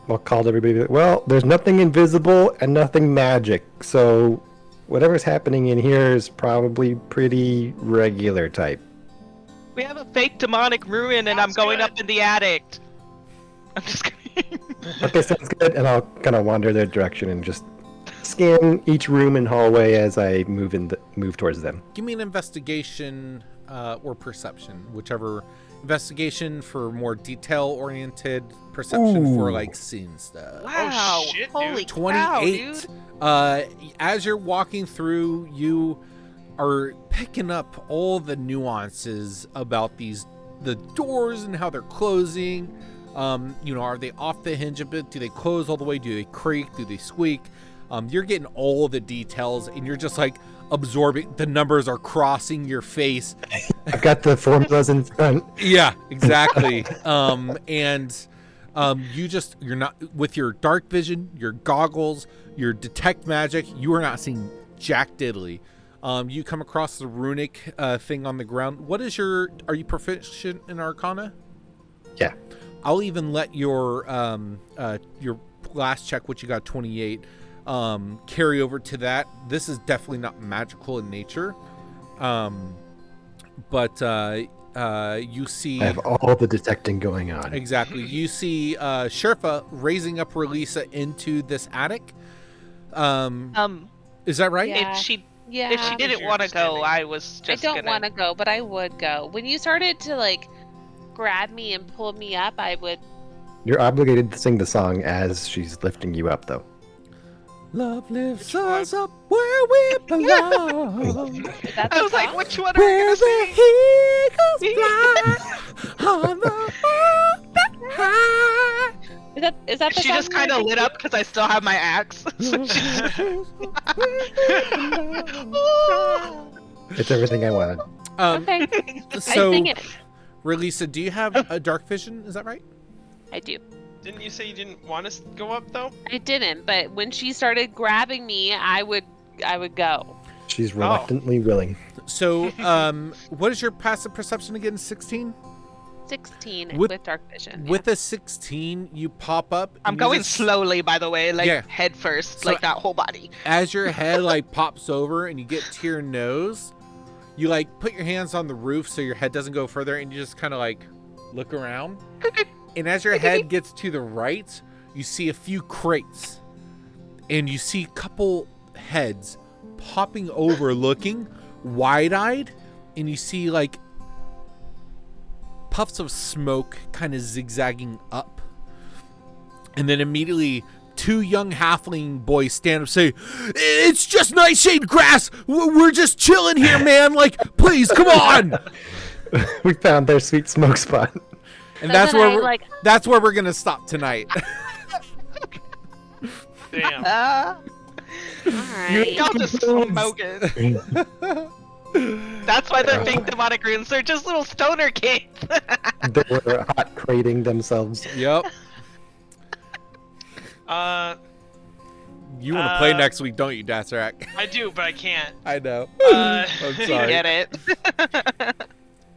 I'll call to everybody. Well, there's nothing invisible and nothing magic, so whatever's happening in here is probably pretty regular type. We have a fake demonic ruin, and I'm Sounds going good. up in the attic. I'm just kidding. Okay, sounds good. And I'll kind of wander their direction and just scan each room and hallway as I move towards them. Give me an investigation or perception, whichever. Investigation for more detail-oriented, perception for Ooh. like scene stuff. Wow! shit, dude. Holy cow, 28. dude! As you're walking through, you are picking up all the nuances about the doors and how they're closing. Are they off the hinge a bit? Do they close all the way? Do they creak? Do they squeak? You're getting all the details, and you're just like absorbing. The numbers are crossing your face. I've got the formulas in front. Yeah, exactly. You're not with your dark vision, your goggles, your detect magic. You are not seeing jack diddly. You come across the runic thing on the ground. Are you proficient in Arcana? Yeah. I'll even let your last check, which you got 28, carry over to that. This is definitely not magical in nature. But you see... I have all the detecting going on. Exactly. You see Sherpa raising up Relisa into this attic. Is that right? Yeah. If she Yeah. didn't want to go, I was just I don't want to go, but I would go. When you started to like grab me and pull me up, I would. You're obligated to sing the song as she's lifting you up, though. Love lifts us up where we belong. Is that the I was like, song? which one are we Where gonna the sing? eagles fly on the mountain high. Is that the She song just you were kind of lit thinking? up because I still have my axe. So she's- It's everything I wanted. Okay. So, I sing it. Relisa, do you have a dark vision? Is that right? I do. Didn't you say you didn't want us to go up though? I didn't, but when she started grabbing me, I would go. She's reluctantly willing. So, what is your passive perception again? 16? 16 With- with dark vision. With a 16, you pop up. I'm and you going just- slowly, by the way, like Yeah. head first, So- like that whole body. As your head like pops over and you get to your nose, you like put your hands on the roof so your head doesn't go further, and you just kind of like look around. And as your head gets to the right, you see a few crates, and you see a couple heads popping over, looking wide-eyed, and you see like puffs of smoke kind of zigzagging up, and then immediately two young halfling boys stand up, say, "It's just nightshade grass. We're just chilling here, man. Like, please, come on." We found their sweet smoke spot. And So that's then where I, we're, like- that's where we're gonna stop tonight. Damn. All right. Got the smoking. That's why they're big demonic runes. They're just little stoner kids. They were hot crating themselves. Yep. You want to play next week, don't you, Dasarak? I do, but I can't. I know. Uh, I'm You sorry. get it.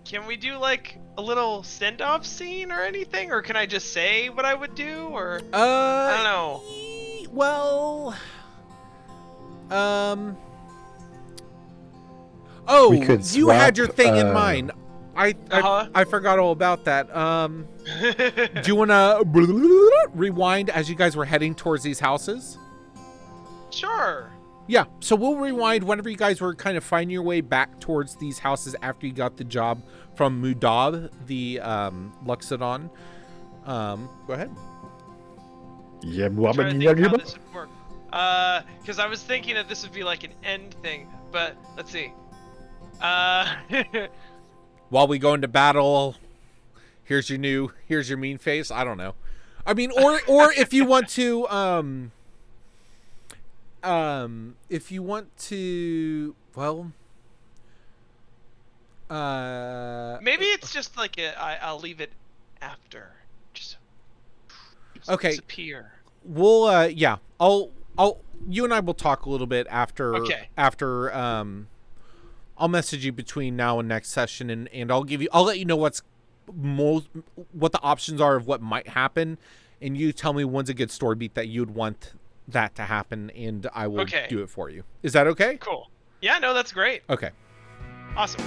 Can we do like a little send-off scene or anything, or can I just say what I would do, or I don't know. Well, oh, We could you had your swap, thing in mind. Uh-huh. I forgot all about that. Do you want to rewind as you guys were heading towards these houses? Sure. Yeah, so we'll rewind whenever you guys were kind of finding your way back towards these houses after you got the job from Mudab, the Luxodon. Go ahead. Yeah, I'm trying to think how this would work. Because I was thinking that this would be like an end thing, but let's see. While we go into battle, here's your mean face. I don't know. I mean, or if you want to, well, Maybe it's just like I'll leave it after. Just Okay. disappear. we'll yeah, I'll you and I will talk a little bit after. Okay. After I'll message you between now and next session, and I'll let you know what the options are of what might happen, and you tell me when's a good story beat that you'd want that to happen, and I will Okay. do it for you. Is that okay? Cool. Yeah, no, that's great. Okay. Awesome.